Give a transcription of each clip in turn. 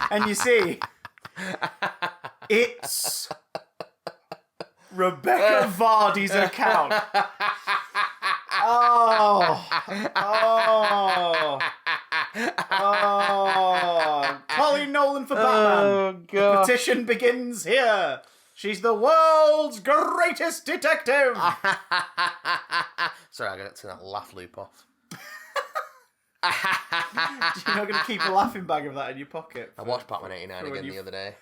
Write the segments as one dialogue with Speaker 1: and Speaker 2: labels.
Speaker 1: And you see, it's Rebecca Vardy's account. Oh, Colleen Nolan for Batman.
Speaker 2: Oh, God.
Speaker 1: The petition begins here. She's the world's greatest detective.
Speaker 2: Sorry, I got to turn that laugh loop off.
Speaker 1: You're not going to keep a laughing bag of that in your pocket.
Speaker 2: I watched Batman 89 again the other day.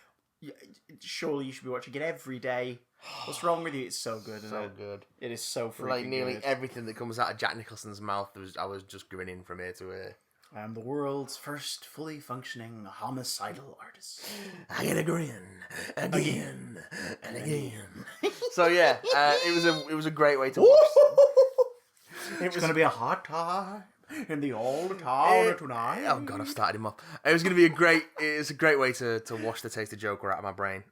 Speaker 1: Surely you should be watching it every day. What's wrong with you? It's so good, isn't it?
Speaker 2: So good.
Speaker 1: It is so freaking
Speaker 2: Like nearly
Speaker 1: good.
Speaker 2: everything that comes out of Jack Nicholson's mouth, I was just grinning from ear to ear.
Speaker 1: I am the world's first fully functioning homicidal artist.
Speaker 2: I get a grin again and again. So yeah, it was a great way to watch.
Speaker 1: It's going to be a hot time in the old town tonight.
Speaker 2: Oh god, I've started him up. It's a great way to wash the taste of Joker out of my brain.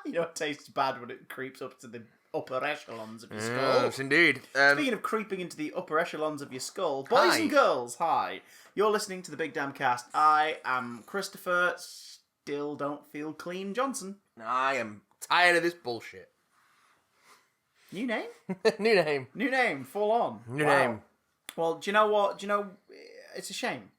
Speaker 1: You know, it tastes bad when it creeps up to the upper echelons of your skull.
Speaker 2: Yes, indeed.
Speaker 1: Speaking of creeping into the upper echelons of your skull, boys and girls, hi. You're listening to the Big Damn Cast. I am Christopher, still don't feel clean Johnson.
Speaker 2: I am tired of this bullshit.
Speaker 1: New name?
Speaker 2: New name.
Speaker 1: New name, full on.
Speaker 2: New name.
Speaker 1: Well, do you know what? It's a shame.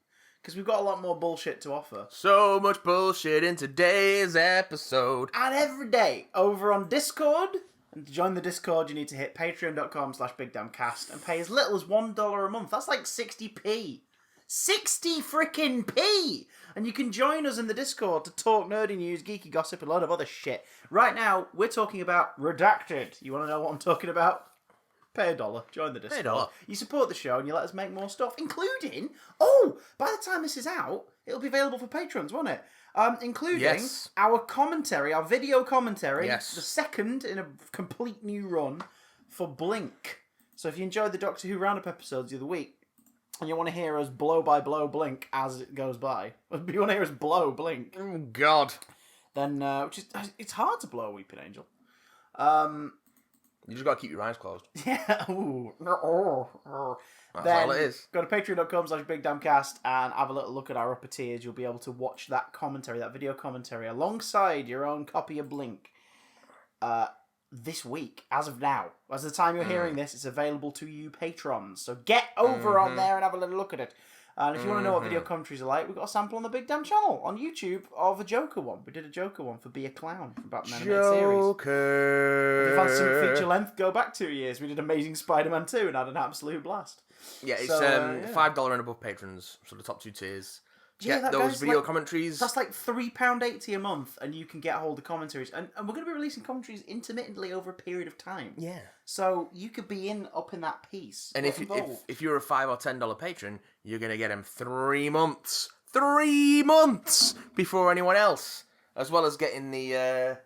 Speaker 1: Because we've got a lot more bullshit to offer.
Speaker 2: So much bullshit in today's episode.
Speaker 1: And every day, over on Discord, and to join the Discord, you need to hit patreon.com/bigdamncast and pay as little as $1 a month. That's like 60p. 60 frickin' p! And you can join us in the Discord to talk nerdy news, geeky gossip, and a lot of other shit. Right now, we're talking about Redacted. You want to know what I'm talking about? Pay $1, join the Discord.
Speaker 2: Pay $1.
Speaker 1: You support the show and you let us make more stuff, including, by the time this is out, it'll be available for patrons, won't it? Including our commentary, our video commentary, the second in a complete new run for Blink. So if you enjoyed the Doctor Who Roundup episodes the other week, and you want to hear us blow by blow Blink as it goes by, if you want to hear us blow Blink,
Speaker 2: Oh god.
Speaker 1: then, it's hard to blow Weeping Angel.
Speaker 2: You just gotta keep your eyes closed.
Speaker 1: Yeah, ooh.
Speaker 2: That's all it is.
Speaker 1: Go to patreon.com/bigdamncast and have a little look at our upper tiers. You'll be able to watch that commentary, that video commentary, alongside your own copy of Blink. This week, as of now. As the time you're hearing this, it's available to you patrons. So get over on there and have a little look at it. And if you want to know what video commentaries are like, we've got a sample on the Big Damn channel on YouTube of a Joker one. We did a Joker one for Be a Clown from Batman Animated Series.
Speaker 2: Joker.
Speaker 1: If you fancy some feature length, go back 2 years. We did Amazing Spider-Man 2 and had an absolute blast.
Speaker 2: Yeah, it's $5 and above patrons, so the top 2 tiers.
Speaker 1: Yeah,
Speaker 2: Get those video commentaries.
Speaker 1: That's like £3.80 a month, and you can get hold of commentaries. And we're going to be releasing commentaries intermittently over a period of time.
Speaker 2: Yeah.
Speaker 1: So you could be up in that piece.
Speaker 2: And if you're a $5 or $10 patron, you're going to get them 3 months. 3 months before anyone else. As well as getting the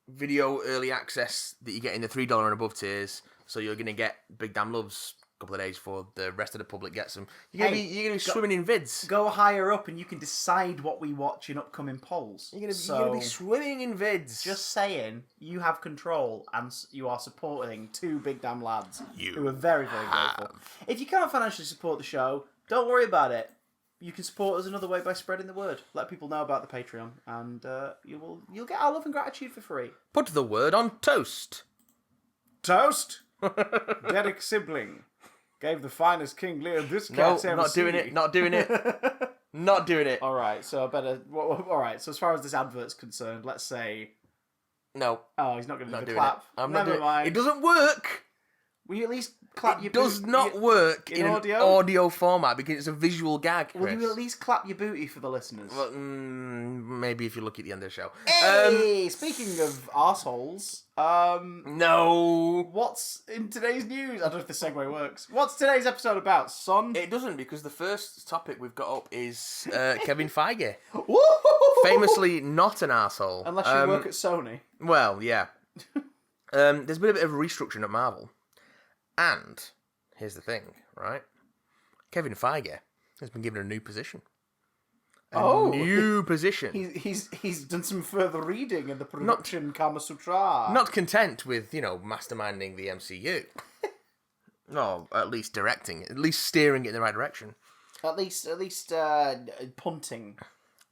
Speaker 2: video early access that you get in the $3 and above tiers. So you're going to get Big Damn Loves couple of days before the rest of the public gets them. You're gonna be swimming in vids.
Speaker 1: Go higher up and you can decide what we watch in upcoming polls.
Speaker 2: You're gonna be swimming in vids.
Speaker 1: Just saying, you have control and you are supporting 2 Big Damn lads who are very, very grateful. If you can't financially support the show, don't worry about it. You can support us another way by spreading the word. Let people know about the Patreon, and you'll get our love and gratitude for free.
Speaker 2: Put the word on toast.
Speaker 1: Toast. Derek Sibling gave the finest King Lear this cat's ever
Speaker 2: not doing it. Not doing it. Not doing it.
Speaker 1: All right, so I better. All right, so as far as this advert's concerned, let's say.
Speaker 2: No.
Speaker 1: Oh, he's not going to do the
Speaker 2: doing
Speaker 1: clap.
Speaker 2: it. I'm
Speaker 1: Never
Speaker 2: not doing
Speaker 1: mind.
Speaker 2: it. It doesn't work.
Speaker 1: Will you at least clap your
Speaker 2: It does not work in
Speaker 1: audio?
Speaker 2: an audio format because it's a visual gag, Chris.
Speaker 1: Will you at least clap your booty for the listeners?
Speaker 2: Well, maybe if you look at the end of the show.
Speaker 1: Hey, speaking of arseholes,
Speaker 2: no.
Speaker 1: What's in today's news? I don't know if the segue works. What's today's episode about, son?
Speaker 2: It doesn't, because the first topic we've got up is Kevin Feige.
Speaker 1: Woo!
Speaker 2: Famously not an arsehole.
Speaker 1: Unless you work at Sony.
Speaker 2: Well, yeah. There's been a bit of restructuring at Marvel. And, here's the thing, right? Kevin Feige has been given a new position. new position.
Speaker 1: He's done some further reading in the production Kama Sutra.
Speaker 2: Not content with, masterminding the MCU. No, at least directing it, at least steering it in the right direction.
Speaker 1: At least punting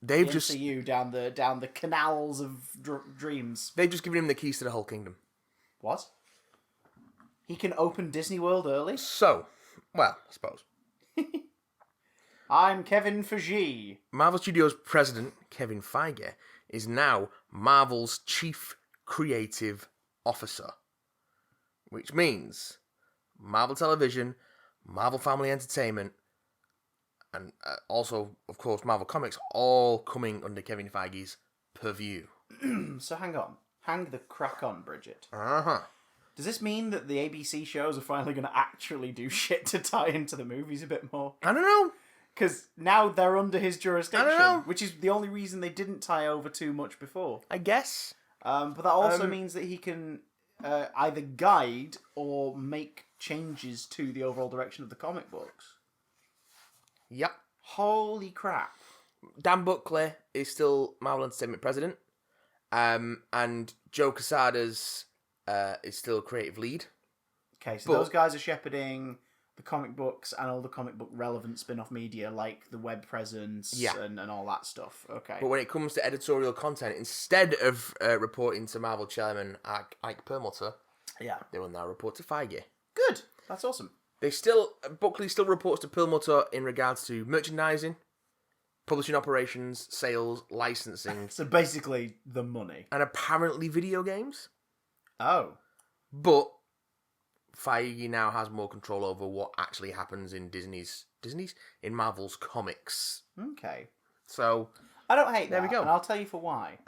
Speaker 2: They've
Speaker 1: the
Speaker 2: just
Speaker 1: MCU down the canals of dreams.
Speaker 2: they've just given him the keys to the whole kingdom.
Speaker 1: What? He can open Disney World early?
Speaker 2: So, well, I suppose.
Speaker 1: I'm Kevin Feige.
Speaker 2: Marvel Studios president, Kevin Feige, is now Marvel's chief creative officer. Which means Marvel Television, Marvel Family Entertainment, and also, of course, Marvel Comics, all coming under Kevin Feige's purview.
Speaker 1: So hang on. Hang the crack on, Bridget.
Speaker 2: Uh-huh.
Speaker 1: Does this mean that the ABC shows are finally going to actually do shit to tie into the movies a bit more?
Speaker 2: I don't know.
Speaker 1: Because now they're under his jurisdiction,
Speaker 2: I don't know.
Speaker 1: which is the only reason they didn't tie over too much before.
Speaker 2: I guess.
Speaker 1: But that also means that he can either guide or make changes to the overall direction of the comic books.
Speaker 2: Yep.
Speaker 1: Holy crap.
Speaker 2: Dan Buckley is still Marvel Entertainment president. And Joe Quesada's is still creative lead.
Speaker 1: Okay, so those guys are shepherding the comic books and all the comic book relevant spin-off media like the web presence and all that stuff. Okay.
Speaker 2: But when it comes to editorial content, instead of reporting to Marvel chairman Ike Perlmutter, they will now report to Feige.
Speaker 1: Good. That's awesome.
Speaker 2: Buckley still reports to Perlmutter in regards to merchandising, publishing operations, sales, licensing.
Speaker 1: So basically, the money.
Speaker 2: And apparently video games.
Speaker 1: Oh.
Speaker 2: But Feige now has more control over what actually happens in in Marvel's comics.
Speaker 1: Okay.
Speaker 2: So
Speaker 1: I don't hate that.
Speaker 2: There we go.
Speaker 1: And I'll tell you for why.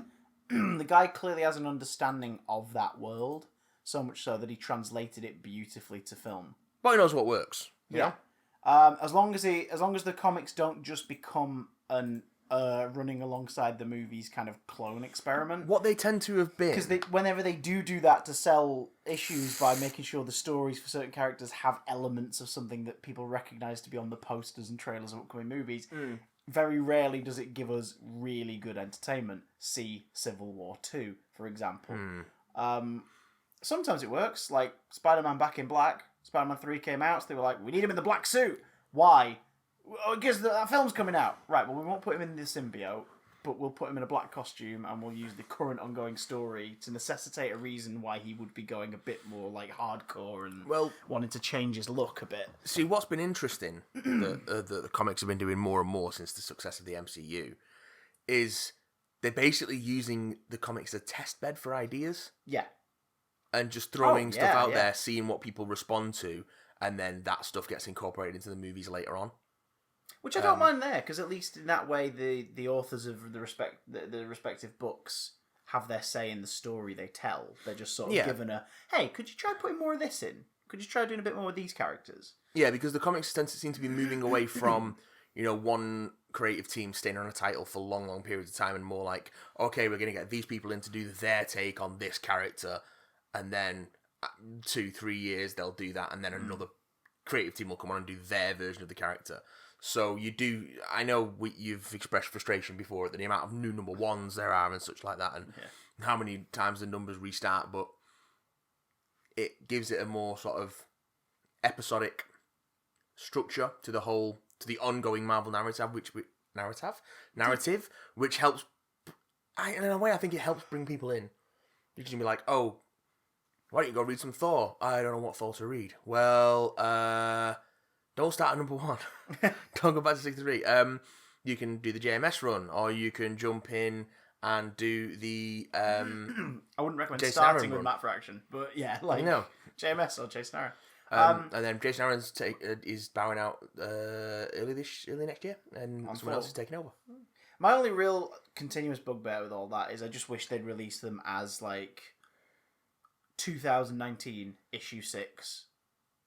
Speaker 1: The guy clearly has an understanding of that world, so much so that he translated it beautifully to film.
Speaker 2: But he knows what works.
Speaker 1: Yeah. As long as the comics don't just become an running alongside the movies kind of clone experiment.
Speaker 2: What they tend to have been.
Speaker 1: Because whenever they do that to sell issues by making sure the stories for certain characters have elements of something that people recognise to be on the posters and trailers of upcoming movies, very rarely does it give us really good entertainment. See Civil War 2, for example. Sometimes it works, like Spider-Man Back in Black. Spider-Man 3 came out, so they were like, we need him in the black suit. Why? Because that film's coming out. Right, well, we won't put him in the symbiote, but we'll put him in a black costume, and we'll use the current ongoing story to necessitate a reason why he would be going a bit more, like, hardcore and wanting to change his look a bit.
Speaker 2: See, what's been interesting, that the comics have been doing more and more since the success of the MCU, is they're basically using the comics as a test bed for ideas.
Speaker 1: Yeah.
Speaker 2: And just throwing stuff out there, seeing what people respond to, and then that stuff gets incorporated into the movies later on.
Speaker 1: Which I don't mind there, because at least in that way, the authors of the respective books have their say in the story they tell. They're just sort of given hey, could you try putting more of this in? Could you try doing a bit more with these characters?
Speaker 2: Yeah, because the comics tend to seem to be moving away from, one creative team staying on a title for long, long periods of time, and more like, okay, we're going to get these people in to do their take on this character. And then 2-3 years they'll do that, and then another creative team will come on and do their version of the character. So I know you've expressed frustration before at the amount of new number ones there are and such like that, and how many times the numbers restart, but it gives it a more sort of episodic structure to the ongoing Marvel narrative, which helps. In a way, I think it helps bring people in. You can be like, oh, why don't you go read some Thor? I don't know what Thor to read. Well, don't start at number 1. Don't go back to 63. You can do the JMS run, or you can jump in and do the
Speaker 1: I wouldn't recommend
Speaker 2: Jason
Speaker 1: starting
Speaker 2: Aaron
Speaker 1: with
Speaker 2: run.
Speaker 1: Matt Fraction, but yeah, like JMS or Jason Aaron.
Speaker 2: And then Jason Aaron's is bowing out early next year, and someone else is taking over.
Speaker 1: My only real continuous bugbear with all that is I just wish they'd release them as like 2019 issue 6.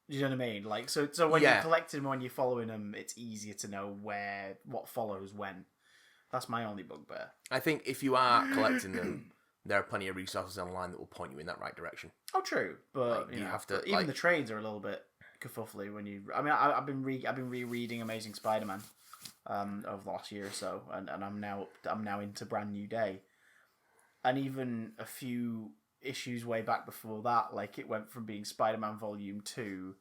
Speaker 1: You know what I mean? Like so when you're collecting them, when you're following them, it's easier to know what follows when. That's my only bugbear.
Speaker 2: I think if you are collecting them, there are plenty of resources online that will point you in that right direction.
Speaker 1: Oh, true, but
Speaker 2: you have to
Speaker 1: even the trades are a little bit kerfuffly when you. I mean, I've been rereading Amazing Spider-Man over the last year or so, and I'm now into Brand New Day, and even a few issues way back before that, like it went from being Spider-Man Volume 2,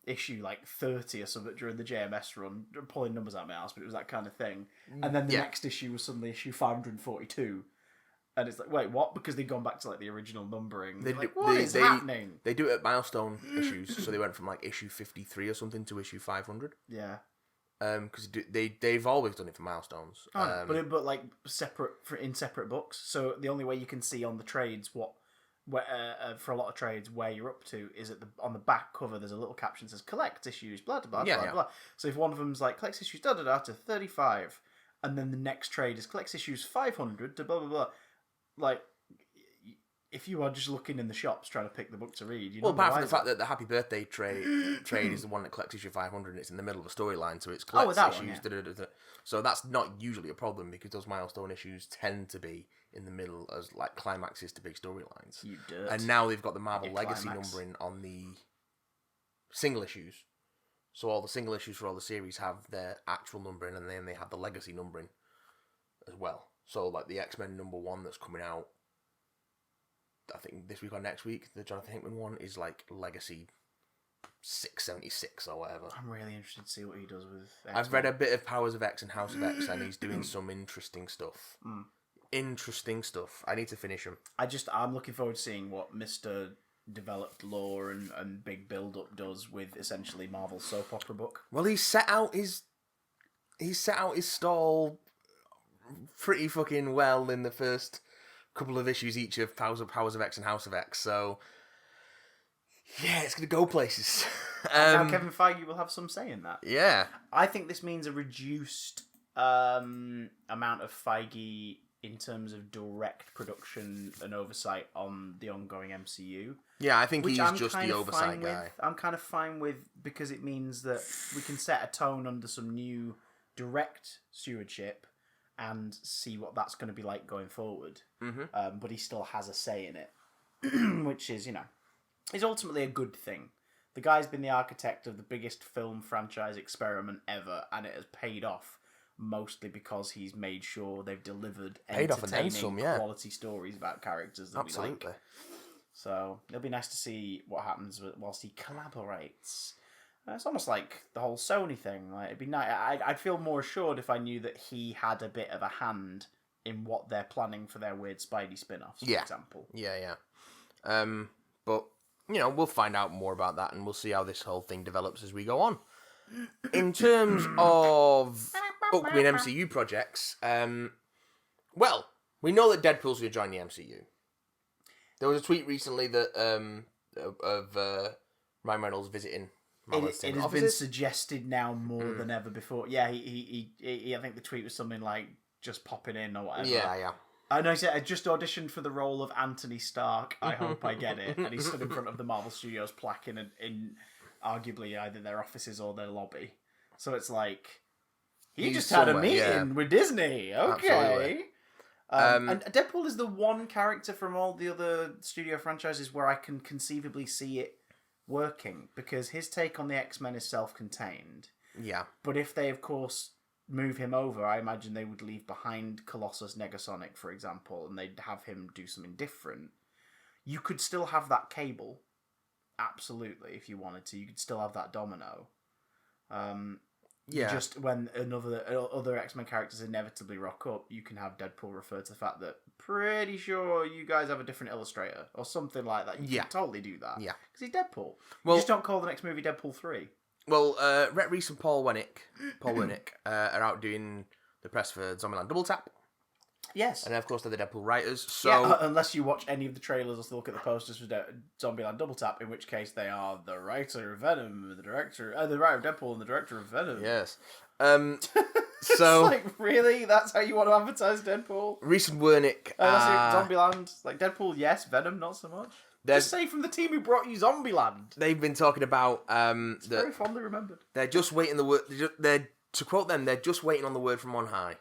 Speaker 1: issue like 30 or something during the JMS run, I'm pulling numbers out of my ass, but it was that kind of thing, and then the next issue was suddenly issue 542. And it's like, wait, what? Because they've gone back to like the original numbering. What is happening?
Speaker 2: They do it at milestone issues, so they went from like issue 53 or something to issue 500.
Speaker 1: Yeah.
Speaker 2: Because they've always done it for milestones.
Speaker 1: But like in separate books. So the only way you can see on the trades for a lot of trades where you're up to is on the back cover. There's a little caption that says collect issues, blah blah blah blah. So if one of them's like collects issues to 35, and then the next trade is collects issues 500 to blah blah blah. Like, if you are just looking in the shops trying to pick the book to read,
Speaker 2: apart from the fact that the Happy Birthday trade is the one that collects issue 500 and it's in the middle of a storyline, so it's collects issues. So that's not usually a problem because those milestone issues tend to be in the middle as like climaxes to big storylines.
Speaker 1: You dirt.
Speaker 2: And now they've got the Marvel Legacy numbering on the single issues. So all the single issues for all the series have their actual numbering, and then they have the Legacy numbering as well. So, like, the X-Men #1 that's coming out, I think this week or next week, the Jonathan Hickman one, is, like, Legacy 676 or whatever.
Speaker 1: I'm really interested to see what he does with X-Men.
Speaker 2: I've read a bit of Powers of X and House of X, and he's doing some interesting stuff. Interesting stuff. I need to finish him.
Speaker 1: I'm looking forward to seeing what Mr. Developed Lore and Big Build-Up does with, essentially, Marvel's soap opera book.
Speaker 2: Well, he's set out his stall pretty fucking well in the first couple of issues each of Powers of X and House of X, so yeah, it's gonna go places.
Speaker 1: Now Kevin Feige will have some say in that.
Speaker 2: Yeah,
Speaker 1: I think this means a reduced amount of Feige in terms of direct production and oversight on the ongoing MCU.
Speaker 2: Yeah, I think he's just the oversight guy.
Speaker 1: I'm kind of fine with, because it means that we can set a tone under some new direct stewardship and see what that's going to be like going forward. Mm-hmm. But he still has a say in it, which is, is ultimately a good thing. The guy's been the architect of the biggest film franchise experiment ever, and it has paid off, mostly because he's made sure they've delivered entertaining, quality stories about characters that we like. So it'll be nice to see what happens whilst he collaborates. It's almost like the whole Sony thing. Like, it'd be nice. I'd feel more assured if I knew that he had a bit of a hand in what they're planning for their weird Spidey spin-offs, for example.
Speaker 2: Yeah. But, we'll find out more about that, and we'll see how this whole thing develops as we go on. In terms of upcoming MCU projects, well, we know that Deadpool's going to join the MCU. There was a tweet recently that of Ryan Reynolds visiting.
Speaker 1: It has been suggested now more than ever before. Yeah, he I think the tweet was something like just popping in or whatever.
Speaker 2: Yeah.
Speaker 1: And I said, I just auditioned for the role of Anthony Stark. I hope I get it. And he stood in front of the Marvel Studios plaque in arguably either their offices or their lobby. So it's like, he just had a meeting with Disney. Okay. And Deadpool is the one character from all the other studio franchises where I can conceivably see it working, because his take on the X-Men is self-contained.
Speaker 2: Yeah.
Speaker 1: But if they, of course, move him over, I imagine they would leave behind Colossus Negasonic, for example, and they'd have him do something different. You could still have that Cable, absolutely, if you wanted to. You could still have that Domino. Just when other X-Men characters inevitably rock up, you can have Deadpool refer to the fact that pretty sure you guys have a different illustrator or something like that. You can totally do that.
Speaker 2: Yeah.
Speaker 1: Because he's Deadpool.
Speaker 2: Well,
Speaker 1: you just don't call the next movie Deadpool 3.
Speaker 2: Well, Rhett Reese and Paul Wernick are out doing the press for Zombieland Double Tap.
Speaker 1: Yes.
Speaker 2: And of course they're the Deadpool writers, so...
Speaker 1: Yeah, unless you watch any of the trailers or look at the posters for Zombieland Double Tap, in which case they are the writer of Venom, the writer of Deadpool and the director of Venom.
Speaker 2: Yes.
Speaker 1: So... It's like, really? That's how you want to advertise Deadpool?
Speaker 2: Reese and Wernick...
Speaker 1: Zombieland. Like, Deadpool, yes. Venom, not so much. Just say from the team who brought you Zombieland.
Speaker 2: They've been talking about...
Speaker 1: it's very fondly remembered.
Speaker 2: They're just waiting the word... To quote them, they're just waiting on the word from on high.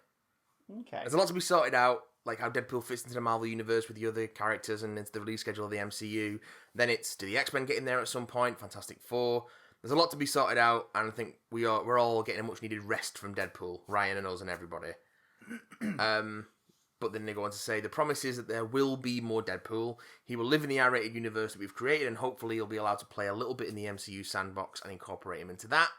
Speaker 1: Okay.
Speaker 2: There's a lot to be sorted out. like how Deadpool fits into the Marvel universe with the other characters and into the release schedule of the MCU. Then it's, do the X-Men get in there at some point? Fantastic Four. There's a lot to be sorted out, and I think we're all getting a much needed rest from Deadpool, Ryan and us and everybody. But then they go on to say the promise is that there will be more Deadpool. He will live in the R-rated universe that we've created, and hopefully he'll be allowed to play a little bit in the MCU sandbox and incorporate him into that.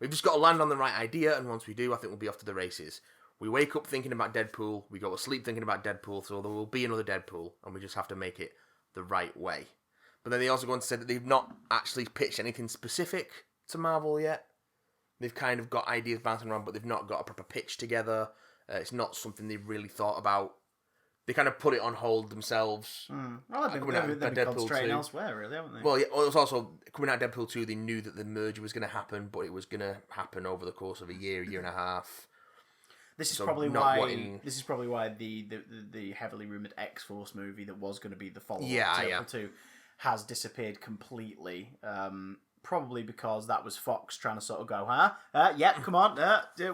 Speaker 2: We've just got to land on the right idea, and once we do, I think we'll be off to the races. We wake up thinking about Deadpool, we go to sleep thinking about Deadpool, so there will be another Deadpool, and we just have to make it the right way. But then they also go on to say that they've not actually pitched anything specific to Marvel yet. They've kind of got ideas bouncing around, but they've not got a proper pitch together. It's not something they've really thought about. They kind of put it on hold themselves.
Speaker 1: Well, they've been concentrating elsewhere, really, haven't they?
Speaker 2: Well, yeah, it was also, coming out of Deadpool 2, they knew that the merger was going to happen, but it was going to happen over the course of a year and a half.
Speaker 1: This is probably why the heavily rumoured X-Force movie that was going to be the follow-up to Deadpool 2 has disappeared completely. Probably because that was Fox trying to sort of go, come on,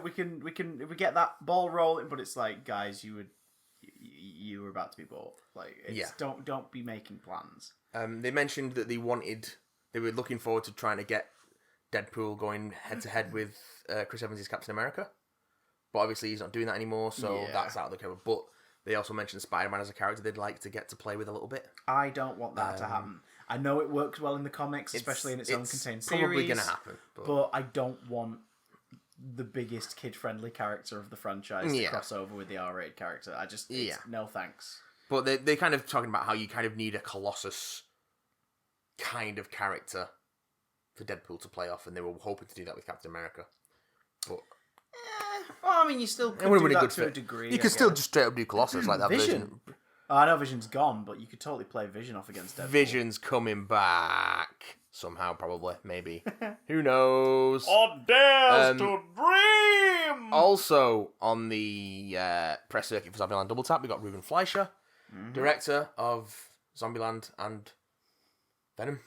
Speaker 1: we get that ball rolling, but it's like, guys, you were about to be bought. Like, don't be making plans.
Speaker 2: They mentioned that they were looking forward to trying to get Deadpool going head to head with Chris Evans' Captain America, but obviously he's not doing that anymore, so that's out of the cover. But they also mentioned Spider-Man as a character they'd like to get to play with a little bit.
Speaker 1: I don't want that to happen. I know it works well in the comics, especially in its own contained series. It's
Speaker 2: probably going to happen.
Speaker 1: But I don't want the biggest kid-friendly character of the franchise to cross over with the R-rated character. No thanks.
Speaker 2: But they're kind of talking about how you kind of need a Colossus kind of character for Deadpool to play off, and they were hoping to do that with Captain America. But
Speaker 1: well, I mean, you still could do that to a degree.
Speaker 2: You could still just straight up do Colossus like that
Speaker 1: version. I know Vision's gone, but you could totally play Vision off against Deadpool.
Speaker 2: Vision's coming back somehow, probably, maybe. Who knows?
Speaker 1: Dares to dream.
Speaker 2: Also on the press circuit for Zombieland Double Tap, we got Ruben Fleischer, director of Zombieland and Venom.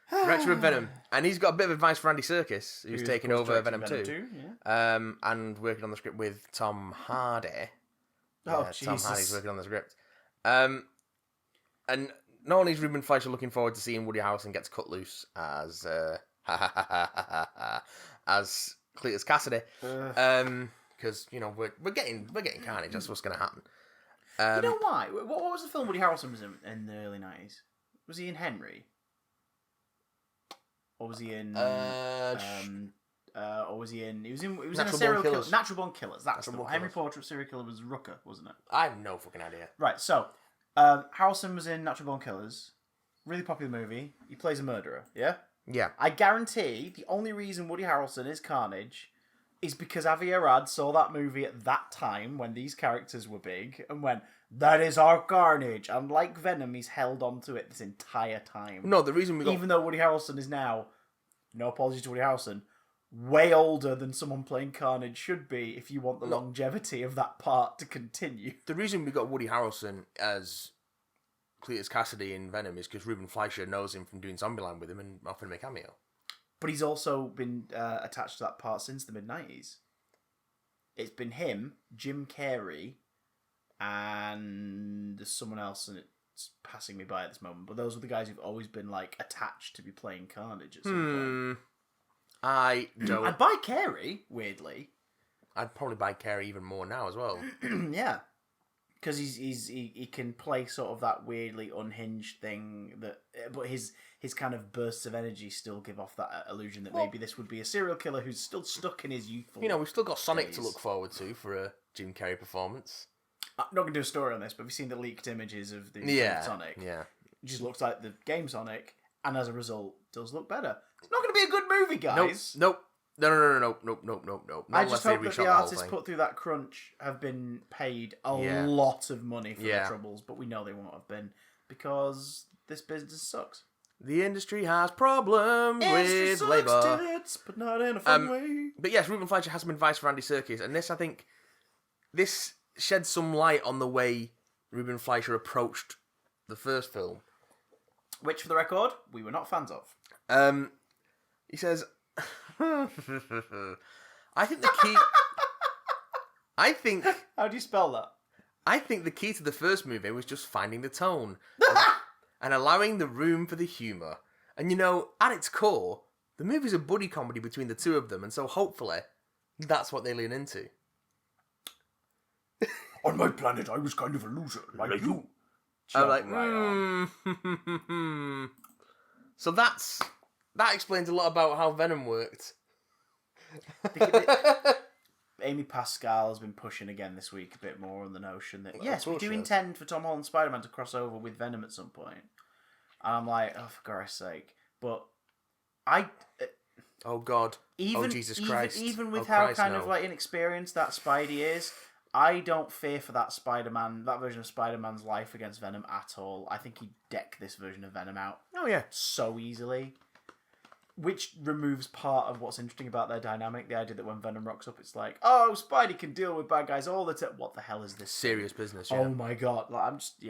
Speaker 2: Director of Venom, and he's got a bit of advice for Andy Serkis, who's taken over Venom 2, and working on the script with Tom Hardy.
Speaker 1: Oh, Jesus.
Speaker 2: Tom Hardy's working on the script. And not only is Ruben Fleischer looking forward to seeing Woody Harrelson get to cut loose as as Cletus Cassidy, because we're getting Carnage. That's what's going to happen.
Speaker 1: You know why? What was the film Woody Harrelson was in the early 90s? Was he in Henry? Or was he in? Or was he in? He was in a serial killer. Natural Born Killers. That's the one. Henry Portrait serial killer was Rooker, wasn't it?
Speaker 2: I have no fucking idea.
Speaker 1: Right. So, Harrelson was in Natural Born Killers. Really popular movie. He plays a murderer. Yeah.
Speaker 2: Yeah.
Speaker 1: I guarantee the only reason Woody Harrelson is Carnage is because Avi Arad saw that movie at that time when these characters were big and went, "That is our Carnage." And like Venom, he's held on to it this entire time.
Speaker 2: No, the reason
Speaker 1: even though Woody Harrelson is now, no apologies to Woody Harrelson, way older than someone playing Carnage should be if you want the longevity of that part to continue.
Speaker 2: The reason we got Woody Harrelson as Cletus Cassidy in Venom is because Ruben Fleischer knows him from doing Zombieland with him and offered him a cameo.
Speaker 1: But he's also been attached to that part since the mid-90s. It's been him, Jim Carrey, and there's someone else, and it's passing me by at this moment. But those are the guys who've always been attached to be playing Carnage at some point.
Speaker 2: I don't.
Speaker 1: I'd buy Carey, weirdly.
Speaker 2: I'd probably buy Carey even more now as well.
Speaker 1: Yeah, because he can play sort of that weirdly unhinged thing but his kind of bursts of energy still give off that illusion that maybe this would be a serial killer who's still stuck in his youthful.
Speaker 2: We've still got Sonic to look forward to for a Jim Carrey performance.
Speaker 1: I'm not going to do a story on this, but have you seen the leaked images of the Sonic?
Speaker 2: Yeah.
Speaker 1: It just looks like the game Sonic, and as a result, does look better. It's not going to be a good movie, guys.
Speaker 2: Nope. No.
Speaker 1: I just hope that the artists put through that crunch have been paid a lot of money for their troubles, but we know they won't have been, because this business sucks.
Speaker 2: The industry has problems with labour.
Speaker 1: Tits, but not in a fun way.
Speaker 2: But yes, Ruben Fleischer has some advice for Andy Serkis, and I think this sheds some light on the way Ruben Fleischer approached the first film.
Speaker 1: Which, for the record, we were not fans of.
Speaker 2: He says, I think the key...
Speaker 1: How do you spell that?
Speaker 2: I think the key to the first movie was just finding the tone and allowing the room for the humour. And at its core, the movie's a buddy comedy between the two of them, and so hopefully that's what they lean into.
Speaker 1: On my planet, I was kind of a loser, like you.
Speaker 2: I'm like,
Speaker 1: Right on.
Speaker 2: So that explains a lot about how Venom worked.
Speaker 1: Amy Pascal has been pushing again this week a bit more on the notion that,
Speaker 2: Well,
Speaker 1: yes, we
Speaker 2: of course
Speaker 1: do
Speaker 2: she has.
Speaker 1: intend for Tom Holland Spider-Man to cross over with Venom at some point. And I'm like, oh, for Christ's sake. But
Speaker 2: Oh God.
Speaker 1: even,
Speaker 2: Jesus Christ.
Speaker 1: even with
Speaker 2: Oh,
Speaker 1: how
Speaker 2: Christ,
Speaker 1: kind
Speaker 2: no.
Speaker 1: of like inexperienced that Spidey is, I don't fear for that Spider-Man, that version of Spider-Man's life against Venom at all. I think he'd deck this version of Venom out
Speaker 2: Oh yeah.
Speaker 1: so easily. Which removes part of what's interesting about their dynamic. The idea that when Venom rocks up, it's like, oh, Spidey can deal with bad guys all the time. What the hell is this?
Speaker 2: Serious business, yeah.
Speaker 1: Oh my god. Like, I'm just,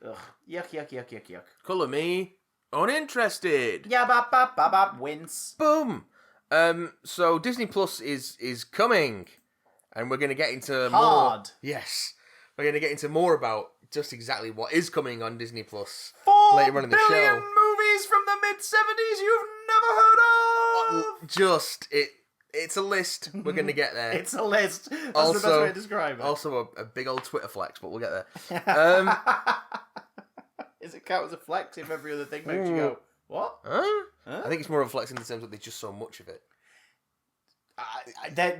Speaker 1: ugh. Yuck, yuck, yuck, yuck, yuck.
Speaker 2: Colour me uninterested.
Speaker 1: Yeah, bap, bap, bap, bap, wince.
Speaker 2: Boom. So Disney Plus is coming, and we're going to get into more.
Speaker 1: Hard.
Speaker 2: Yes, we're going to get into more about just exactly what is coming on Disney Plus
Speaker 1: 4
Speaker 2: later on in the
Speaker 1: billion
Speaker 2: show.
Speaker 1: movies from the mid-70s you've never heard of!
Speaker 2: Just it's a list. We're going to get there.
Speaker 1: It's a list. That's the best
Speaker 2: Also-
Speaker 1: way to describe it.
Speaker 2: Also a big old Twitter flex, but we'll get there.
Speaker 1: Is it count as a flex if every other thing makes you go, what?
Speaker 2: Huh?
Speaker 1: Huh?
Speaker 2: I think it's more of a flex in the terms that there's just so much of it.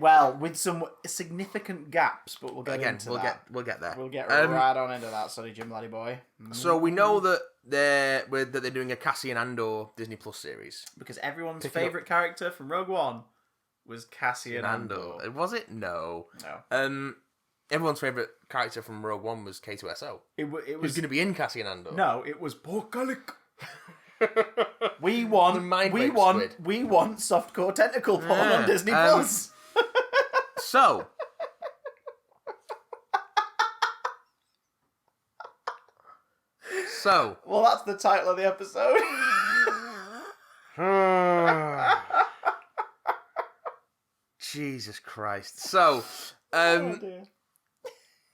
Speaker 1: Well, with some significant gaps, but we'll get
Speaker 2: Again,
Speaker 1: into
Speaker 2: we'll
Speaker 1: that.
Speaker 2: get there.
Speaker 1: We'll get
Speaker 2: Um,
Speaker 1: right on into that, sorry, Jim Laddie boy.
Speaker 2: So we know that they're doing a Cassian Andor Disney Plus series.
Speaker 1: Because everyone's
Speaker 2: Picking up-
Speaker 1: favourite character from Rogue One was Cassian Andor.
Speaker 2: Was it? No.
Speaker 1: No.
Speaker 2: Everyone's favourite character from Rogue One was K2SO.
Speaker 1: It
Speaker 2: Who's
Speaker 1: was...
Speaker 2: going to be in Cassian Andor?
Speaker 1: No, it was Porkalic. We
Speaker 2: The
Speaker 1: want
Speaker 2: mind rape
Speaker 1: want
Speaker 2: squid.
Speaker 1: we want softcore tentacle porn
Speaker 2: Yeah,
Speaker 1: on Disney Plus.
Speaker 2: So.
Speaker 1: Well, that's the title of the episode.
Speaker 2: Jesus Christ. So,
Speaker 1: Oh, dear.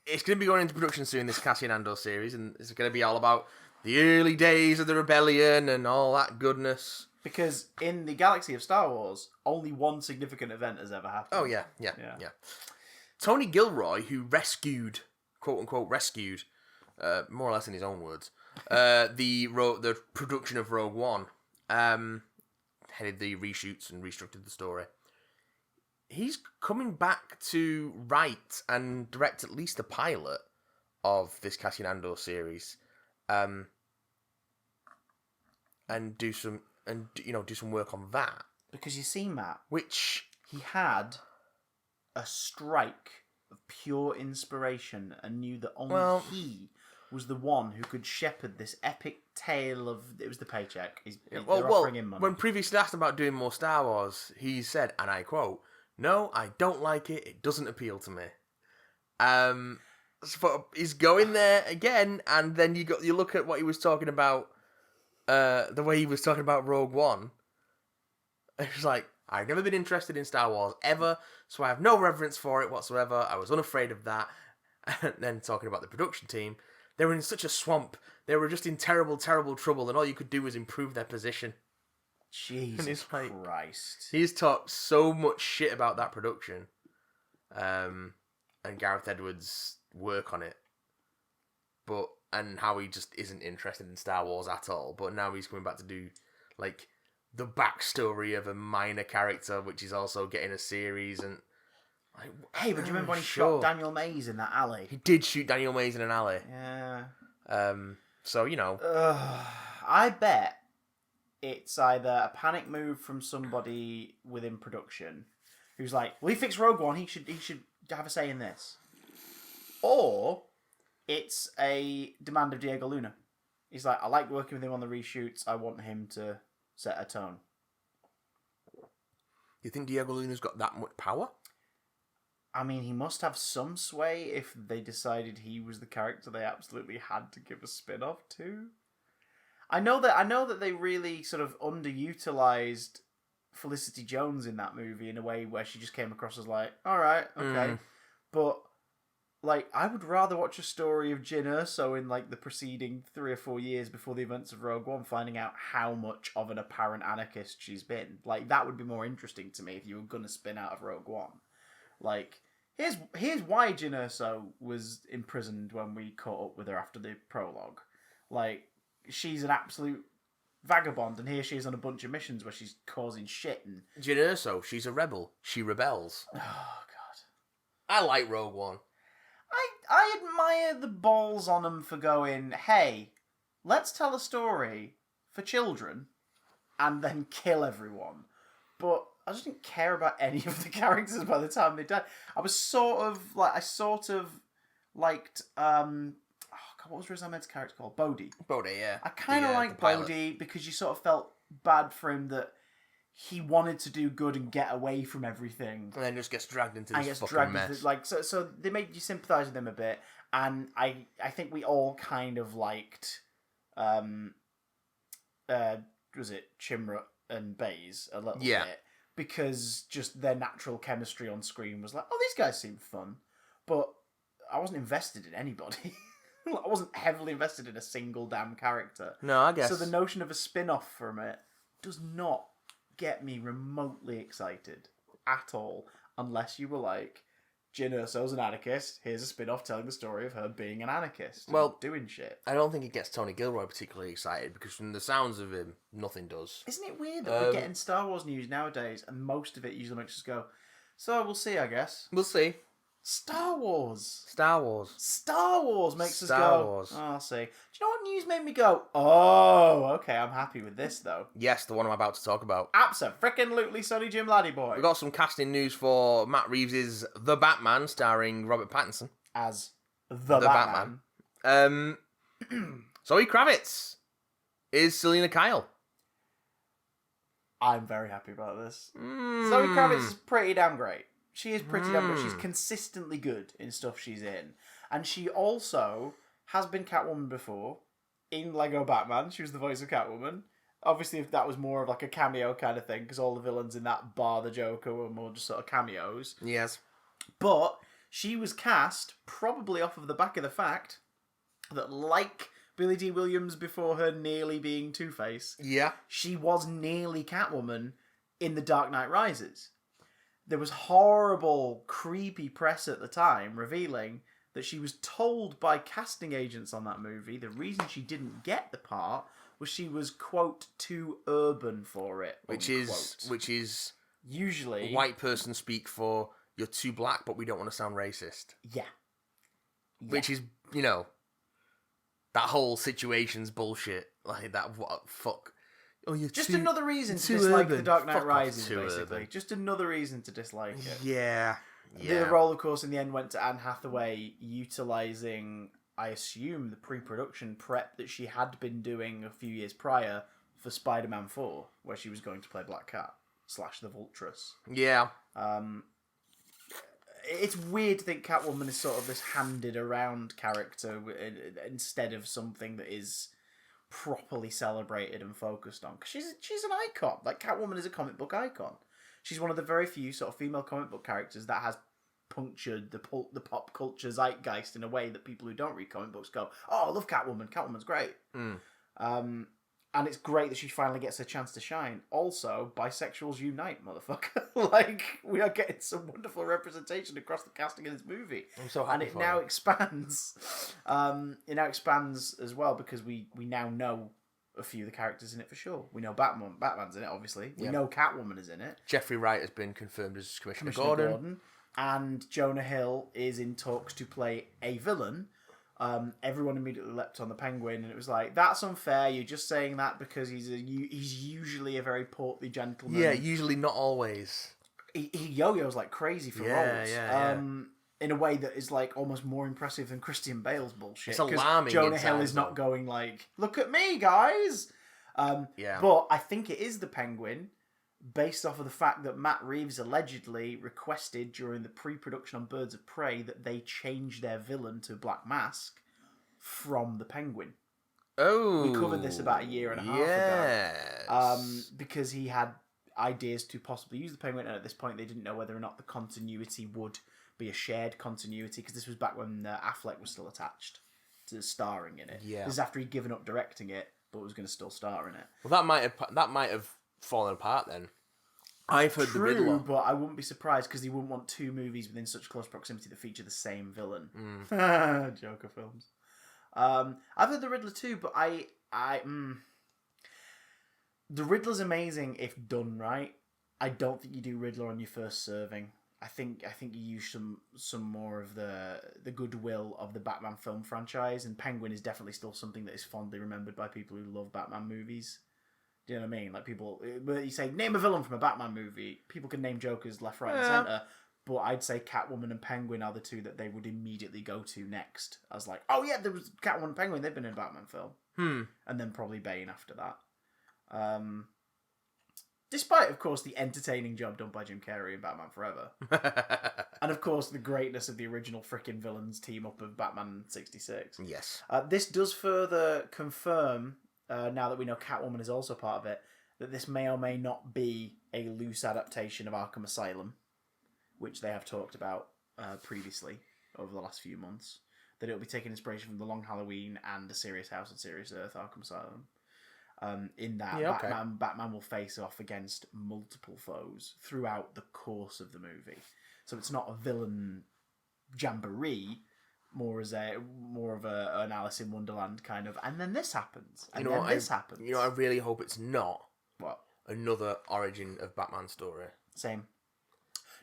Speaker 2: it's going to be going into production soon, this Cassian Andor series, and it's going to be all about the early days of the rebellion and all that goodness.
Speaker 1: Because in the galaxy of Star Wars, only one significant event has ever happened.
Speaker 2: Oh, yeah.
Speaker 1: Yeah.
Speaker 2: Tony Gilroy, who rescued, quote-unquote rescued, more or less in his own words, the production of Rogue One, headed the reshoots and restructured the story. He's coming back to write and direct at least a pilot of this Cassian Andor series, and do some work on that.
Speaker 1: Because you see, Matt,
Speaker 2: Which
Speaker 1: he had a strike of pure inspiration and knew that only he was the one who could shepherd this epic tale of... It was the paycheck. They're offering him money.
Speaker 2: when previously asked about doing more Star Wars, he said, and I quote, "No, I don't like it. It doesn't appeal to me." So he's going there again, and then you look at what he was talking about, the way he was talking about Rogue One. It's like, I've never been interested in Star Wars ever, so I have no reverence for it whatsoever. I was unafraid of that. And then talking about the production team, they were in such a swamp. They were just in terrible, terrible trouble, and all you could do was improve their position.
Speaker 1: Jesus
Speaker 2: it's like-
Speaker 1: Christ.
Speaker 2: He's talked so much shit about that production, and Gareth Edwards' work on it, and how he just isn't interested in Star Wars at all. But now he's coming back to do like the backstory of a minor character, which is also getting a series. And like,
Speaker 1: Hey, but do you remember when he
Speaker 2: sure.
Speaker 1: shot Daniel Mays in that alley?
Speaker 2: He did shoot Daniel Mays in an alley.
Speaker 1: Yeah.
Speaker 2: So
Speaker 1: I bet it's either a panic move from somebody within production who's like, well, he fixed Rogue One, he should have a say in this. Or it's a demand of Diego Luna. He's like, I like working with him on the reshoots, I want him to set a tone.
Speaker 2: You think Diego Luna's got that much power?
Speaker 1: I mean, he must have some sway if they decided he was the character they absolutely had to give a spin-off to. I know that they really sort of underutilized Felicity Jones in that movie in a way where she just came across as like, all right, okay. But like, I would rather watch a story of Jyn Erso in, like, the preceding 3 or 4 years before the events of Rogue One, finding out how much of an apparent anarchist she's been. Like, that would be more interesting to me if you were going to spin out of Rogue One. Like, here's why Jyn Erso was imprisoned when we caught up with her after the prologue. Like, she's an absolute vagabond, and here she is on a bunch of missions where she's causing shit. And
Speaker 2: Jyn Erso, she's a rebel. She rebels.
Speaker 1: oh god,
Speaker 2: I like Rogue One.
Speaker 1: I admire the balls on them for going, hey, let's tell a story for children and then kill everyone. But I just didn't care about any of the characters by the time they died. I sort of liked what was Riz Ahmed's character called? Bodhi.
Speaker 2: Bodhi, yeah.
Speaker 1: I kind of liked Bodhi because you sort of felt bad for him that he wanted to do good and get away from everything.
Speaker 2: And then just gets dragged into this fucking mess.
Speaker 1: So they made you sympathise with him a bit, and I think we all kind of liked was it Chimera and Baze a little bit, because just their natural chemistry on screen was like, oh, these guys seem fun, but I wasn't invested in anybody. I wasn't heavily invested in a single damn character.
Speaker 2: No, I guess.
Speaker 1: So the notion of a spin-off from it does not get me remotely excited at all, unless you were like, Jyn Erso's an anarchist, here's a spin-off telling the story of her being an anarchist and doing shit.
Speaker 2: I don't think it gets Tony Gilroy particularly excited, because from the sounds of him, nothing does.
Speaker 1: Isn't it weird that we're getting Star Wars news nowadays and most of it usually makes us go, so we'll see, I guess.
Speaker 2: We'll see.
Speaker 1: Star Wars makes us go, oh, I'll see. Do you know what news made me go, oh, okay, I'm happy with this, though?
Speaker 2: Yes, the one I'm about to talk about.
Speaker 1: Abso-frickin-lutely Sonny Jim Laddie boy.
Speaker 2: We've got some casting news for Matt Reeves' The Batman, starring Robert Pattinson.
Speaker 1: As the Batman.
Speaker 2: Zoe Kravitz is Selena Kyle.
Speaker 1: I'm very happy about this. Zoe Kravitz is pretty damn great. She is pretty damn good. She's consistently good in stuff she's in. And she also has been Catwoman before in Lego Batman. She was the voice of Catwoman. Obviously, if that was more of like a cameo kind of thing, because all the villains in that, bar the Joker, were more just sort of cameos.
Speaker 2: Yes.
Speaker 1: But she was cast probably off of the back of the fact that, like Billy D. Williams before her nearly being Two-Face, she was nearly Catwoman in The Dark Knight Rises. There was horrible, creepy press at the time revealing that she was told by casting agents on that movie the reason she didn't get the part was she was, quote, too urban for it,
Speaker 2: which is
Speaker 1: usually
Speaker 2: white person speak for you're too black, but we don't want to sound racist.
Speaker 1: Yeah.
Speaker 2: Which is, that whole situation's bullshit. Like that, what fuck. Oh, you're
Speaker 1: just another reason to dislike The Dark Knight Rises, basically.
Speaker 2: Urban.
Speaker 1: Just another reason to dislike it.
Speaker 2: Yeah.
Speaker 1: The role, of course, in the end went to Anne Hathaway, utilising, I assume, the pre-production prep that she had been doing a few years prior for Spider-Man 4, where she was going to play Black Cat / the Vultress.
Speaker 2: Yeah.
Speaker 1: It's weird to think Catwoman is sort of this handed-around character instead of something that is properly celebrated and focused on, because she's an icon. Like, Catwoman is a comic book icon. She's one of the very few sort of female comic book characters that has punctured the pop culture zeitgeist in a way that people who don't read comic books go, oh, I love Catwoman. Catwoman's great. And it's great that she finally gets a chance to shine. Also, bisexuals unite, motherfucker. Like, we are getting some wonderful representation across the casting in this movie.
Speaker 2: I'm so happy.
Speaker 1: And it now expands. It now expands as well because we now know a few of the characters in it for sure. We know Batman's in it, obviously. We know Catwoman is in it.
Speaker 2: Jeffrey Wright has been confirmed as Commissioner Gordon.
Speaker 1: And Jonah Hill is in talks to play a villain. Everyone immediately leapt on the Penguin, and it was like, that's unfair. You're just saying that because he's usually a very portly gentleman.
Speaker 2: Yeah, usually not always.
Speaker 1: He yo-yos like crazy for roles. In a way that is like almost more impressive than Christian Bale's bullshit.
Speaker 2: It's alarming.
Speaker 1: Jonah Hill is not going like, look at me, guys. But I think it is the Penguin, based off of the fact that Matt Reeves allegedly requested during the pre-production on Birds of Prey that they change their villain to Black Mask from the Penguin.
Speaker 2: Oh.
Speaker 1: We covered this about a year and a half ago. Because he had ideas to possibly use the Penguin, and at this point they didn't know whether or not the continuity would be a shared continuity, because this was back when Affleck was still attached to starring in it.
Speaker 2: Yeah.
Speaker 1: This is after he'd given up directing it, but was going to still star in it.
Speaker 2: Well, that might have fallen apart then. I've heard the
Speaker 1: True,
Speaker 2: Riddler.
Speaker 1: but I wouldn't be surprised because he wouldn't want two movies within such close proximity that feature the same villain. Joker films. I've heard the Riddler too, but the Riddler's amazing if done right. I don't think you do Riddler on your first serving. I think you use some more of the goodwill of the Batman film franchise, and Penguin is definitely still something that is fondly remembered by people who love Batman movies. Do you know what I mean? Like people, when you say name a villain from a Batman movie, people can name Jokers left, right, and centre. But I'd say Catwoman and Penguin are the two that they would immediately go to next. As like, oh yeah, there was Catwoman and Penguin. They've been in a Batman film. And then probably Bane after that. Despite, of course, the entertaining job done by Jim Carrey in Batman Forever. And, of course, the greatness of the original frickin' villains team up of Batman 66.
Speaker 2: Yes.
Speaker 1: This does further confirm, now that we know Catwoman is also part of it, that this may or may not be a loose adaptation of Arkham Asylum, which they have talked about previously over the last few months. That it'll be taking inspiration from The Long Halloween and The Serious House and Serious Earth Arkham Asylum. In that, Batman will face off against multiple foes throughout the course of the movie. So it's not a villain jamboree, more of an Alice in Wonderland kind of. And then this happens, and this happens.
Speaker 2: You know, I really hope it's not
Speaker 1: What?
Speaker 2: Another origin of Batman story.
Speaker 1: Same.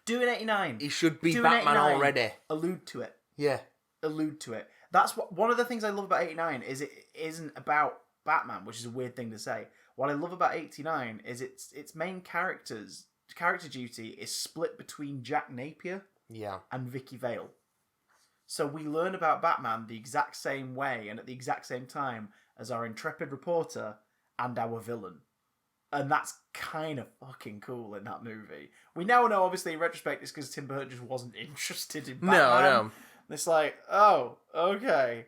Speaker 1: Do an 89.
Speaker 2: He should be
Speaker 1: Do
Speaker 2: Batman
Speaker 1: 89.
Speaker 2: already.
Speaker 1: Allude to it.
Speaker 2: Yeah.
Speaker 1: Allude to it. That's one of the things I love about 89 is it isn't about Batman, which is a weird thing to say. What I love about 89 is its main character duty is split between Jack Napier and Vicky Vale. So we learn about Batman the exact same way and at the exact same time as our intrepid reporter and our villain. And that's kind of fucking cool in that movie. We now know, obviously, in retrospect, it's because Tim Burton just wasn't interested in Batman.
Speaker 2: No.
Speaker 1: It's like, oh, okay.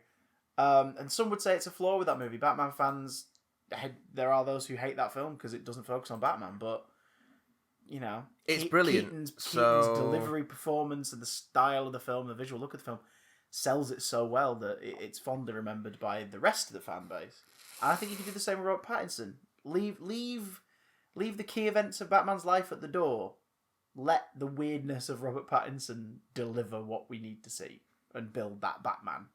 Speaker 1: And some would say it's a flaw with that movie. Batman fans, there are those who hate that film because it doesn't focus on Batman, but, you know.
Speaker 2: It's brilliant.
Speaker 1: Keaton's delivery, performance, and the style of the film, the visual look of the film, sells it so well that it's fondly remembered by the rest of the fan base. And I think you can do the same with Robert Pattinson. Leave the key events of Batman's life at the door. Let the weirdness of Robert Pattinson deliver what we need to see and build that Batman.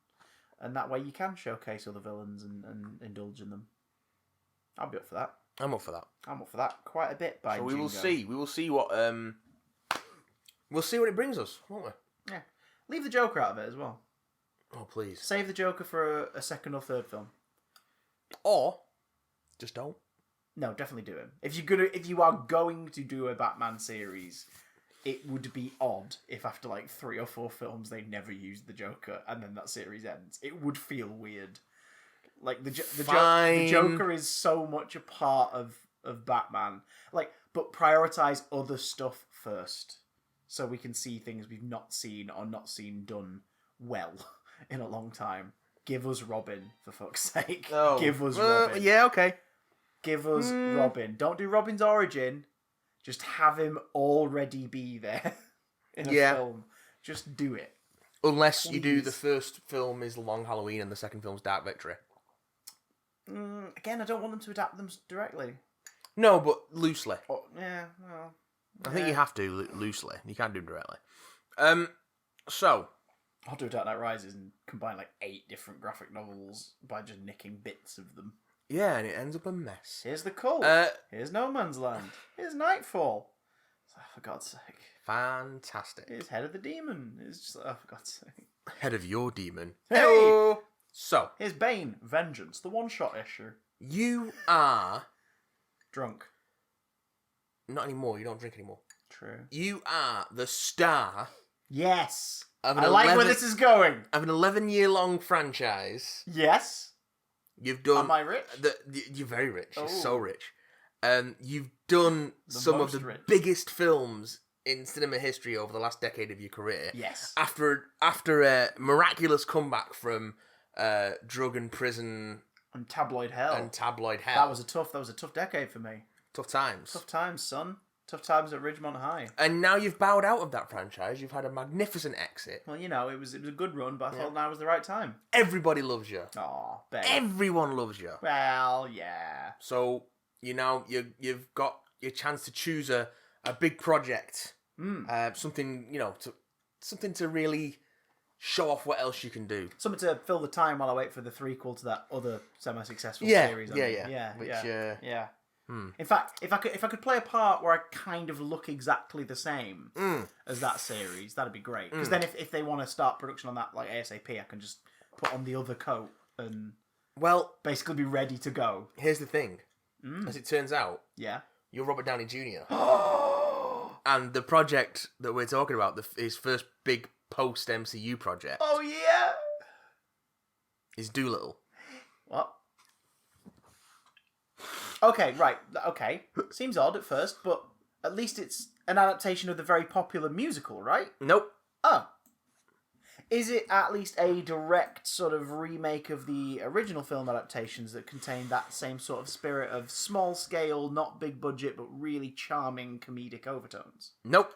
Speaker 1: And that way you can showcase other villains and indulge in them. I'll be up for that.
Speaker 2: I'm up for that.
Speaker 1: I'm up for that quite a bit.
Speaker 2: So we will see. We will see what we'll see what it brings us, won't we?
Speaker 1: Yeah. Leave the Joker out of it as well.
Speaker 2: Oh please.
Speaker 1: Save the Joker for a second or third film.
Speaker 2: Or just don't.
Speaker 1: No, definitely do him. If you are going to do a Batman series, it would be odd if after like 3 or 4 films they never used the Joker and then that series ends. It would feel weird. Like the Joker is so much a part of Batman. Like, but prioritize other stuff first, so we can see things we've not seen or not seen done well in a long time. Give us Robin, for fuck's sake.
Speaker 2: Oh.
Speaker 1: Give us Robin.
Speaker 2: Yeah, okay.
Speaker 1: Give us Robin. Don't do Robin's origin. Just have him already be there in a film. Just do it.
Speaker 2: Unless
Speaker 1: Please.
Speaker 2: you do the first film is Long Halloween and the second film's Dark Victory.
Speaker 1: Again, I don't want them to adapt them directly.
Speaker 2: No, but loosely.
Speaker 1: Oh, yeah, well...
Speaker 2: I think you have to loosely. You can't do them directly. So...
Speaker 1: I'll do Dark Knight Rises and combine like 8 different graphic novels by just nicking bits of them.
Speaker 2: Yeah, and it ends up a mess.
Speaker 1: Here's The Cult. Here's No Man's Land. Here's Nightfall. Oh, for God's sake.
Speaker 2: Fantastic.
Speaker 1: Here's Head of the Demon. It's just, oh, for God's sake.
Speaker 2: Head of your demon.
Speaker 1: Hey!
Speaker 2: So.
Speaker 1: Here's Bane, Vengeance, the one-shot issue.
Speaker 2: You are...
Speaker 1: Drunk.
Speaker 2: Not anymore, you don't drink anymore.
Speaker 1: True.
Speaker 2: You are the star...
Speaker 1: Yes!
Speaker 2: I
Speaker 1: like where this is going!
Speaker 2: Of an 11-year-long franchise.
Speaker 1: Yes.
Speaker 2: You've done...
Speaker 1: Am I rich?
Speaker 2: You're very rich. You're
Speaker 1: Oh.
Speaker 2: so rich. You've done some of the biggest films in cinema history over the last decade of your career.
Speaker 1: Yes.
Speaker 2: After a miraculous comeback from drug and prison
Speaker 1: and tabloid hell.
Speaker 2: That was a tough decade for me. Tough times.
Speaker 1: Tough times, son. Tough times at Ridgemont High.
Speaker 2: And now you've bowed out of that franchise. You've had a magnificent exit.
Speaker 1: Well, it was a good run, but I thought now was the right time.
Speaker 2: Everybody loves you.
Speaker 1: Aw, babe.
Speaker 2: Everyone loves you.
Speaker 1: Well, yeah.
Speaker 2: So you've got your chance to choose a big project, something something to really show off what else you can do.
Speaker 1: Something to fill the time while I wait for the threequel to that other semi-successful
Speaker 2: Yeah,
Speaker 1: series.
Speaker 2: yeah.
Speaker 1: In fact, if I could play a part where I kind of look exactly the same as that series, that'd be great. Because then if they want to start production on that like ASAP, I can just put on the other coat and basically be ready to go.
Speaker 2: Here's the thing. As it turns out,
Speaker 1: Yeah.
Speaker 2: you're Robert Downey Jr. And the project that we're talking about, his first big post-MCU project,
Speaker 1: Oh yeah.
Speaker 2: is Doolittle.
Speaker 1: What? Okay, right. Okay. Seems odd at first, but at least it's an adaptation of the very popular musical, right?
Speaker 2: Nope.
Speaker 1: Oh. Is it at least a direct sort of remake of the original film adaptations that contain that same sort of spirit of small scale, not big budget, but really charming comedic overtones?
Speaker 2: Nope.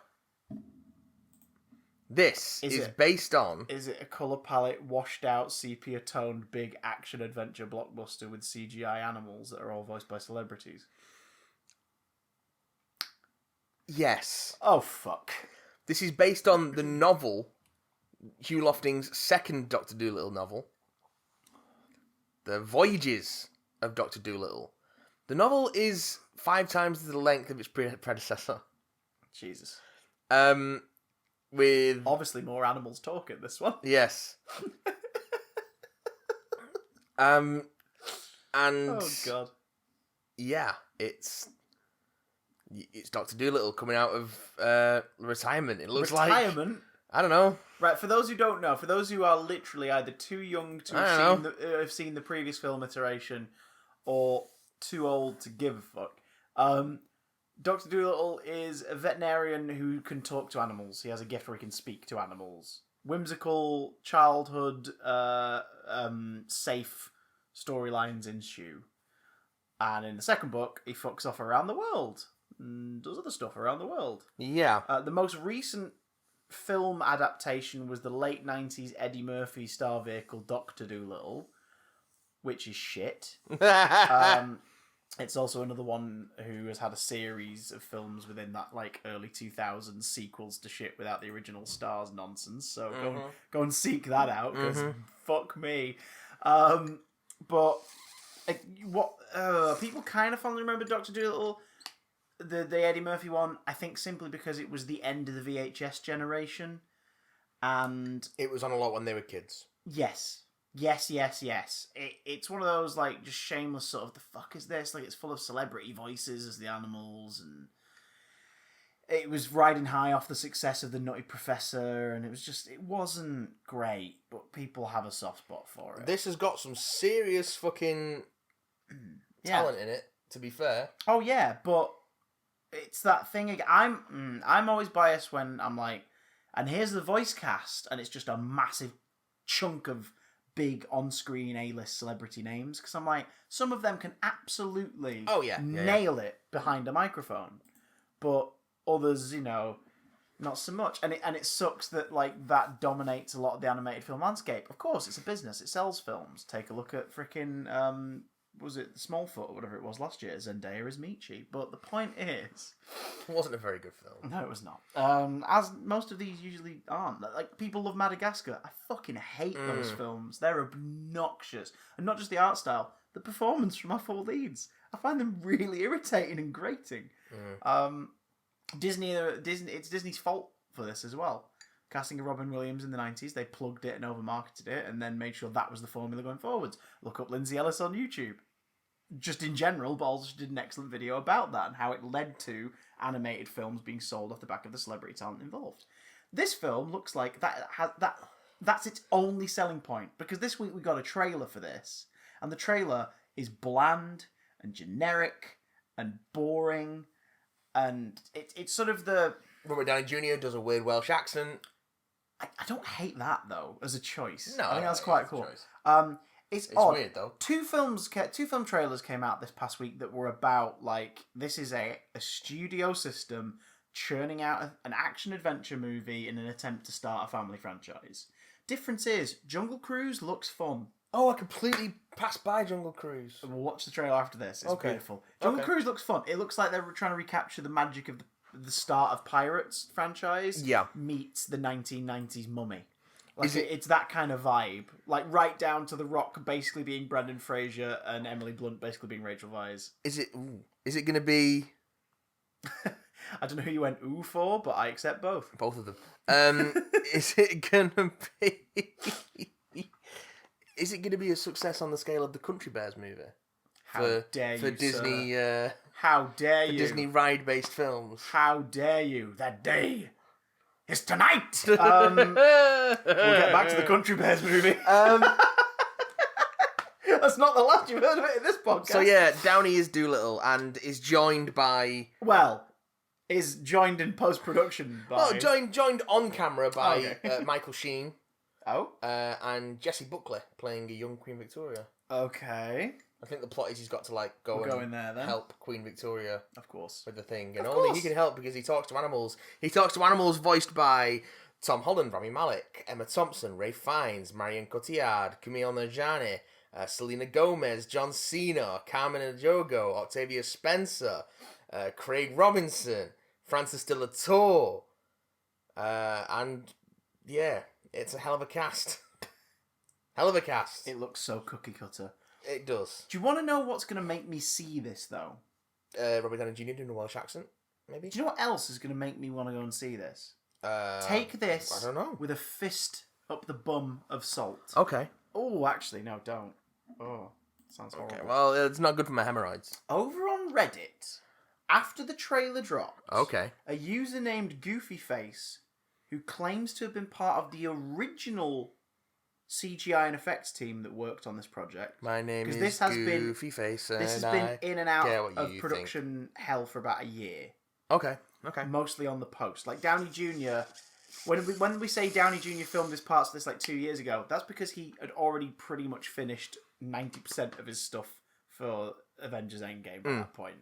Speaker 2: This is based on...
Speaker 1: Is it a colour palette, washed out, sepia toned, big action adventure blockbuster with CGI animals that are all voiced by celebrities?
Speaker 2: Yes.
Speaker 1: Oh, fuck.
Speaker 2: This is based on the novel, Hugh Lofting's second Dr. Dolittle novel, The Voyages of Dr. Dolittle. The novel is 5 times the length of its predecessor.
Speaker 1: Jesus.
Speaker 2: With...
Speaker 1: Obviously more animals talking, this one.
Speaker 2: Yes. And...
Speaker 1: Oh, God.
Speaker 2: Yeah, it's Dr. Dolittle coming out of retirement. It looks like...
Speaker 1: Retirement?
Speaker 2: I don't know.
Speaker 1: Right, for those who don't know, for those who are literally either too young to have seen the previous film iteration or too old to give a fuck, Dr. Dolittle is a veterinarian who can talk to animals. He has a gift where he can speak to animals. Whimsical childhood, safe storylines ensue. And in the second book, he fucks off around the world and does other stuff around the world.
Speaker 2: Yeah.
Speaker 1: The most recent film adaptation was the late 90s Eddie Murphy star vehicle Dr. Dolittle, which is shit. It's also another one who has had a series of films within that like early 2000s sequels to shit without the original stars nonsense. So go and seek that out because fuck me. But people kind of fondly remember Dr. Dolittle, the Eddie Murphy one, I think simply because it was the end of the VHS generation, and
Speaker 2: it was on a lot when they were kids.
Speaker 1: Yes. It's one of those like just shameless sort of the fuck is this? Like it's full of celebrity voices as the animals, and it was riding high off the success of The Nutty Professor, and it wasn't great, but people have a soft spot for it.
Speaker 2: This has got some serious fucking talent in it, to be fair.
Speaker 1: Oh yeah, but it's that thing again. I'm always biased when I'm like, and here's the voice cast, and it's just a massive chunk of big on-screen A-list celebrity names, because I'm like, some of them can absolutely nail it behind a microphone, but others, not so much. And it sucks that like that dominates a lot of the animated film landscape. Of course, it's a business; it sells films. Take a look at frickin' was it Smallfoot or whatever it was last year? Zendaya as Michi. But the point is,
Speaker 2: it wasn't a very good film.
Speaker 1: No, it was not. As most of these usually aren't. Like, people love Madagascar. I fucking hate those films. They're obnoxious. And not just the art style, the performance from our 4 leads. I find them really irritating and grating. It's Disney's fault for this as well. Casting of Robin Williams in the 90s, they plugged it and over-marketed it and then made sure that was the formula going forwards. Look up Lindsay Ellis on YouTube. Just in general, but also did an excellent video about that and how it led to animated films being sold off the back of the celebrity talent involved. This film looks like that's its only selling point, because this week we got a trailer for this, and the trailer is bland and generic and boring, and it's sort of the...
Speaker 2: Robert Downey Jr. does a weird Welsh accent.
Speaker 1: I don't hate that, though, as a choice.
Speaker 2: No,
Speaker 1: I think that's quite cool. It's
Speaker 2: It's
Speaker 1: odd.
Speaker 2: weird though.
Speaker 1: Two film trailers came out this past week that were about like this is a studio system churning out an action adventure movie in an attempt to start a family franchise. Difference is Jungle Cruise looks fun.
Speaker 2: Oh, I completely passed by Jungle Cruise.
Speaker 1: We'll watch the trailer after this. It's
Speaker 2: Okay.
Speaker 1: beautiful. Jungle
Speaker 2: Okay.
Speaker 1: Cruise looks fun. It looks like they're trying to recapture the magic of the start of Pirates franchise.
Speaker 2: Yeah.
Speaker 1: Meets the 1990s Mummy. Like
Speaker 2: Is it-
Speaker 1: it's that kind of vibe. Like right down to The Rock basically being Brendan Fraser and Emily Blunt basically being Rachel Weisz.
Speaker 2: Is it going to be
Speaker 1: I don't know who you went ooh for, but I accept both.
Speaker 2: both of them? Is it going to be? Is it going to be a success on the scale of the Country Bears movie?
Speaker 1: How dare
Speaker 2: for
Speaker 1: you,
Speaker 2: Disney?
Speaker 1: sir. How dare
Speaker 2: For
Speaker 1: you?
Speaker 2: Disney ride-based films.
Speaker 1: How dare you? That day is tonight. We'll get back to the Country Bears movie. That's not the last you've heard of it in this podcast.
Speaker 2: So yeah, Downey is Doolittle and is joined by
Speaker 1: is joined in post-production by...
Speaker 2: joined on camera by
Speaker 1: Okay.
Speaker 2: Michael Sheen
Speaker 1: Oh?
Speaker 2: and Jessie Buckley playing a young Queen Victoria.
Speaker 1: Okay.
Speaker 2: I think the plot is he's got to like
Speaker 1: We'll go in there then.
Speaker 2: help Queen Victoria
Speaker 1: Of course.
Speaker 2: with the thing, and
Speaker 1: Of
Speaker 2: only
Speaker 1: course.
Speaker 2: he can help because he talks to animals. He talks to animals voiced by Tom Holland, Rami Malek, Emma Thompson, Ray Fiennes, Marion Cotillard, Kumail Nanjiani, Selena Gomez, John Cena, Carmen Ejogo, Octavia Spencer, Craig Robinson, Francis de la Tour, and yeah, it's a hell of a cast. Hell of a cast.
Speaker 1: It looks so cookie cutter.
Speaker 2: It does.
Speaker 1: Do you want to know what's going to make me see this, though?
Speaker 2: Robert Downey Jr. doing a Welsh accent, maybe?
Speaker 1: Do you know what else is going to make me want to go and see this?
Speaker 2: Uh,
Speaker 1: Take this
Speaker 2: I don't know.
Speaker 1: with a fist up the bum of salt.
Speaker 2: Okay.
Speaker 1: Oh, actually, no, don't. Oh, sounds horrible.
Speaker 2: Okay, well, it's not good for my hemorrhoids.
Speaker 1: Over on Reddit, after the trailer dropped,
Speaker 2: Okay.
Speaker 1: a user named Goofyface, who claims to have been part of the original CGI and effects team that worked on this project.
Speaker 2: My name
Speaker 1: 'Cause
Speaker 2: is
Speaker 1: this has been-
Speaker 2: Goofy Face, and
Speaker 1: This has been in and out
Speaker 2: get what
Speaker 1: of
Speaker 2: you
Speaker 1: production hell for about a year,
Speaker 2: Okay. Okay.
Speaker 1: mostly on the post. Like Downey Jr. When we say Downey Jr. filmed his parts of this like 2 years ago, that's because he had already pretty much finished 90% of his stuff for Avengers Endgame at that point.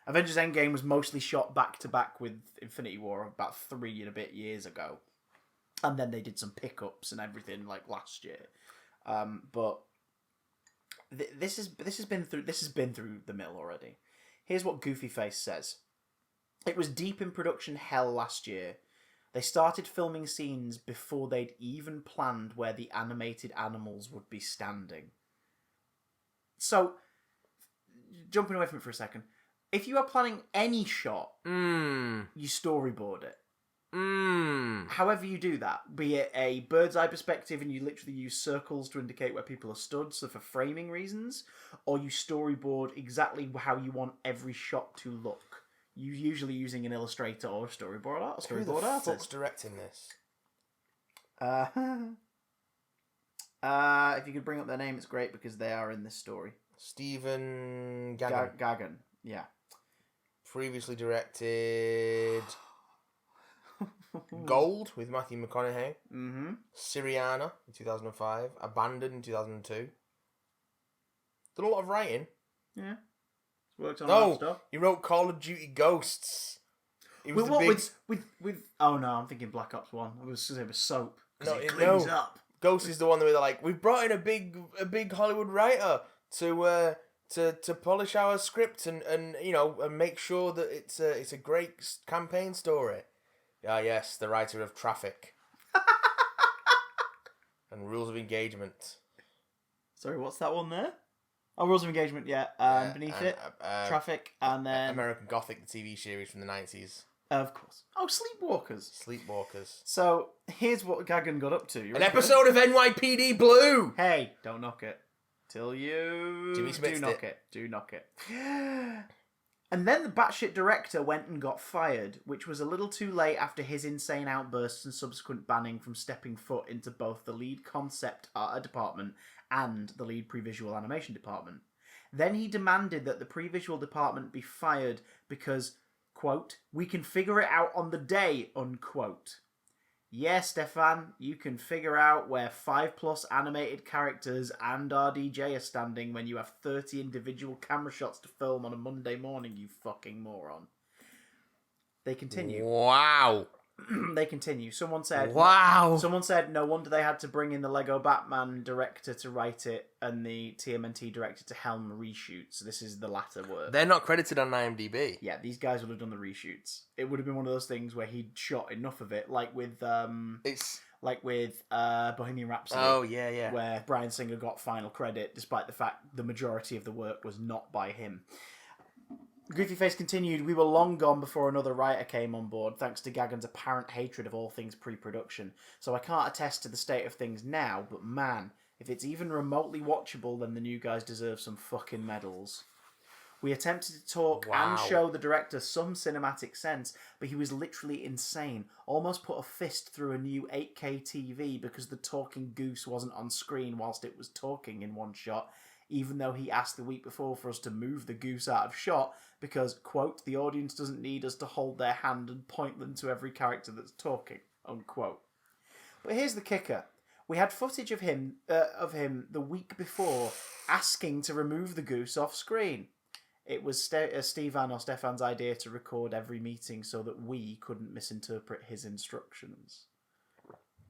Speaker 1: Avengers Endgame was mostly shot back to back with Infinity War about 3 and a bit years ago, and then they did some pickups and everything like last year. But this has been through the mill already. Here's what Goofyface says. It was deep in production hell last year. They started filming scenes before they'd even planned where the animated animals would be standing. So, jumping away from it for a second, if you are planning any shot, you storyboard it. However you do that, be it a bird's eye perspective and you literally use circles to indicate where people are stood, so for framing reasons, or you storyboard exactly how you want every shot to look. You usually using an illustrator or a storyboard
Speaker 2: Who the fuck's
Speaker 1: artist.
Speaker 2: directing this?
Speaker 1: If you could bring up their name, it's great because they are in this story.
Speaker 2: Stephen Gaghan.
Speaker 1: Gagan, yeah.
Speaker 2: Previously directed Gold with Matthew McConaughey.
Speaker 1: Mm-hmm.
Speaker 2: Syriana in 2005. Abandoned in 2002. Done a lot of writing.
Speaker 1: Yeah. Worked on a lot of
Speaker 2: No,
Speaker 1: stuff.
Speaker 2: he wrote Call of Duty Ghosts. He was
Speaker 1: With
Speaker 2: the
Speaker 1: what?
Speaker 2: big...
Speaker 1: With oh no, I'm thinking Black Ops 1. I was going to say soap.
Speaker 2: No,
Speaker 1: Because it
Speaker 2: no.
Speaker 1: cleans up.
Speaker 2: Ghost is the one where they're like, we've brought in a big Hollywood writer to polish our script and you know and make sure that it's a great campaign story. Ah, yes, the writer of Traffic and Rules of Engagement.
Speaker 1: Sorry, what's that one there? Oh, Rules of Engagement, yeah. Beneath
Speaker 2: and,
Speaker 1: it, Traffic, and then...
Speaker 2: American Gothic, the TV series from the 90s.
Speaker 1: Of course. Oh, Sleepwalkers.
Speaker 2: Sleepwalkers.
Speaker 1: So, here's what Gagan got up to. You
Speaker 2: An
Speaker 1: ready?
Speaker 2: episode of NYPD Blue!
Speaker 1: Hey, don't knock it. Till you
Speaker 2: Jimmy
Speaker 1: do
Speaker 2: Smith's
Speaker 1: knock it. Do knock it. And then the batshit director went and got fired, which was a little too late after his insane outbursts and subsequent banning from stepping foot into both the lead concept art department and the lead pre-visual animation department. Then he demanded that the pre-visual department be fired because, quote, we can figure it out on the day, unquote. Yeah, Stefan, you can figure out where 5+ animated characters and RDJ are standing when you have 30 individual camera shots to film on a Monday morning, you fucking moron. They continue.
Speaker 2: Wow.
Speaker 1: They continue. Someone said, no wonder they had to bring in the Lego Batman director to write it and the TMNT director to helm reshoots. This is the latter word.
Speaker 2: They're not credited on IMDb.
Speaker 1: Yeah, these guys would have done the reshoots. It would have been one of those things where he'd shot enough of it, like with Bohemian Rhapsody.
Speaker 2: Oh, yeah.
Speaker 1: Where Bryan Singer got final credit, despite the fact the majority of the work was not by him. Goofy Face continued, we were long gone before another writer came on board, thanks to Gagan's apparent hatred of all things pre-production. So I can't attest to the state of things now, but man, if it's even remotely watchable, then the new guys deserve some fucking medals. We attempted to talk and show the director some cinematic sense, but he was literally insane. Almost put a fist through a new 8K TV because the talking goose wasn't on screen whilst it was talking in one shot, even though he asked the week before for us to move the goose out of shot because, quote, the audience doesn't need us to hold their hand and point them to every character that's talking, unquote. But here's the kicker. We had footage of him the week before asking to remove the goose off screen. It was Stefan's idea to record every meeting so that we couldn't misinterpret his instructions.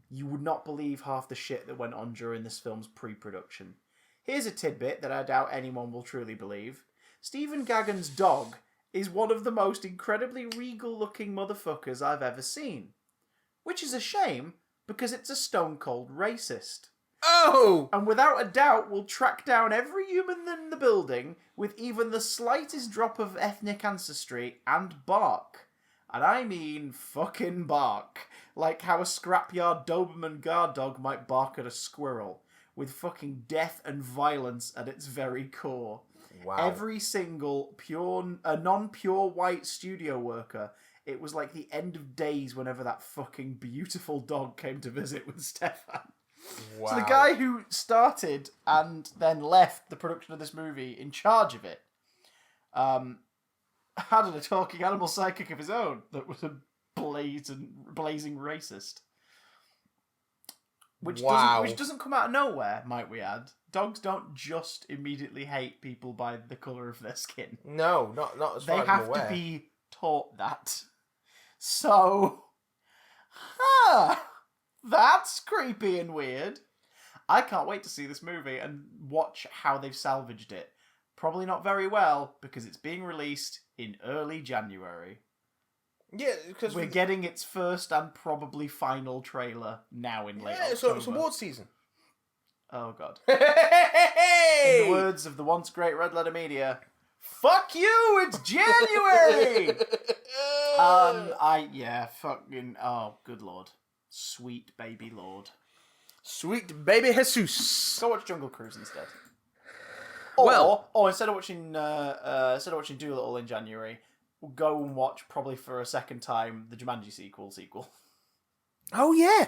Speaker 1: You would not believe half the shit that went on during this film's pre-production. Here's a tidbit that I doubt anyone will truly believe. Stephen Gagan's dog is one of the most incredibly regal-looking motherfuckers I've ever seen. Which is a shame, because it's a stone-cold racist.
Speaker 2: Oh!
Speaker 1: And without a doubt will track down every human in the building with even the slightest drop of ethnic ancestry and bark. And I mean fucking bark. Like how a scrapyard Doberman guard dog might bark at a squirrel. With fucking death and violence at its very core.
Speaker 2: Wow.
Speaker 1: Every single non-pure white studio worker, it was like the end of days whenever that fucking beautiful dog came to visit with Stefan.
Speaker 2: Wow.
Speaker 1: So the guy who started and then left the production of this movie in charge of it had a talking animal sidekick of his own that was a blazing racist. Which doesn't come out of nowhere, might we add. Dogs don't just immediately hate people by the colour of their skin.
Speaker 2: No, not as far as I'm aware.
Speaker 1: They have to be taught that. So, that's creepy and weird. I can't wait to see this movie and watch how they've salvaged it. Probably not very well, because it's being released in early January.
Speaker 2: Yeah, because
Speaker 1: we're getting its first and probably final trailer now in late October.
Speaker 2: So it's award season.
Speaker 1: Oh, God.
Speaker 2: Hey!
Speaker 1: In the words of the once great Red Letter Media, fuck you, it's January! Oh, good Lord. Sweet baby Lord.
Speaker 2: Sweet baby Jesus.
Speaker 1: Go watch Jungle Cruise instead. Or instead of watching Doolittle in January, we'll go and watch, probably for a second time, the Jumanji sequel.
Speaker 2: Oh, yeah.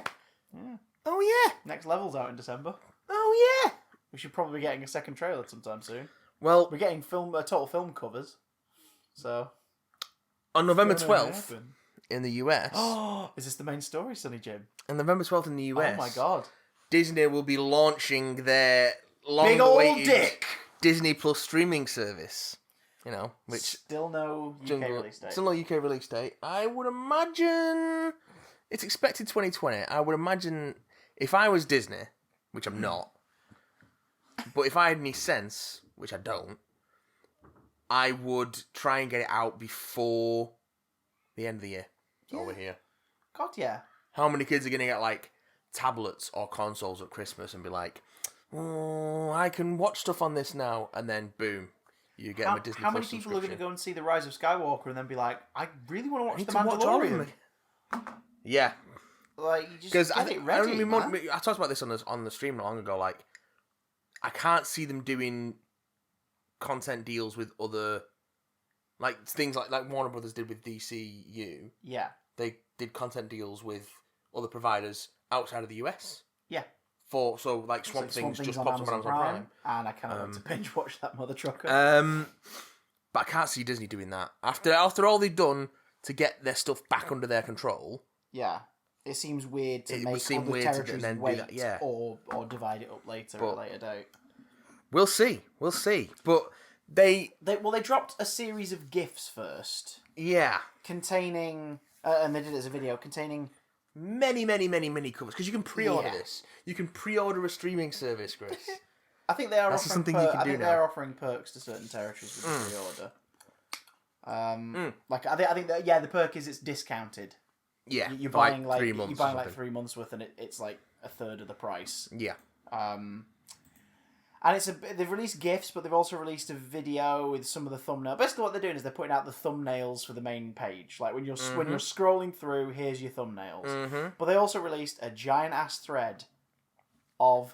Speaker 1: Yeah.
Speaker 2: Oh, yeah.
Speaker 1: Next Level's out in December.
Speaker 2: Oh, yeah.
Speaker 1: We should probably be getting a second trailer sometime soon.
Speaker 2: Well,
Speaker 1: we're getting total film covers. So,
Speaker 2: on November 12th in the US.
Speaker 1: Oh, is this the main story, Sonny Jim?
Speaker 2: On November 12th in the US.
Speaker 1: Oh my God.
Speaker 2: Disney will be launching their
Speaker 1: big old dick
Speaker 2: Disney Plus streaming service. You know, which
Speaker 1: still no UK release date.
Speaker 2: Still no UK release date. I would imagine it's expected 2020. I would imagine if I was Disney, which I'm not, but if I had any sense, which I don't, I would try and get it out before the end of the year. Over here.
Speaker 1: God, yeah.
Speaker 2: How many kids are going to get, like, tablets or consoles at Christmas and be like, oh, I can watch stuff on this now, and then, boom, you get them a Disney Plus
Speaker 1: How many people are going to go and see The Rise of Skywalker and then be like, I really want to watch The Mandalorian?
Speaker 2: Yeah.
Speaker 1: Like, you just get it ready,
Speaker 2: I talked about this on the stream not long ago, like, I can't see them doing content deals with other, like, things like Warner Brothers did with DCU.
Speaker 1: Yeah.
Speaker 2: They did content deals with other providers outside of the US.
Speaker 1: Yeah.
Speaker 2: Like Swamp Things just popped up on Amazon Prime.
Speaker 1: And I can't wait to binge watch that mother trucker.
Speaker 2: But I can't see Disney doing that. After all they've done to get their stuff back under their control.
Speaker 1: Yeah. It seems weird to
Speaker 2: It would
Speaker 1: make
Speaker 2: seem
Speaker 1: other
Speaker 2: weird to
Speaker 1: territories
Speaker 2: then do
Speaker 1: wait
Speaker 2: that, yeah.
Speaker 1: or divide it up later at a later date.
Speaker 2: We'll see. But they
Speaker 1: They dropped a series of GIFs first containing, and they did it as a video containing
Speaker 2: many covers because you can pre-order this. You can pre-order a streaming service, Chris.
Speaker 1: I think they are
Speaker 2: That's
Speaker 1: offering
Speaker 2: something you can do now.
Speaker 1: they're offering perks to certain territories with the pre-order. Like I think that the perk is it's discounted.
Speaker 2: Yeah,
Speaker 1: You're buying like
Speaker 2: 3 months.
Speaker 1: you're buying like 3 months worth, and it's like a third of the price.
Speaker 2: Yeah.
Speaker 1: And they've released GIFs, but they've also released a video with some of the thumbnails. Basically, what they're doing is they're putting out the thumbnails for the main page. Like when you're scrolling through, here's your thumbnails.
Speaker 2: Mm-hmm.
Speaker 1: But they also released a giant ass thread of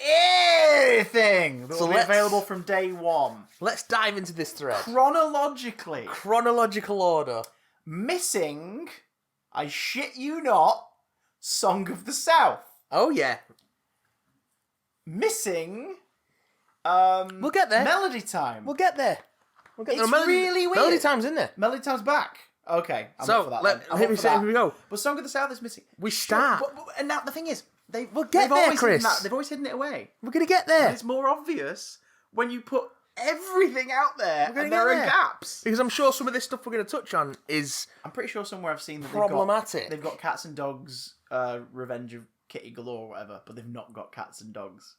Speaker 1: everything that will be available from day one.
Speaker 2: Let's dive into this thread.
Speaker 1: Chronological
Speaker 2: order.
Speaker 1: Missing, I shit you not, Song of the South.
Speaker 2: Oh yeah.
Speaker 1: Missing,
Speaker 2: we'll get there.
Speaker 1: Melody Time.
Speaker 2: We'll get there.
Speaker 1: It's really weird.
Speaker 2: Melody Time's in there.
Speaker 1: Melody Time's back. Okay, I'm up for that.
Speaker 2: Here we go.
Speaker 1: But Song of the South is missing.
Speaker 2: We start.
Speaker 1: And now the thing is,
Speaker 2: we'll get there, Chris.
Speaker 1: They've always hidden it away.
Speaker 2: We're gonna get there.
Speaker 1: And it's more obvious when you put everything out there and there are gaps.
Speaker 2: Because I'm sure some of this stuff we're going to touch on is...
Speaker 1: I'm pretty sure somewhere I've seen that
Speaker 2: problematic.
Speaker 1: They've got Cats and Dogs, Revenge of Kitty Galore or whatever, but they've not got Cats and Dogs.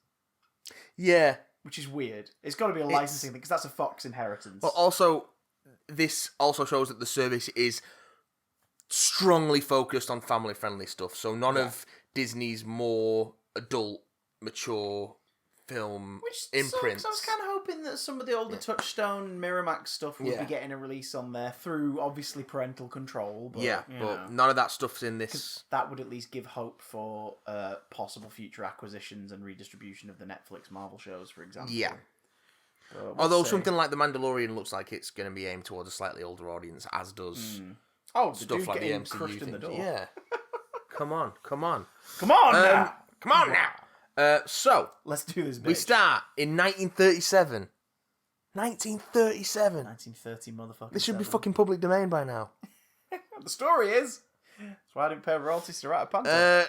Speaker 2: Yeah.
Speaker 1: Which is weird. It's got to be a licensing thing, because that's a Fox inheritance.
Speaker 2: But also, this also shows that the service is strongly focused on family-friendly stuff. So none of Disney's more adult, mature film imprints.
Speaker 1: I was kind of hoping that some of the older Touchstone, Miramax stuff would be getting a release on there through, obviously, parental control. But,
Speaker 2: but none of that stuff's in this.
Speaker 1: That would at least give hope for possible future acquisitions and redistribution of the Netflix Marvel shows, for example.
Speaker 2: Yeah.
Speaker 1: Although
Speaker 2: something like The Mandalorian looks like it's going to be aimed towards a slightly older audience, as does
Speaker 1: stuff
Speaker 2: like the MCU
Speaker 1: crushed in the door.
Speaker 2: Yeah. Come on.
Speaker 1: Come on now!
Speaker 2: Come on now! So,
Speaker 1: let's do this, bitch.
Speaker 2: We start in 1937. 1937.
Speaker 1: 1930, motherfucker.
Speaker 2: This should be fucking public domain by now.
Speaker 1: The story is... That's why I didn't pay royalties to write a panther.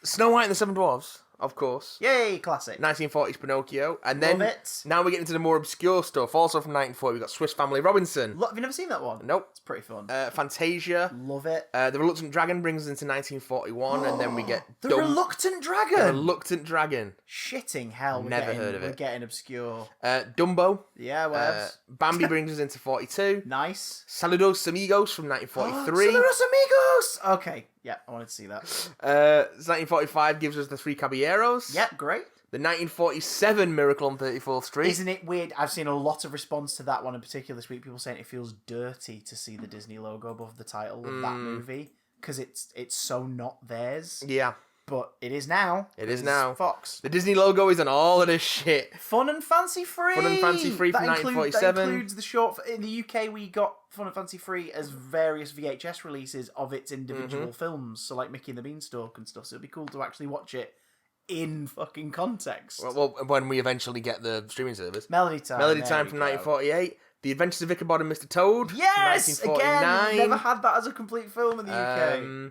Speaker 2: Snow White and the Seven Dwarfs, of course.
Speaker 1: Yay, classic.
Speaker 2: 1940s Pinocchio. And then now we get into the more obscure stuff. Also from 1940, we've got Swiss Family Robinson.
Speaker 1: Have you never seen that one?
Speaker 2: Nope.
Speaker 1: It's pretty fun.
Speaker 2: Fantasia.
Speaker 1: Love it.
Speaker 2: The Reluctant Dragon brings us into 1941, and then we get...
Speaker 1: The Reluctant Dragon?
Speaker 2: The Reluctant Dragon.
Speaker 1: Shitting hell.
Speaker 2: Never heard of it.
Speaker 1: We're getting obscure.
Speaker 2: Dumbo.
Speaker 1: Yeah, whatevs.
Speaker 2: Bambi brings us into 42.
Speaker 1: Nice.
Speaker 2: Saludos Amigos from 1943.
Speaker 1: Saludos Amigos! Okay, yeah, I wanted to see that.
Speaker 2: 1945 gives us The Three Caballeros.
Speaker 1: Yeah, great.
Speaker 2: The 1947 Miracle on 34th Street.
Speaker 1: Isn't it weird? I've seen a lot of response to that one in particular this week. People saying it feels dirty to see the Disney logo above the title of that movie because it's so not theirs.
Speaker 2: Yeah.
Speaker 1: But it is now.
Speaker 2: It is now.
Speaker 1: Fox.
Speaker 2: The Disney logo is on all of this shit.
Speaker 1: Fun and Fancy Free.
Speaker 2: Fun and Fancy Free from 1947.
Speaker 1: That includes the short... In the UK, we got Fun and Fancy Free as various VHS releases of its individual films. So like Mickey and the Beanstalk and stuff. So it'd be cool to actually watch it in fucking context.
Speaker 2: Well, when we eventually get the streaming service.
Speaker 1: Melody Time
Speaker 2: from 1948. The Adventures of Ichabod and Mr. Toad.
Speaker 1: Yes!
Speaker 2: From 1949.
Speaker 1: Again, never had that as a complete film in the UK.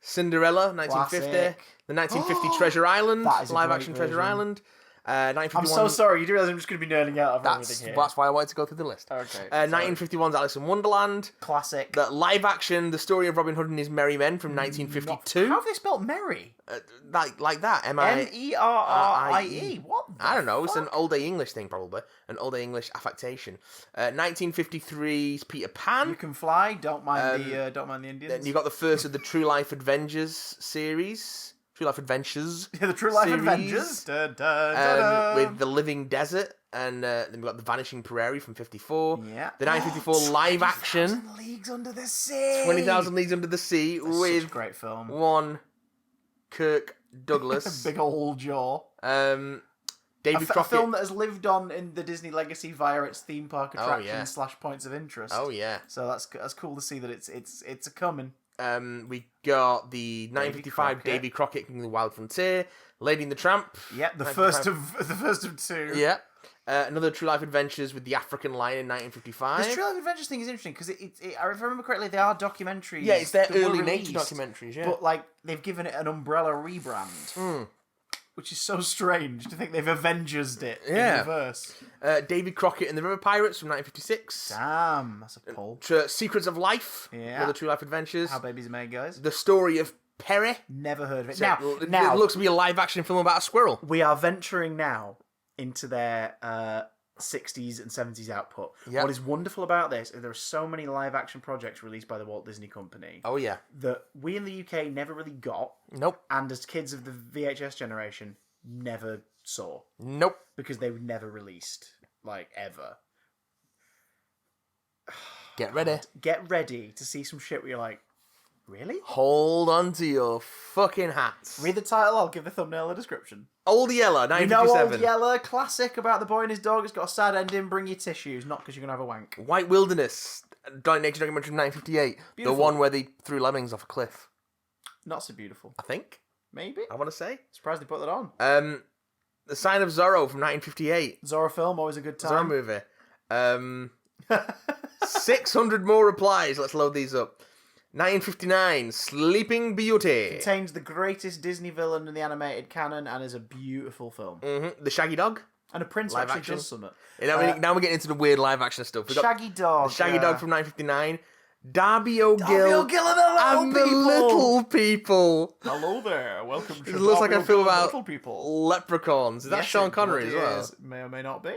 Speaker 2: Cinderella, 1950.
Speaker 1: Classic.
Speaker 2: The 1950 Treasure Island,
Speaker 1: That is a
Speaker 2: live
Speaker 1: great
Speaker 2: action
Speaker 1: version.
Speaker 2: Treasure Island. 1951.
Speaker 1: I'm so sorry. You do realize I'm just going to be nerding out over everything here.
Speaker 2: That's why I wanted to go through the list.
Speaker 1: Okay.
Speaker 2: 1951's Alice in Wonderland.
Speaker 1: Classic.
Speaker 2: The live action The Story of Robin Hood and His Merry Men from 1952.
Speaker 1: How have they spelled Merry?
Speaker 2: Like that.
Speaker 1: Merrie. What?
Speaker 2: I don't know. It's an old day English thing, probably. An old day English affectation. 1953's Peter Pan.
Speaker 1: You Can Fly. Don't mind the Indians.
Speaker 2: Then you got the first of the True Life Adventures series. True Life Adventures.
Speaker 1: Yeah, the True Life
Speaker 2: series.
Speaker 1: Adventures.
Speaker 2: With The Living Desert. And then we've got The Vanishing Prairie from 54.
Speaker 1: Yeah.
Speaker 2: The 1954 live action.
Speaker 1: 20,000 Leagues Under the Sea.
Speaker 2: 20,000 Leagues Under the Sea.
Speaker 1: That's
Speaker 2: with
Speaker 1: such a great film.
Speaker 2: one Kirk Douglas.
Speaker 1: Big old jaw.
Speaker 2: David
Speaker 1: A
Speaker 2: Crockett.
Speaker 1: film that has lived on in the Disney legacy via its theme park attractions / points of interest.
Speaker 2: Oh yeah.
Speaker 1: So that's cool to see that it's a coming.
Speaker 2: We got the 1955 Davy Crockett King of the Wild Frontier, Lady and the Tramp.
Speaker 1: Yeah, the first of two.
Speaker 2: Yeah. Another True Life Adventures with the African Lion in 1955.
Speaker 1: This True Life Adventures thing is interesting because if I remember correctly, they are documentaries.
Speaker 2: Yeah, it's their
Speaker 1: that were
Speaker 2: early nature
Speaker 1: released,
Speaker 2: documentaries, yeah.
Speaker 1: But like they've given it an umbrella rebrand, which is so strange to think they've Avengers it in reverse.
Speaker 2: David Crockett and the River Pirates from 1956.
Speaker 1: Damn, that's a pull.
Speaker 2: Secrets of Life.
Speaker 1: Yeah.
Speaker 2: Another True Life Adventures.
Speaker 1: How Babies Are Made, guys.
Speaker 2: The Story of Perry.
Speaker 1: Never heard of it.
Speaker 2: So
Speaker 1: Now,
Speaker 2: it looks to be a live action film about a squirrel.
Speaker 1: we are venturing now into their 60s and 70s output.
Speaker 2: Yep.
Speaker 1: What is wonderful about this is there are so many live action projects released by the Walt Disney Company
Speaker 2: Oh, yeah.
Speaker 1: that we in the UK never really got,
Speaker 2: Nope.
Speaker 1: and as kids of the VHS generation never saw
Speaker 2: Nope.
Speaker 1: because they were never released, like, ever.
Speaker 2: Get ready.
Speaker 1: Get ready to see some shit where you're like, really?
Speaker 2: Hold on to your fucking hats.
Speaker 1: Read the title, I'll give the thumbnail a description.
Speaker 2: Old Yeller,
Speaker 1: You know
Speaker 2: 1957.
Speaker 1: Old Yeller, classic about the boy and his dog. It's got a sad ending. Bring your tissues, not because you're gonna have a wank.
Speaker 2: White Wilderness, nature documentary from 1958.
Speaker 1: Beautiful.
Speaker 2: The one where they threw lemmings off a cliff.
Speaker 1: Not so beautiful.
Speaker 2: I think.
Speaker 1: Maybe.
Speaker 2: I want to say.
Speaker 1: Surprised they put that on.
Speaker 2: The Sign of Zorro from 1958.
Speaker 1: Zorro film, always a good
Speaker 2: Zorro
Speaker 1: time.
Speaker 2: movie. 600 more replies. Let's load these up. 1959, Sleeping Beauty.
Speaker 1: Contains the greatest Disney villain in the animated canon and is a beautiful film.
Speaker 2: The Shaggy Dog.
Speaker 1: And a prince
Speaker 2: Live
Speaker 1: actually
Speaker 2: action.
Speaker 1: does something.
Speaker 2: Now we're getting into the weird live action stuff. We got
Speaker 1: Shaggy Dog.
Speaker 2: the Shaggy Dog from 1959. Darby O'Gill.
Speaker 1: O'Gill and
Speaker 2: the Little People.
Speaker 1: Hello there. Welcome to
Speaker 2: It looks like a film about
Speaker 1: Little People.
Speaker 2: leprechauns. Is that
Speaker 1: Yes,
Speaker 2: Sean
Speaker 1: it
Speaker 2: Connery as
Speaker 1: bloody
Speaker 2: well?
Speaker 1: is. May or may not be.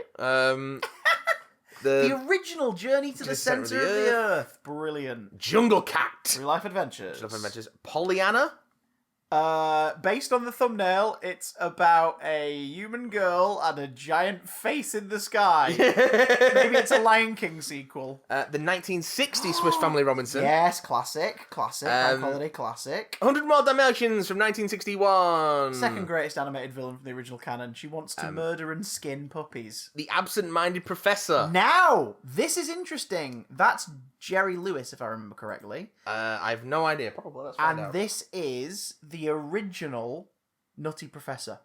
Speaker 2: The
Speaker 1: The original Journey to the Center of the Earth. Brilliant.
Speaker 2: Jungle Cat.
Speaker 1: Real Life Adventures.
Speaker 2: Life Adventures. Pollyanna.
Speaker 1: Based on the thumbnail, it's about a human girl and a giant face in the sky. Maybe it's a Lion King sequel.
Speaker 2: The 1960 Swiss Family Robinson.
Speaker 1: Yes, classic. Bank Holiday classic.
Speaker 2: 100 More Dalmatians from 1961.
Speaker 1: Second greatest animated villain from the original canon. She wants to murder and skin puppies.
Speaker 2: The Absent-Minded Professor.
Speaker 1: Now, this is interesting. That's Jerry Lewis, if I remember correctly.
Speaker 2: I have no idea. Probably. Let's find
Speaker 1: And
Speaker 2: out.
Speaker 1: this is the original Nutty Professor.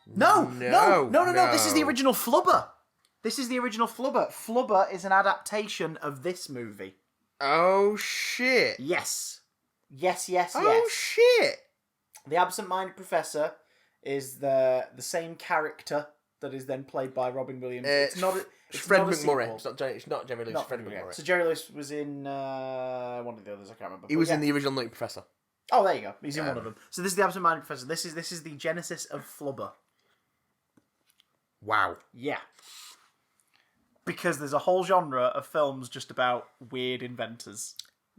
Speaker 1: No. This is the original Flubber. Flubber is an adaptation of this movie.
Speaker 2: Oh, shit.
Speaker 1: Yes.
Speaker 2: Oh, shit.
Speaker 1: The absent-minded professor is the same character that is then played by Robin Williams. It's
Speaker 2: Fred
Speaker 1: not a
Speaker 2: McMurray.
Speaker 1: sequel.
Speaker 2: It's not Jeremy Lewis.
Speaker 1: Not
Speaker 2: It's Fred
Speaker 1: Fred
Speaker 2: McMurray.
Speaker 1: So Jerry Lewis was in one of the others. I can't remember.
Speaker 2: He was in the original Nutty Professor.
Speaker 1: Oh, there you go. He's in one of them. So this is the absent-minded professor. This is the genesis of Flubber.
Speaker 2: Wow.
Speaker 1: Yeah. Because there's a whole genre of films just about weird inventors.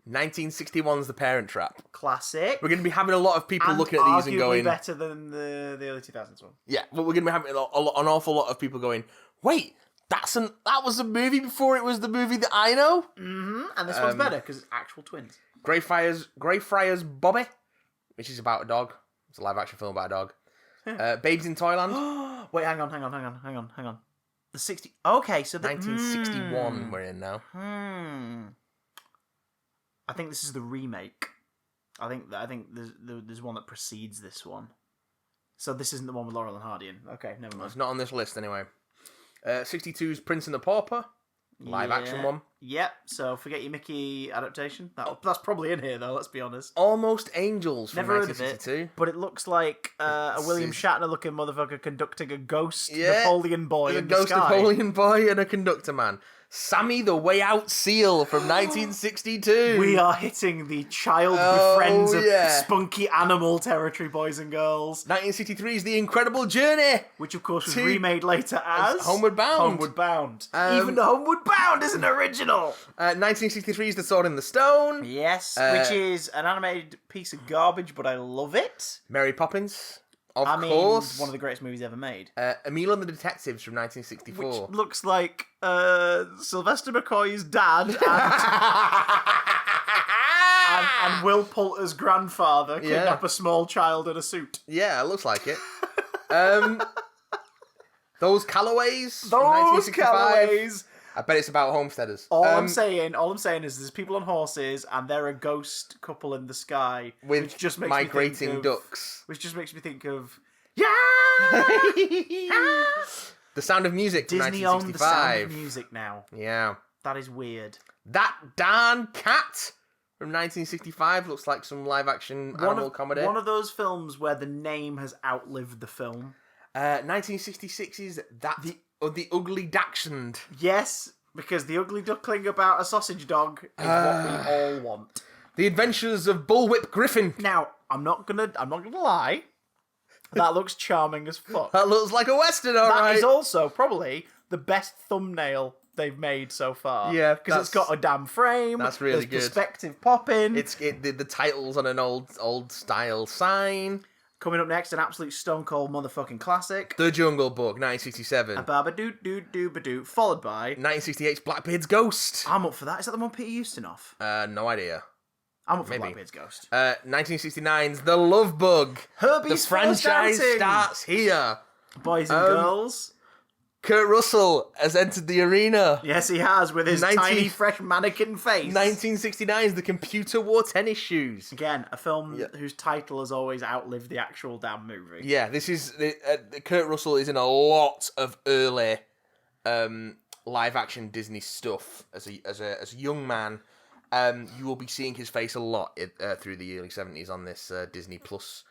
Speaker 2: 1961's The Parent Trap.
Speaker 1: Classic.
Speaker 2: We're going to be having a lot of people
Speaker 1: And
Speaker 2: looking at these and
Speaker 1: arguably
Speaker 2: going...
Speaker 1: better than the early 2000s one.
Speaker 2: Yeah, but we're going to be having an awful lot of people going, wait, that was a movie before it was the movie that I know?
Speaker 1: Mm-hmm. And this one's better because it's actual twins.
Speaker 2: Greyfriars Bobby, which is about a dog. It's a live action film about a dog. Babes in Toyland.
Speaker 1: Wait, hang on. The 60... Okay, so...
Speaker 2: 1961 we're in now.
Speaker 1: I think this is the remake. I think there's one that precedes this one. So this isn't the one with Laurel and Hardy in. Okay, never mind.
Speaker 2: It's not on this list anyway. 62's Prince and the Pauper. Live action one.
Speaker 1: Yep, so forget your Mickey adaptation. That's probably in here, though, let's be honest.
Speaker 2: Almost Angels from
Speaker 1: Never heard of
Speaker 2: 1962.
Speaker 1: it, but it looks like a William Shatner-looking motherfucker conducting a ghost
Speaker 2: Yeah,
Speaker 1: Napoleon boy
Speaker 2: The
Speaker 1: in the
Speaker 2: Ghost
Speaker 1: sky.
Speaker 2: Napoleon boy and a conductor man. Sammy the Way Out Seal from 1962.
Speaker 1: We are hitting the child befriends of spunky animal territory, boys and girls.
Speaker 2: 1963 is The Incredible Journey.
Speaker 1: Which, of course, was remade later as...
Speaker 2: Homeward Bound.
Speaker 1: Homeward Bound. Even the Homeward Bound is an original!
Speaker 2: 1963 is The Sword in the Stone.
Speaker 1: Yes, which is an animated piece of garbage, but I love it.
Speaker 2: Mary Poppins. Of
Speaker 1: I mean,
Speaker 2: course.
Speaker 1: one of the greatest movies ever made.
Speaker 2: Emil and the Detectives from 1964.
Speaker 1: Which looks like Sylvester McCoy's dad and Will Poulter's grandfather kidnap a small child in a suit.
Speaker 2: Yeah, it looks like it. Those Callaways from
Speaker 1: Those
Speaker 2: 1965.
Speaker 1: Callaways.
Speaker 2: I bet it's about homesteaders.
Speaker 1: All I'm saying is there's people on horses and they're a ghost couple in the sky
Speaker 2: with
Speaker 1: which just makes
Speaker 2: migrating
Speaker 1: me think of,
Speaker 2: ducks.
Speaker 1: Which just makes me think of
Speaker 2: The Sound of Music from
Speaker 1: Disney owned the Sound
Speaker 2: 1965.
Speaker 1: of Music now.
Speaker 2: Yeah.
Speaker 1: That is weird.
Speaker 2: That Darn Cat from 1965 looks like some live-action animal comedy.
Speaker 1: One of those films where the name has outlived the film.
Speaker 2: 1966 is the Ugly Dachshund.
Speaker 1: Yes, because the ugly duckling about a sausage dog is what we all want.
Speaker 2: The Adventures of Bullwhip Griffin.
Speaker 1: Now, I'm not gonna lie. That looks charming as fuck.
Speaker 2: That looks like a western, all
Speaker 1: That
Speaker 2: right.
Speaker 1: is also probably the best thumbnail they've made so far.
Speaker 2: Yeah,
Speaker 1: because it's got a damn frame.
Speaker 2: that's really
Speaker 1: there's
Speaker 2: good.
Speaker 1: Perspective popping.
Speaker 2: The title's on an old style sign.
Speaker 1: Coming up next, an absolute stone cold motherfucking classic.
Speaker 2: The Jungle Book, 1967.
Speaker 1: Ba-ba-doo-doo-doo-ba-doo, followed by
Speaker 2: 1968's Blackbeard's Ghost.
Speaker 1: I'm up for that. Is that the one Peter Ustinov?
Speaker 2: No idea.
Speaker 1: I'm up for
Speaker 2: Maybe.
Speaker 1: Blackbeard's Ghost.
Speaker 2: 1969's The Love Bug.
Speaker 1: Herbie's
Speaker 2: The franchise
Speaker 1: first outing.
Speaker 2: starts here.
Speaker 1: Boys and girls.
Speaker 2: Kurt Russell has entered the arena.
Speaker 1: Yes, he has, with his
Speaker 2: 19
Speaker 1: tiny, fresh mannequin face.
Speaker 2: 1969 is The Computer Wore Tennis Shoes.
Speaker 1: Again, a film whose title has always outlived the actual damn movie.
Speaker 2: Yeah, this is Kurt Russell is in a lot of early live action Disney stuff as a young man. You will be seeing his face a lot through the early 70s on this Disney Plus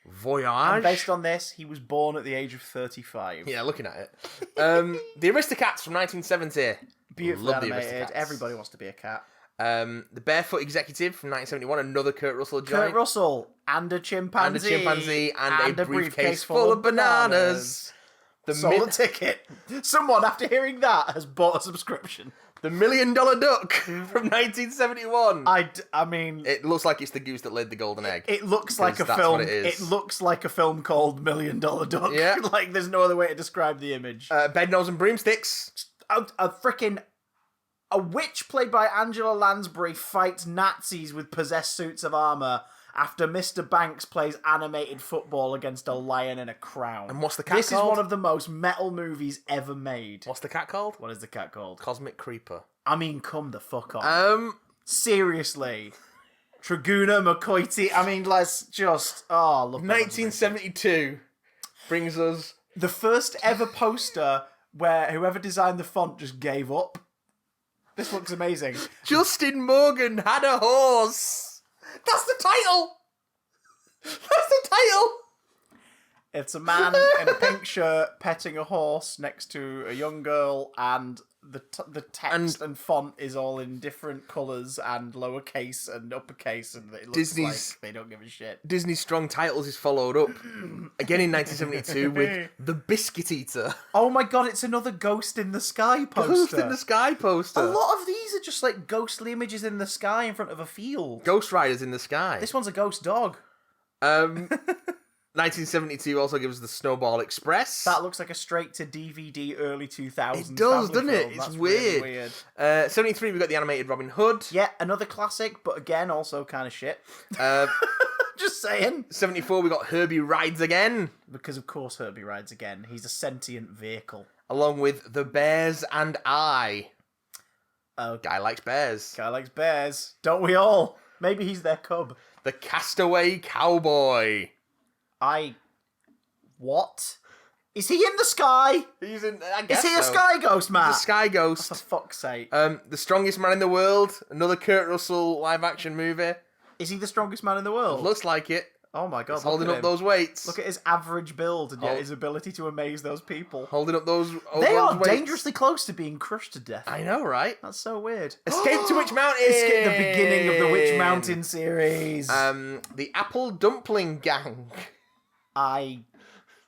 Speaker 2: voyage.
Speaker 1: And based on this, he was born at the age of 35.
Speaker 2: Yeah, looking at it. The Aristocats from 1970.
Speaker 1: Beautifully
Speaker 2: Love the
Speaker 1: animated.
Speaker 2: Aristocats.
Speaker 1: Everybody wants to be a cat.
Speaker 2: The Barefoot Executive from 1971. Another Kurt Russell joint.
Speaker 1: Kurt Russell and a chimpanzee.
Speaker 2: and a briefcase full of bananas. The
Speaker 1: Sold a ticket. Someone, after hearing that, has bought a subscription.
Speaker 2: The $1 Million Duck from 1971.
Speaker 1: I mean,
Speaker 2: It looks like it's the goose that laid the golden egg.
Speaker 1: it looks like a
Speaker 2: that's
Speaker 1: film.
Speaker 2: what it is.
Speaker 1: It looks like a film called $1 Million Duck.
Speaker 2: Yeah.
Speaker 1: Like, there's no other way to describe the image.
Speaker 2: Bedknobs and Broomsticks.
Speaker 1: A witch played by Angela Lansbury fights Nazis with possessed suits of armor after Mr. Banks plays animated football against a lion in a crown.
Speaker 2: And what's the cat
Speaker 1: This
Speaker 2: called?
Speaker 1: is one of the most metal movies ever made.
Speaker 2: What's the cat called?
Speaker 1: What is the cat called?
Speaker 2: Cosmic Creeper.
Speaker 1: I mean, come the fuck on. Seriously. Traguna McCoy. I mean, let's just... Oh, look.
Speaker 2: 1972 brings us...
Speaker 1: The first ever poster where whoever designed the font just gave up. This looks amazing.
Speaker 2: Justin Morgan had a horse. That's the title. That's the title.
Speaker 1: It's a man in a pink shirt petting a horse next to a young girl, and the text and font is all in different colours and lowercase and uppercase, and it looks
Speaker 2: Disney's-
Speaker 1: like they don't give a shit.
Speaker 2: Disney's strong titles is followed up again in 1972 with The Biscuit Eater.
Speaker 1: Oh my god, it's another Ghost in the Sky poster.
Speaker 2: Ghost in the Sky poster.
Speaker 1: A lot of these are just like ghostly images in the sky in front of a field.
Speaker 2: Ghost Riders in the Sky.
Speaker 1: This one's a ghost dog.
Speaker 2: 1972 also gives us the Snowball Express.
Speaker 1: That looks like a straight to DVD early 2000s.
Speaker 2: It does,
Speaker 1: family
Speaker 2: doesn't it?
Speaker 1: film.
Speaker 2: It's
Speaker 1: That's
Speaker 2: weird.
Speaker 1: really weird.
Speaker 2: 73 we've got the animated Robin Hood.
Speaker 1: Yeah, another classic, but again, also kind of shit.
Speaker 2: Uh,
Speaker 1: Just saying.
Speaker 2: 74 we got Herbie Rides Again,
Speaker 1: Because of course Herbie rides again. He's a sentient vehicle.
Speaker 2: along with The Bears and I.
Speaker 1: Oh,
Speaker 2: Guy likes bears.
Speaker 1: guy likes bears. Don't we all? Maybe he's their cub.
Speaker 2: The Castaway Cowboy.
Speaker 1: What? Is he in the sky?
Speaker 2: He's in. I
Speaker 1: Is
Speaker 2: guess
Speaker 1: he a
Speaker 2: so.
Speaker 1: sky ghost, Matt?
Speaker 2: He's a Sky
Speaker 1: For
Speaker 2: Ghost.
Speaker 1: fuck's sake.
Speaker 2: The Strongest Man in the World. Another Kurt Russell live action movie.
Speaker 1: Is he the strongest man in the world?
Speaker 2: Looks like it.
Speaker 1: Oh my god,
Speaker 2: He's
Speaker 1: look
Speaker 2: holding
Speaker 1: at
Speaker 2: up
Speaker 1: him.
Speaker 2: those weights.
Speaker 1: Look at his average build and yet
Speaker 2: Hold-
Speaker 1: his ability to amaze those people.
Speaker 2: Holding up those.
Speaker 1: They are
Speaker 2: weights.
Speaker 1: dangerously close to being crushed to death.
Speaker 2: I know, right?
Speaker 1: That's so weird.
Speaker 2: Escape to Witch Mountain.
Speaker 1: Escape the beginning of the Witch Mountain series.
Speaker 2: The Apple Dumpling Gang.
Speaker 1: I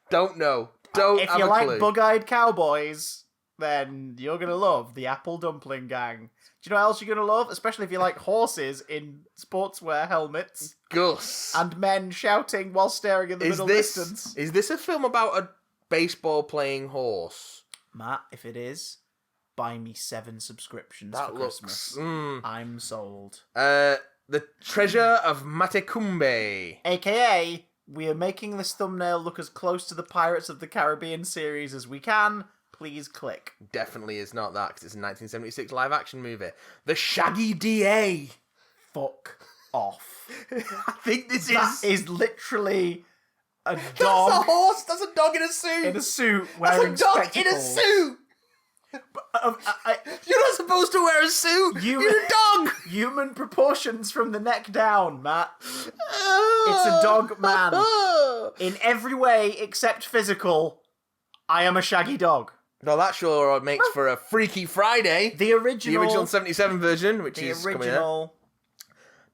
Speaker 2: Don't know. Don't
Speaker 1: if
Speaker 2: have
Speaker 1: you
Speaker 2: a
Speaker 1: like
Speaker 2: clue.
Speaker 1: bug-eyed cowboys, then you're gonna love the Apple Dumpling Gang. Do you know what else you're gonna love? Especially if you like horses in sportswear helmets
Speaker 2: Gus.
Speaker 1: and men shouting while staring in the middle distance.
Speaker 2: Is this a film about a baseball playing horse?
Speaker 1: Matt, if it is, buy me 7 subscriptions
Speaker 2: That
Speaker 1: for
Speaker 2: looks.
Speaker 1: Christmas.
Speaker 2: Mm.
Speaker 1: I'm sold.
Speaker 2: The Treasure of Matecumbe.
Speaker 1: AKA, we are making this thumbnail look as close to the Pirates of the Caribbean series as we can. Please click.
Speaker 2: Definitely is not that because it's a 1976 live action movie. The Shaggy DA.
Speaker 1: Fuck off.
Speaker 2: I think this
Speaker 1: That
Speaker 2: is.
Speaker 1: is literally a
Speaker 2: That's a
Speaker 1: dog
Speaker 2: horse. That's a dog in a suit.
Speaker 1: in a suit
Speaker 2: That's
Speaker 1: wearing
Speaker 2: a dog
Speaker 1: spectacles.
Speaker 2: in a suit.
Speaker 1: I-
Speaker 2: You're not supposed to wear a suit.
Speaker 1: You-
Speaker 2: You're a dog.
Speaker 1: human proportions from the neck down, Matt. It's a dog man. In every way except physical, I am a shaggy dog.
Speaker 2: No, that sure makes for a Freaky Friday.
Speaker 1: The original
Speaker 2: 77 version, which
Speaker 1: the
Speaker 2: is coming out.
Speaker 1: original.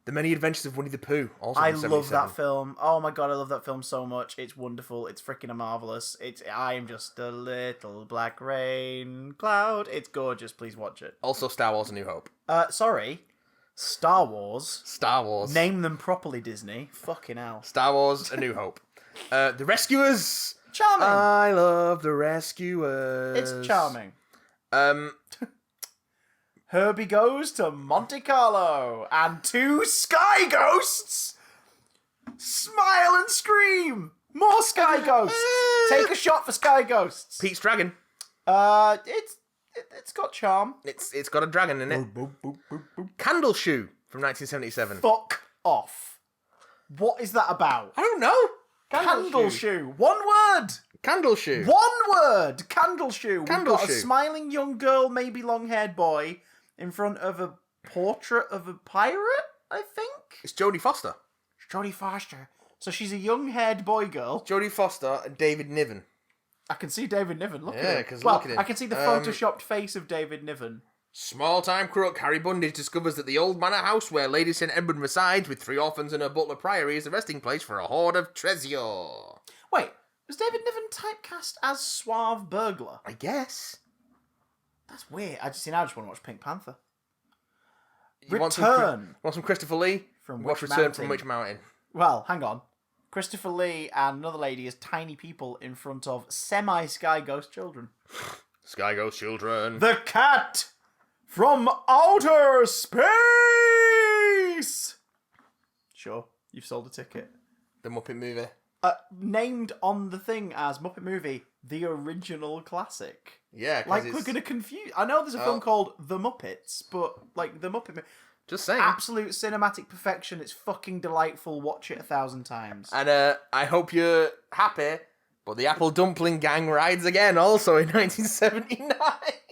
Speaker 2: The Many Adventures of Winnie the Pooh. Also
Speaker 1: I
Speaker 2: from
Speaker 1: love
Speaker 2: 77.
Speaker 1: that film. Oh my god, I love that film so much. It's wonderful. It's freaking marvelous. I am just a little black rain cloud. It's gorgeous. Please watch it.
Speaker 2: Also, Star Wars: A New Hope.
Speaker 1: Sorry, Star Wars.
Speaker 2: Star Wars.
Speaker 1: Name them properly, Disney. Fucking hell.
Speaker 2: Star Wars: A New Hope. The Rescuers.
Speaker 1: Charming.
Speaker 2: I love the Rescuers.
Speaker 1: It's charming.
Speaker 2: Um,
Speaker 1: Herbie goes to Monte Carlo, and two sky ghosts smile and scream. More sky ghosts. Take a shot for sky ghosts.
Speaker 2: Pete's Dragon.
Speaker 1: It's got charm.
Speaker 2: It's got a dragon in it.
Speaker 1: Boop, boop, boop, boop.
Speaker 2: Candle Shoe from 1977.
Speaker 1: Fuck off. What is that about?
Speaker 2: I don't know.
Speaker 1: Candle shoe. One word.
Speaker 2: Candle Shoe.
Speaker 1: One word. Candle shoe.
Speaker 2: Candle
Speaker 1: We've got
Speaker 2: shoe.
Speaker 1: a smiling young girl, maybe long-haired boy, in front of a portrait of a pirate, I think.
Speaker 2: It's Jodie Foster.
Speaker 1: Jodie Foster. So she's a young-haired boy girl.
Speaker 2: Jodie Foster and David Niven.
Speaker 1: I can see David Niven. Look
Speaker 2: Yeah,
Speaker 1: at him.
Speaker 2: 'cause
Speaker 1: Well,
Speaker 2: look at him.
Speaker 1: I can see the photoshopped face of David Niven.
Speaker 2: Small-time crook Harry Bundy discovers that the old manor house where Lady St. Edmund resides with 3 orphans and her butler Priory is a resting place for a hoard of treasure.
Speaker 1: Wait, was David Niven typecast as suave burglar?
Speaker 2: I guess.
Speaker 1: That's weird. I just want to watch Pink Panther.
Speaker 2: You want some
Speaker 1: Return
Speaker 2: Christopher Lee?
Speaker 1: from
Speaker 2: Watch
Speaker 1: Witch
Speaker 2: Return
Speaker 1: Mountain.
Speaker 2: from Witch Mountain.
Speaker 1: Well, hang on. Christopher Lee and another lady as tiny people in front of semi-sky ghost children.
Speaker 2: Sky Ghost Children.
Speaker 1: The cat from outer space! Sure, you've sold a ticket.
Speaker 2: The Muppet movie.
Speaker 1: Named on the thing as Muppet Movie, the original classic.
Speaker 2: Yeah, 'cause
Speaker 1: Like,
Speaker 2: it's...
Speaker 1: we're going to confuse... I know there's a film called The Muppets, but, like, The Muppet Movie...
Speaker 2: Just saying.
Speaker 1: Absolute cinematic perfection. It's fucking delightful. Watch it 1,000 times.
Speaker 2: And I hope you're happy, but the Apple Dumpling Gang rides again, also in 1979.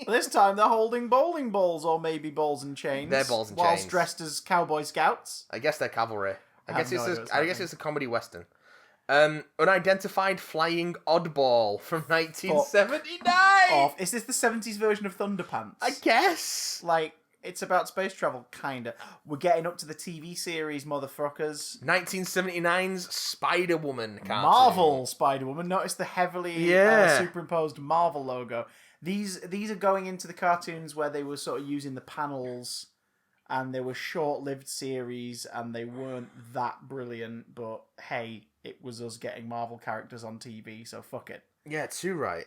Speaker 1: This time they're holding bowling balls, or maybe balls and chains.
Speaker 2: They're balls and
Speaker 1: whilst
Speaker 2: chains.
Speaker 1: dressed as cowboy scouts.
Speaker 2: I guess they're cavalry. I
Speaker 1: have
Speaker 2: guess
Speaker 1: no idea what's
Speaker 2: I guess
Speaker 1: happening.
Speaker 2: it's a comedy western. Unidentified Flying Oddball from 1979.
Speaker 1: Off. Is this the 70s version of Thunderpants?
Speaker 2: I guess.
Speaker 1: Like, it's about space travel, kinda. We're getting up to the TV series, motherfuckers.
Speaker 2: 1979's Spider-Woman cartoon.
Speaker 1: Marvel Spider-Woman. Notice the heavily
Speaker 2: Yeah.
Speaker 1: superimposed Marvel logo. These are going into the cartoons where they were sort of using the panels, and they were short-lived series, and they weren't that brilliant, but hey, it was us getting Marvel characters on TV, so fuck it.
Speaker 2: Yeah, too right.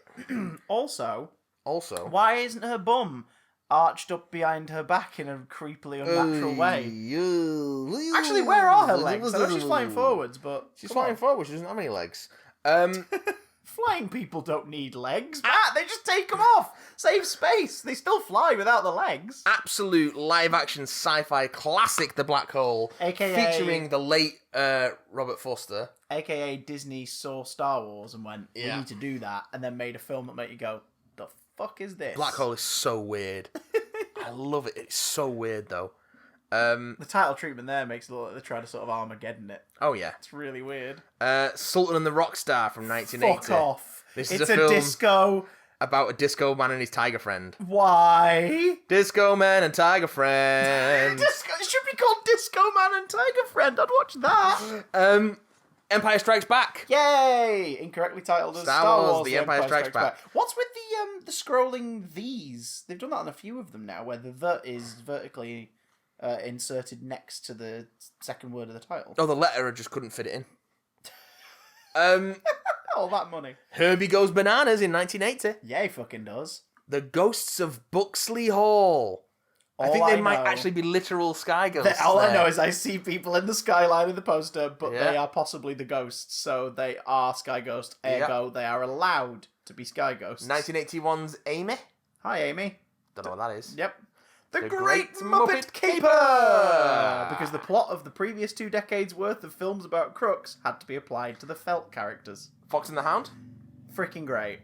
Speaker 1: Also,
Speaker 2: Also,
Speaker 1: why isn't her bum arched up behind her back in a creepily unnatural way? Actually, where are her legs? I know she's flying forwards, but
Speaker 2: She's
Speaker 1: come
Speaker 2: flying
Speaker 1: on.
Speaker 2: forward. She doesn't have any legs.
Speaker 1: Flying people don't need legs, Matt. They just take them off. Save space. They still fly without the legs.
Speaker 2: Absolute live-action sci-fi classic, The Black Hole,
Speaker 1: AKA
Speaker 2: featuring the late Robert Foster.
Speaker 1: AKA Disney saw Star Wars and went, we
Speaker 2: Yeah.
Speaker 1: need to do that, and then made a film that made you go, the fuck is this?
Speaker 2: Black Hole is so weird. I love it. It's so weird though.
Speaker 1: The title treatment there makes it look like they're trying to sort of Armageddon it.
Speaker 2: Oh yeah.
Speaker 1: It's really weird.
Speaker 2: Sultan and the Rockstar from 1980.
Speaker 1: Fuck off.
Speaker 2: This is
Speaker 1: It's
Speaker 2: a
Speaker 1: a
Speaker 2: film
Speaker 1: disco.
Speaker 2: about a disco man and his tiger friend.
Speaker 1: Why?
Speaker 2: Disco man and tiger friend.
Speaker 1: Disco. It should be called Disco Man and Tiger Friend. I'd watch that.
Speaker 2: Empire Strikes Back.
Speaker 1: Yay! Incorrectly titled as
Speaker 2: Star Wars, The Empire Strikes Back.
Speaker 1: What's with the scrolling these? They've done that on a few of them now, where the is vertically inserted next to the second word of the title.
Speaker 2: Oh, the letterer just couldn't fit it in.
Speaker 1: All that money.
Speaker 2: Herbie Goes Bananas in 1980.
Speaker 1: Yeah, he fucking does.
Speaker 2: The Ghosts of Buxley Hall. I think they might actually be literal sky ghosts.
Speaker 1: All I
Speaker 2: there.
Speaker 1: know is I see people in the skyline in the poster, but
Speaker 2: Yeah.
Speaker 1: they are possibly the ghosts, so they are sky ghosts. Ergo, they are allowed to be sky ghosts.
Speaker 2: 1981's Amy.
Speaker 1: Hi, Amy.
Speaker 2: Don't know what that is.
Speaker 1: Yep. The
Speaker 2: Great
Speaker 1: Great
Speaker 2: Muppet
Speaker 1: Muppet
Speaker 2: Caper!
Speaker 1: Caper! Because the plot of the previous 2 decades worth of films about crooks had to be applied to the felt characters.
Speaker 2: Fox and the Hound.
Speaker 1: Freaking great.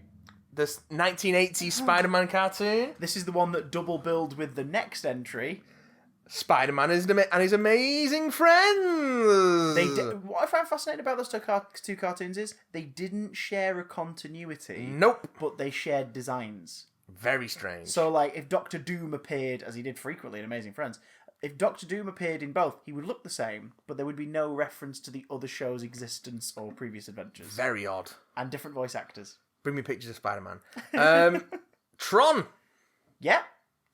Speaker 2: This 1980s Spider-Man cartoon.
Speaker 1: This is the one that double billed with the next entry.
Speaker 2: Spider-Man and his amazing friends.
Speaker 1: What I found fascinating about those two cartoons is they didn't share a continuity,
Speaker 2: Nope.
Speaker 1: but they shared designs.
Speaker 2: Very strange.
Speaker 1: So, like, if Doctor Doom appeared, as he did frequently in Amazing Friends, if Doctor Doom appeared in both, he would look the same, but there would be no reference to the other show's existence or previous adventures.
Speaker 2: Very odd.
Speaker 1: And different voice actors.
Speaker 2: Bring me pictures of Spider-Man. Tron.
Speaker 1: Yeah.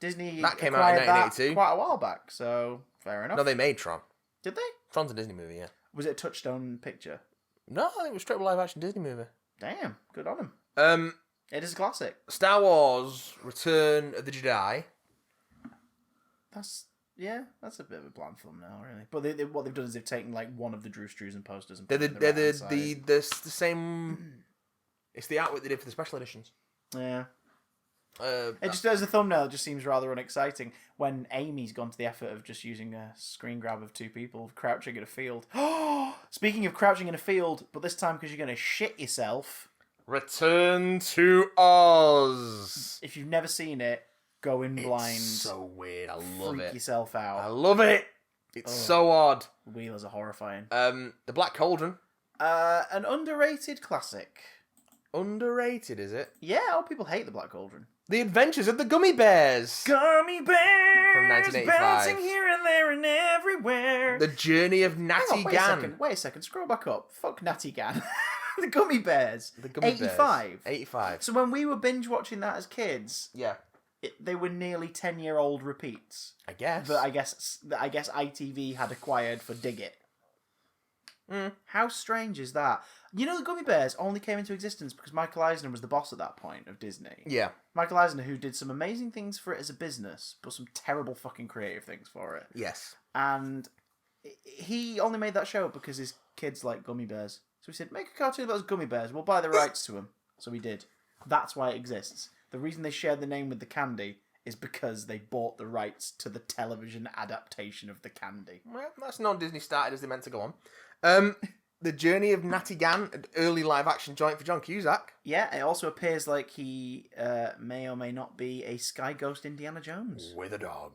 Speaker 1: Disney
Speaker 2: That came out in
Speaker 1: acquired that
Speaker 2: 1982.
Speaker 1: quite a while back, so fair enough.
Speaker 2: No, they made Tron.
Speaker 1: Did they?
Speaker 2: Tron's a Disney movie, yeah.
Speaker 1: Was it a Touchstone picture?
Speaker 2: No, I think it was straight up live action Disney movie.
Speaker 1: Damn, good on him.
Speaker 2: Um,
Speaker 1: It is a classic.
Speaker 2: Star Wars: Return of the Jedi.
Speaker 1: That's a bit of a bland thumbnail, really. But what they've done is they've taken like one of the Drew Struzan posters and
Speaker 2: They're
Speaker 1: put it
Speaker 2: the
Speaker 1: on the right-hand
Speaker 2: the same. It's the artwork they did for the special editions.
Speaker 1: side. Yeah.
Speaker 2: Uh,
Speaker 1: It just as a thumbnail, it just seems rather unexciting when Amy's gone to the effort of just using a screen grab of 2 people crouching in a field. Speaking of crouching in a field, but this time because you're going to shit yourself.
Speaker 2: Return to Oz.
Speaker 1: If you've never seen it, go in blind.
Speaker 2: It's so weird. I love
Speaker 1: freak
Speaker 2: it.
Speaker 1: yourself
Speaker 2: I
Speaker 1: out.
Speaker 2: love it. It's so odd.
Speaker 1: Wheelers are horrifying.
Speaker 2: The Black Cauldron.
Speaker 1: An underrated classic.
Speaker 2: Underrated, is it?
Speaker 1: Yeah, people hate the Black Cauldron.
Speaker 2: The Adventures of the Gummy Bears.
Speaker 1: Gummy bears
Speaker 2: From 1985.
Speaker 1: bouncing here and there and everywhere.
Speaker 2: The Journey of Natty Gann.
Speaker 1: Wait a second, scroll back up. Fuck Natty Gann. The Gummy Bears.
Speaker 2: The Gummy
Speaker 1: 85.
Speaker 2: Bears. 85.
Speaker 1: So when we were binge watching that as kids,
Speaker 2: Yeah,
Speaker 1: they were nearly 10-year-old repeats
Speaker 2: I guess.
Speaker 1: that I guess ITV had acquired for Dig It. How strange is that? You know, the Gummy Bears only came into existence because Michael Eisner was the boss at that point of Disney.
Speaker 2: Yeah.
Speaker 1: Michael Eisner, who did some amazing things for it as a business, but some terrible fucking creative things for it.
Speaker 2: Yes.
Speaker 1: And he only made that show because his kids like gummy bears. So he said, make a cartoon about those gummy bears. We'll buy the rights to them. So he did. That's why it exists. The reason they shared the name with the candy is because they bought the rights to the television adaptation of the candy.
Speaker 2: Well, that's not Disney started as they meant to go on. The Journey of Natty Gann, an early live-action joint for John Cusack.
Speaker 1: Yeah, it also appears like he may or may not be a Sky Ghost Indiana Jones.
Speaker 2: With a dog.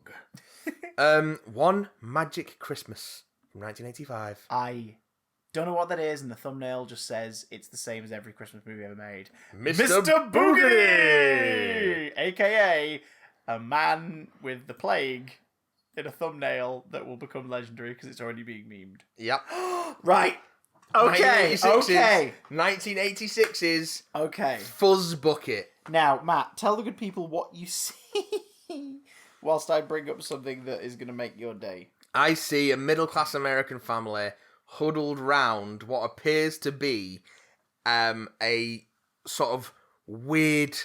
Speaker 2: One Magic Christmas from 1985.
Speaker 1: I don't know what that is, and the thumbnail just says it's the same as every Christmas movie ever made.
Speaker 2: Mr.
Speaker 1: Boogedy! A.K.A. a man with the plague in a thumbnail that will become legendary because it's already being memed.
Speaker 2: Yep.
Speaker 1: Right. Okay.
Speaker 2: 1986 is
Speaker 1: Okay.
Speaker 2: Fuzz Bucket.
Speaker 1: Now, Matt, tell the good people what you see whilst I bring up something that is going to make your day.
Speaker 2: I see a middle-class American family huddled round what appears to be a sort of weird.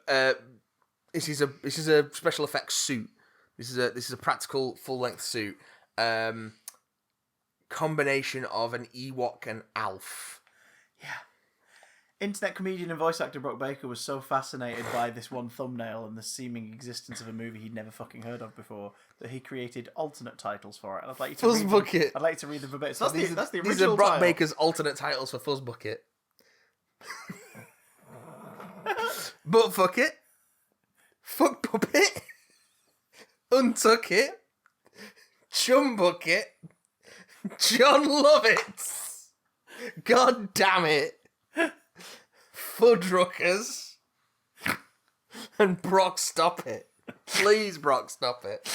Speaker 2: This is a special effects suit. This is a practical full-length suit. Combination of an Ewok and Alf.
Speaker 1: Yeah. Internet comedian and voice actor Brock Baker was so fascinated by this one thumbnail and the seeming existence of a movie he'd never fucking heard of before that he created alternate titles for it. And I'd like you to
Speaker 2: Fuzz
Speaker 1: read
Speaker 2: Bucket.
Speaker 1: them. I'd like to read them verbatim. So that's the original
Speaker 2: These are Brock
Speaker 1: title.
Speaker 2: Baker's alternate titles for Fuzz Bucket. Butt Fuck It. Fuck Puppet. Untuck It. Chum Bucket. John Lovitz. God damn it. Fuddruckers. And Brock Stop It. Please, Brock, stop it.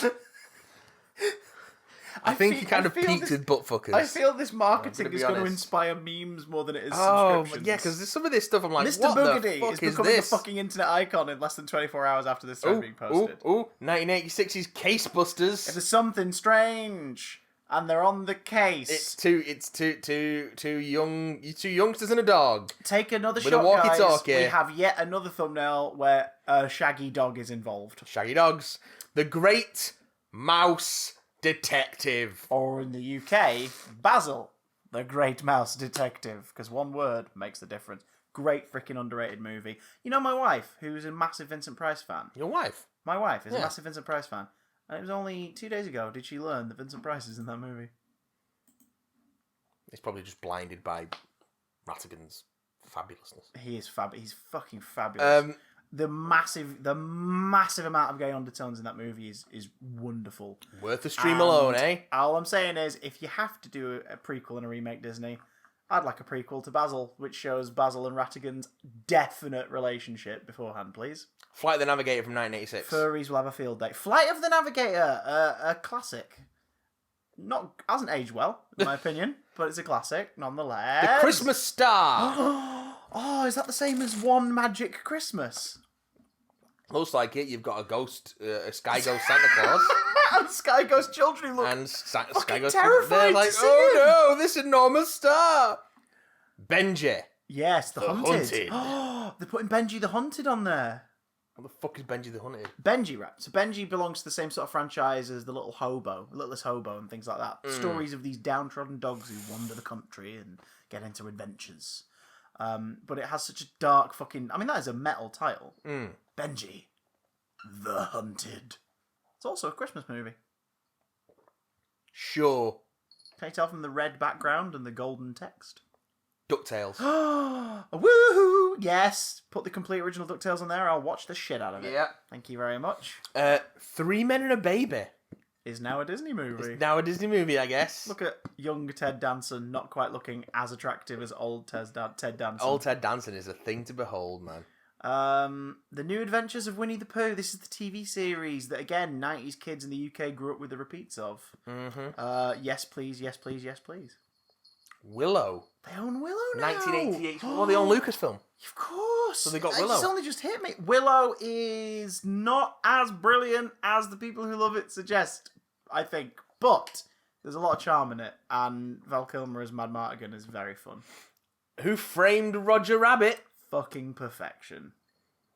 Speaker 2: I think he kind of peaked with butt fuckers.
Speaker 1: I feel this marketing is going to
Speaker 2: honest.
Speaker 1: inspire memes more than it is
Speaker 2: Oh,
Speaker 1: subscriptions.
Speaker 2: yeah, because some of this stuff I'm like,
Speaker 1: Mr.
Speaker 2: what
Speaker 1: Boogedy
Speaker 2: the fuck
Speaker 1: is
Speaker 2: is
Speaker 1: becoming
Speaker 2: this?
Speaker 1: a fucking internet icon in less than 24 hours after this thread being posted.
Speaker 2: 1986's Case Busters.
Speaker 1: If there's something strange and they're on the case,
Speaker 2: It's two youngsters and a dog.
Speaker 1: take another
Speaker 2: With a
Speaker 1: shot, guys.
Speaker 2: walkie-talkie.
Speaker 1: We have yet another thumbnail where a shaggy dog is involved.
Speaker 2: Shaggy Dogs. The Great Mouse Detective.
Speaker 1: Or in the UK, Basil, the Great Mouse Detective, because one word makes the difference. Great freaking underrated movie. You know my wife, who's a massive Vincent Price fan.
Speaker 2: Your wife?
Speaker 1: My wife is a
Speaker 2: Yeah.
Speaker 1: massive Vincent Price fan. And it was only 2 days ago did she learn that Vincent Price is in that movie.
Speaker 2: He's probably just blinded by Rattigan's fabulousness.
Speaker 1: He is He's fucking fabulous.
Speaker 2: Um,
Speaker 1: The massive amount of gay undertones in that movie is wonderful.
Speaker 2: worth a stream alone, eh?
Speaker 1: All I'm saying is, if you have to do a prequel and a remake Disney, I'd like a prequel to Basil, which shows Basil and Rattigan's definite relationship beforehand, please.
Speaker 2: Flight of the Navigator from 1986.
Speaker 1: Furries will have a field day. Flight of the Navigator, a classic. Hasn't aged well, in my opinion, but it's a classic nonetheless.
Speaker 2: The Christmas Star.
Speaker 1: Oh, is that the same as One Magic Christmas?
Speaker 2: Looks like it. You've got a ghost, a sky ghost Santa Claus,
Speaker 1: And Sky Ghost children who look
Speaker 2: and sky
Speaker 1: fucking
Speaker 2: ghost.
Speaker 1: terrified
Speaker 2: They're
Speaker 1: to
Speaker 2: like,
Speaker 1: see
Speaker 2: oh no, this enormous star. Benji.
Speaker 1: Yes, the Hunted.
Speaker 2: Hunted.
Speaker 1: Oh, they're putting Benji the Hunted on there.
Speaker 2: What the fuck is Benji the Hunted?
Speaker 1: Benji, right? So Benji belongs to the same sort of franchise as the Little Hobo, Littlest Hobo, and things like that. Stories of these downtrodden dogs who wander the country and get into adventures. But it has such a dark fucking... I mean, that is a metal title. Benji the Hunted. It's also a Christmas movie.
Speaker 2: Sure.
Speaker 1: Can you tell from the red background and the golden text?
Speaker 2: DuckTales.
Speaker 1: Woohoo! Yes, put the complete original DuckTales on there. I'll watch the shit out of it.
Speaker 2: Yeah.
Speaker 1: Thank you very much.
Speaker 2: 3 Men and a Baby.
Speaker 1: Is now a Disney movie.
Speaker 2: It's now a Disney movie, I guess.
Speaker 1: Look at young Ted Danson, not quite looking as attractive as old Ted Danson.
Speaker 2: Old Ted Danson is a thing to behold, man.
Speaker 1: The New Adventures of Winnie the Pooh. This is the TV series that, again, 90s kids in the UK grew up with the repeats of.
Speaker 2: Mm-hmm.
Speaker 1: Yes, please, yes, please, yes, please.
Speaker 2: Willow.
Speaker 1: They own Willow now.
Speaker 2: 1988. Well, they own Lucasfilm.
Speaker 1: Of course.
Speaker 2: So they got
Speaker 1: It's
Speaker 2: Willow.
Speaker 1: only just hit me. Willow is not as brilliant as the people who love it suggest, I think. But there's a lot of charm in it. And Val Kilmer as Mad Martigan is very fun.
Speaker 2: Who Framed Roger Rabbit?
Speaker 1: Fucking perfection.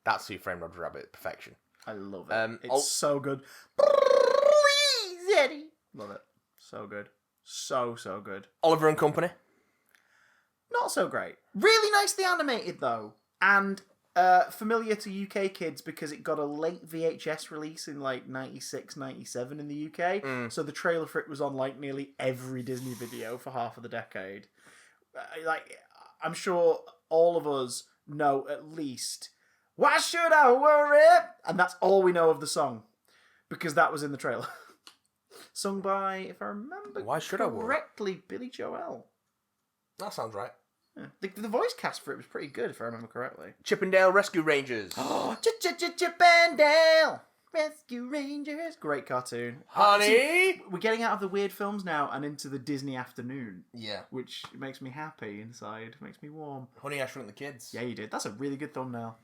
Speaker 2: That's Who Framed Roger Rabbit. Perfection.
Speaker 1: I love it. It's
Speaker 2: I'll-
Speaker 1: so good. Please, Eddie. Love it. So good. So good.
Speaker 2: Oliver and Company.
Speaker 1: Not so great. Really nicely animated, though. And familiar to UK kids because it got a late VHS release in like 96, 97 in the UK. So the trailer for it was on like nearly every Disney video for half of the decade. I'm sure all of us know at least, why should I worry? And that's all we know of the song. Because that was in the trailer. Sung by, if I remember
Speaker 2: Why should I worry?
Speaker 1: correctly, Billy Joel.
Speaker 2: That sounds right.
Speaker 1: Yeah. The voice cast for it was pretty good, if I remember correctly.
Speaker 2: Chippendale Rescue Rangers.
Speaker 1: Oh, Chippendale Rescue Rangers. Great cartoon.
Speaker 2: Honey?
Speaker 1: See, we're getting out of the weird films now and into the Disney afternoon,
Speaker 2: Yeah.
Speaker 1: which makes me happy inside. Makes me warm.
Speaker 2: Honey, I Shrunk the Kids.
Speaker 1: Yeah, you did. That's a really good thumbnail.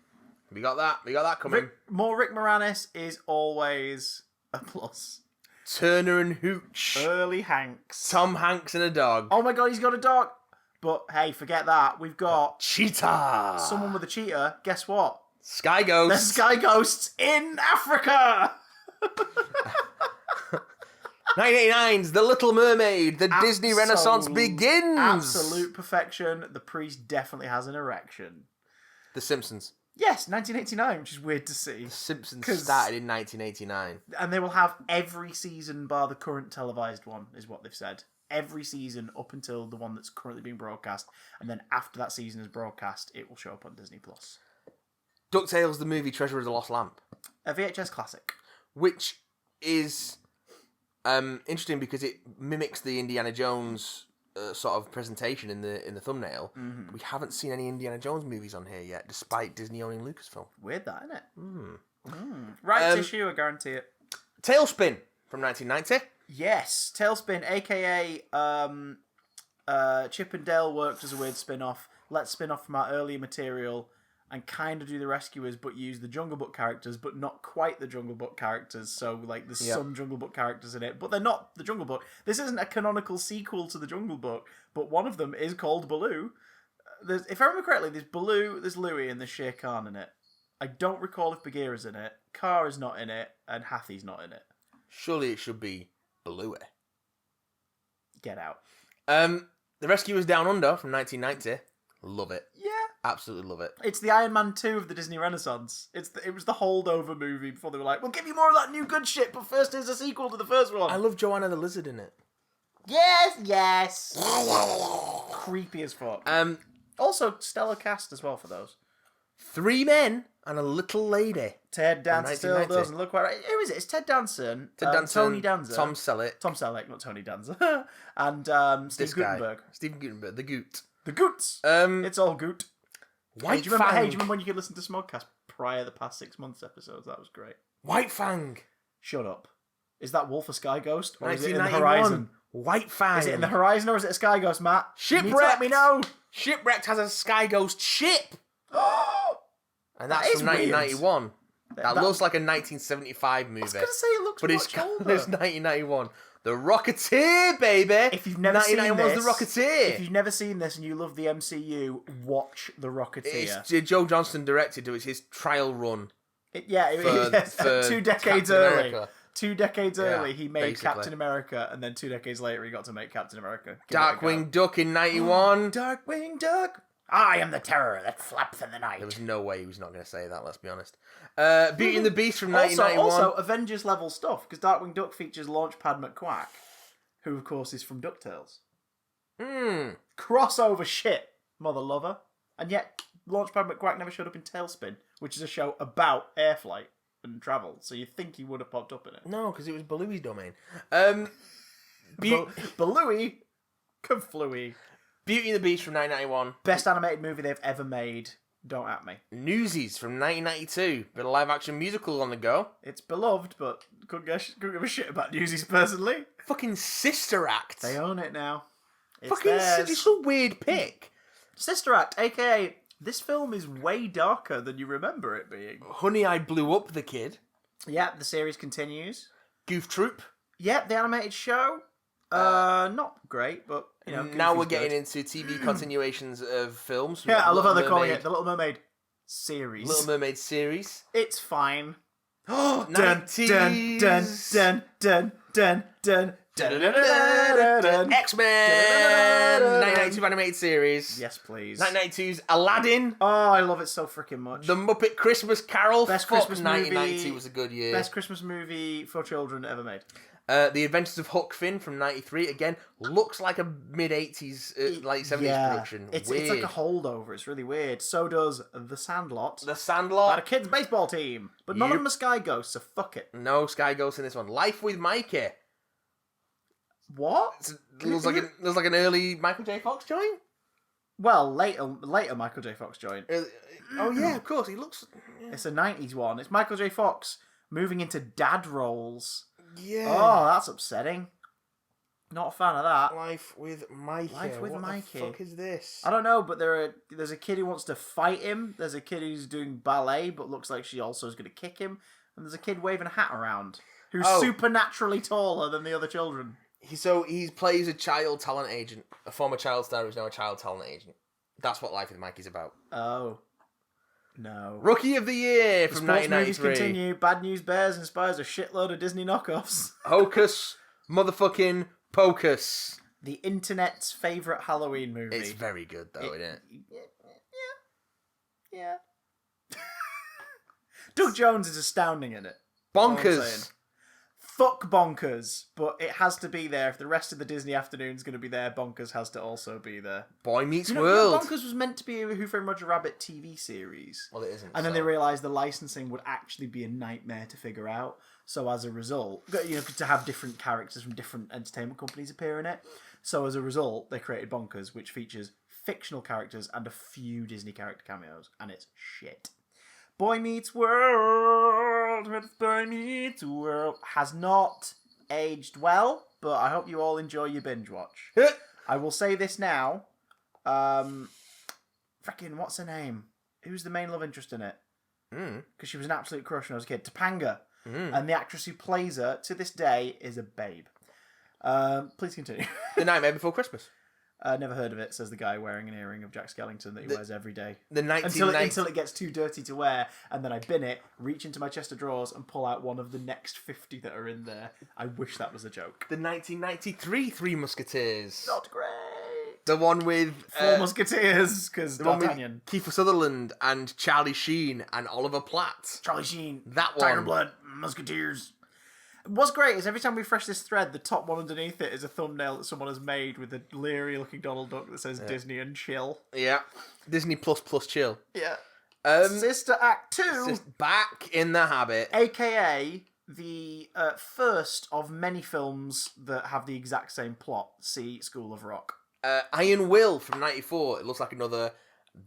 Speaker 2: We got that. We got that coming.
Speaker 1: More Rick Moranis is always a plus.
Speaker 2: Turner and Hooch.
Speaker 1: Early Hanks.
Speaker 2: Tom Hanks and a dog.
Speaker 1: Oh my god, he's got a dog. But hey, forget that. We've got
Speaker 2: Cheetah.
Speaker 1: someone with a cheetah. Guess what?
Speaker 2: Sky
Speaker 1: There's
Speaker 2: Ghost.
Speaker 1: sky ghosts in Africa.
Speaker 2: 1989's The Little Mermaid. The Disney Renaissance begins.
Speaker 1: Absolute perfection. The priest definitely has an erection.
Speaker 2: The Simpsons.
Speaker 1: Yes, 1989, which is weird to see.
Speaker 2: The Simpsons
Speaker 1: 'Cause-
Speaker 2: started in 1989.
Speaker 1: And they will have every season bar the current televised one, is what they've said. Every season up until the one that's currently being broadcast. And then after that season is broadcast, it will show up on Disney+.
Speaker 2: DuckTales, the movie Treasure of the Lost Lamp.
Speaker 1: A VHS classic.
Speaker 2: Which is interesting because it mimics the Indiana Jones sort of presentation in the thumbnail.
Speaker 1: Mm-hmm.
Speaker 2: We haven't seen any Indiana Jones movies on here yet, despite Disney owning Lucasfilm.
Speaker 1: Weird that, isn't it? Right issue, I guarantee it.
Speaker 2: Tailspin from 1990.
Speaker 1: Yes, Tailspin, aka Chip and Dale worked as a weird spin-off. Let's spin off from our earlier material and kind of do the Rescuers, but use the Jungle Book characters, but not quite the Jungle Book characters. So, like, there's some Jungle Book characters in it, but they're not the Jungle Book. This isn't a canonical sequel to the Jungle Book, but one of them is called Baloo. If I remember correctly, there's Baloo, there's Louie, and there's Shere Khan in it. I don't recall if Bagheera's in it, Car is not in it, and Hathi's not in it.
Speaker 2: Surely it should be Bluey.
Speaker 1: Get out.
Speaker 2: The Rescuers Down Under from 1990. Love it.
Speaker 1: Yeah.
Speaker 2: Absolutely love it.
Speaker 1: It's the Iron Man 2 of the Disney Renaissance. It was the holdover movie before they were like, we'll give you more of that new good shit, but first here's a sequel to the first one.
Speaker 2: I love Joanna the Lizard in it.
Speaker 1: Yes. Creepy as fuck. Also, stellar cast as well for those.
Speaker 2: 3 men and a little lady.
Speaker 1: Ted Danson still
Speaker 2: 1990.
Speaker 1: doesn't look quite right. Who is it? It's Ted Danson.
Speaker 2: Ted Danson,
Speaker 1: Tony Danza.
Speaker 2: Tom Selleck.
Speaker 1: Tom Selleck, not Tony Danza. And Steve
Speaker 2: This guy.
Speaker 1: Guttenberg.
Speaker 2: Stephen Guttenberg, the Goot.
Speaker 1: The Goots.
Speaker 2: Um,
Speaker 1: It's all Goot.
Speaker 2: White
Speaker 1: do you remember,
Speaker 2: Fang.
Speaker 1: do you remember when you could listen to Smodcast prior to the past 6 months episodes? That was great.
Speaker 2: White Fang.
Speaker 1: Shut up. Is that Wolf a Sky Ghost? Or is it in the
Speaker 2: 1991.
Speaker 1: Horizon?
Speaker 2: White Fang.
Speaker 1: Is it in the Horizon or is it a Sky Ghost, Matt? You need to
Speaker 2: Shipwrecked.
Speaker 1: let me know.
Speaker 2: Shipwrecked has a Sky Ghost ship. And
Speaker 1: That
Speaker 2: that's
Speaker 1: is
Speaker 2: from 1991. That looks like a 1975 movie.
Speaker 1: I was going to say it looks
Speaker 2: but
Speaker 1: much older.
Speaker 2: it's 1991. The Rocketeer, baby.
Speaker 1: If you've never seen
Speaker 2: 1991
Speaker 1: this,
Speaker 2: was The Rocketeer.
Speaker 1: if you've never seen this and you love the MCU, watch The Rocketeer.
Speaker 2: It's Joe Johnston directed. It was his trial run.
Speaker 1: For 2 decades
Speaker 2: Captain
Speaker 1: early.
Speaker 2: America.
Speaker 1: 2 decades
Speaker 2: Yeah,
Speaker 1: early, he made
Speaker 2: basically.
Speaker 1: Captain America, and then 2 decades later, he got to make Captain America. Give it a go.
Speaker 2: Darkwing Duck in 91.
Speaker 1: Darkwing Duck. I am the terror that flaps in the night.
Speaker 2: There was no way he was not going to say that, let's be honest. Beauty and the Beast from
Speaker 1: Also
Speaker 2: 1991.
Speaker 1: Avengers level stuff, because Darkwing Duck features Launchpad McQuack, who of course is from DuckTales. Crossover shit, mother lover. And yet, Launchpad McQuack never showed up in Tailspin, which is a show about air flight and travel, so you'd think he would have popped up in it.
Speaker 2: No, because it was Balooey's domain.
Speaker 1: Balooey, Conflooey.
Speaker 2: Beauty and the Beast from 1991.
Speaker 1: Best animated movie they've ever made. Don't at me.
Speaker 2: Newsies from 1992. Bit of live action musical on the go.
Speaker 1: It's beloved, but couldn't give a shit about Newsies personally.
Speaker 2: Fucking Sister Act.
Speaker 1: They own it now. It's
Speaker 2: Fucking
Speaker 1: theirs.
Speaker 2: it's a weird pick.
Speaker 1: Sister Act, aka this film is way darker than you remember it being.
Speaker 2: Honey, I Blew Up the Kid.
Speaker 1: Yeah, the series continues.
Speaker 2: Goof Troop.
Speaker 1: Yeah, the animated show. Not great, but you know.
Speaker 2: Now we're
Speaker 1: Goofy's
Speaker 2: getting
Speaker 1: good.
Speaker 2: into TV continuations of films.
Speaker 1: Yeah, I love how
Speaker 2: Little
Speaker 1: they're calling
Speaker 2: Mermaid-
Speaker 1: it the Little Mermaid series.
Speaker 2: Little Mermaid series.
Speaker 1: It's fine.
Speaker 2: Oh,
Speaker 1: Dun dun dun dun dun dun dun dun.
Speaker 2: X-Men 1992 animated series.
Speaker 1: Yes, please.
Speaker 2: 1992's Aladdin.
Speaker 1: Oh, I love it so freaking much.
Speaker 2: The Muppet Christmas Carol.
Speaker 1: Best
Speaker 2: Fuck,
Speaker 1: Christmas
Speaker 2: 1992
Speaker 1: movie.
Speaker 2: was a good year.
Speaker 1: Best Christmas movie for children ever made.
Speaker 2: The Adventures of Huck Finn from 93. Again, looks like a mid-80s, late 70s production.
Speaker 1: It's
Speaker 2: Weird.
Speaker 1: like a holdover. It's really weird. So does The Sandlot.
Speaker 2: The
Speaker 1: About a
Speaker 2: Sandlot.
Speaker 1: kids' baseball team. But none of
Speaker 2: Yep.
Speaker 1: them are Sky Ghosts, so fuck it.
Speaker 2: No Sky Ghost in this one. Life with Mikey.
Speaker 1: What?
Speaker 2: Looks like an early Michael J. Fox joint.
Speaker 1: Well, later Michael J. Fox joined.
Speaker 2: Oh yeah, of course. He looks.
Speaker 1: It's a 90s one. It's Michael J. Fox moving into dad roles.
Speaker 2: Yeah.
Speaker 1: Oh, that's upsetting. Not a fan of that.
Speaker 2: Life with Mikey.
Speaker 1: Life with
Speaker 2: what
Speaker 1: Mikey.
Speaker 2: the fuck is this?
Speaker 1: I don't know, but there's a kid who wants to fight him. There's a kid who's doing ballet, but looks like she also is going to kick him. And there's a kid waving a hat around who's
Speaker 2: Oh.
Speaker 1: supernaturally taller than the other children.
Speaker 2: He plays a child talent agent, a former child star who's now a child talent agent. That's what Life with Mikey's about.
Speaker 1: Oh. No.
Speaker 2: Rookie of the Year
Speaker 1: The
Speaker 2: from
Speaker 1: sports movies
Speaker 2: 1993.
Speaker 1: continue. Bad News Bears inspires a shitload of Disney knockoffs.
Speaker 2: Hocus motherfucking Pocus.
Speaker 1: The internet's favourite Halloween movie.
Speaker 2: It's very good though, isn't it?
Speaker 1: Yeah. Doug Jones is astounding in it. That's all I'm saying.
Speaker 2: Bonkers.
Speaker 1: Fuck Bonkers, but it has to be there. If the rest of the Disney afternoon's going to be there, Bonkers has to also be there.
Speaker 2: Boy Meets
Speaker 1: You know,
Speaker 2: World.
Speaker 1: Bonkers was meant to be a Who Framed Roger Rabbit TV series.
Speaker 2: Well, it isn't.
Speaker 1: And then
Speaker 2: so.
Speaker 1: they realised the licensing would actually be a nightmare to figure out. So as a result, you know, to have different characters from different entertainment companies appear in it. So as a result, they created Bonkers, which features fictional characters and a few Disney character cameos. And it's shit. Boy Meets World with Boy Meets World has not aged well, but I hope you all enjoy your binge watch. I will say this now. Freaking, what's her name? Who's the main love interest in it? Because she was an absolute crush when I was a kid. Topanga. And the actress who plays her, to this day, is a babe. Please continue.
Speaker 2: The Nightmare Before Christmas.
Speaker 1: Never heard of it, says the guy wearing an earring of Jack Skellington that he wears every day.
Speaker 2: The 1990...
Speaker 1: Until it gets too dirty to wear, and then I bin it, reach into my chest of drawers, and pull out one of the next 50 that are in there. I wish that was a joke.
Speaker 2: The 1993 Three Musketeers.
Speaker 1: Not great.
Speaker 2: The one with
Speaker 1: Four Musketeers, because
Speaker 2: the one with
Speaker 1: D'Artagnan.
Speaker 2: Kiefer Sutherland and Charlie Sheen and Oliver Platt.
Speaker 1: Charlie Sheen.
Speaker 2: That
Speaker 1: Tiger
Speaker 2: one.
Speaker 1: Blood. Musketeers. What's great is every time we refresh this thread, the top one underneath it is a thumbnail that someone has made with a leery-looking Donald Duck that says Disney and chill.
Speaker 2: Yeah. Disney plus chill.
Speaker 1: Yeah.
Speaker 2: Um,
Speaker 1: Sister Act 2,
Speaker 2: just back in the habit.
Speaker 1: a.k.a. the first of many films that have the exact same plot. See School of Rock.
Speaker 2: Iron Will from '94. It looks like another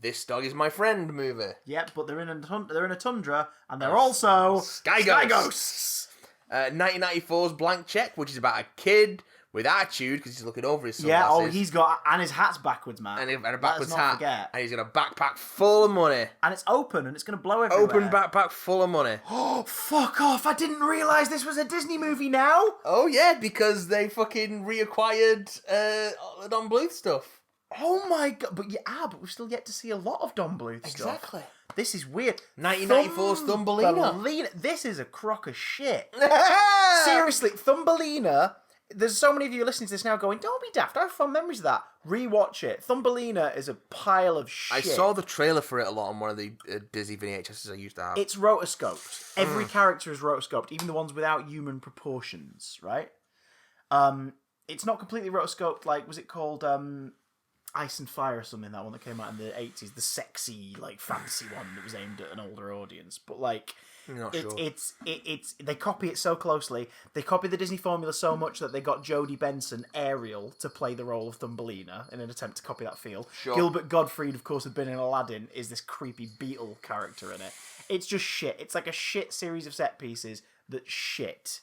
Speaker 2: "This Dog Is My Friend" movie.
Speaker 1: Yep, but they're in a tundra, and they're also
Speaker 2: Sky
Speaker 1: Sky
Speaker 2: Ghosts.
Speaker 1: Ghosts.
Speaker 2: 1994's Blank Check, which is about a kid with attitude because he's looking over his
Speaker 1: Yeah,
Speaker 2: sunglasses.
Speaker 1: he's got, and his hat's backwards, man.
Speaker 2: and a
Speaker 1: Let us
Speaker 2: backwards
Speaker 1: not
Speaker 2: hat.
Speaker 1: forget.
Speaker 2: And he's got a backpack full of money.
Speaker 1: And it's open, and it's going to blow everywhere.
Speaker 2: Open backpack full of money.
Speaker 1: Oh, fuck off! I didn't realise this was a Disney movie now!
Speaker 2: Oh yeah, because they fucking reacquired the Don Bluth stuff.
Speaker 1: Oh my god, but we've still yet to see a lot of Don Bluth stuff. This is weird.
Speaker 2: 1994's Thumbelina.
Speaker 1: This is a crock of shit. Seriously, Thumbelina. There's so many of you listening to this now going, don't be daft, I have fond memories of that. Rewatch it. Thumbelina is a pile of shit.
Speaker 2: I saw the trailer for it a lot on one of the Disney VHSs I used to have.
Speaker 1: It's rotoscoped. Every character is rotoscoped, even the ones without human proportions, right? It's not completely rotoscoped, like, was it called Ice and Fire or something, that one that came out in the 80s, the sexy, like, fantasy one that was aimed at an older audience. But, like,
Speaker 2: Not sure.
Speaker 1: it's they copy it so closely. They copy the Disney formula so much that they got Jodie Benson, Ariel, to play the role of Thumbelina in an attempt to copy that feel.
Speaker 2: Sure.
Speaker 1: Gilbert Gottfried, of course, had been in Aladdin, is this creepy beetle character in it. It's just shit. It's like a shit series of set pieces that's shit.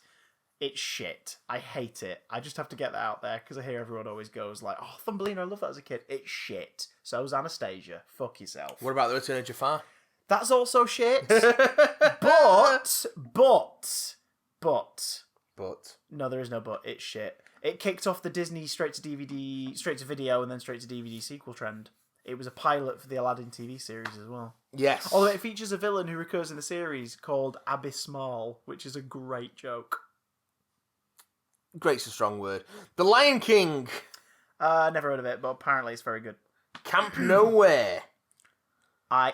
Speaker 1: It's shit. I hate it. I just have to get that out there because I hear everyone always goes like, "Oh, Thumbelina, I love that as a kid." It's shit. So's Anastasia. Fuck yourself.
Speaker 2: What about the Return of Jafar?
Speaker 1: That's also shit. but no, there is no but. It's shit. It kicked off the Disney straight to video, and then straight to DVD sequel trend. It was a pilot for the Aladdin TV series as well.
Speaker 2: Yes.
Speaker 1: Although it features a villain who recurs in the series called Abysmal, which is a great joke.
Speaker 2: Great's a strong word. The Lion King.
Speaker 1: Never heard of it, but apparently it's very good.
Speaker 2: Camp Nowhere.
Speaker 1: Are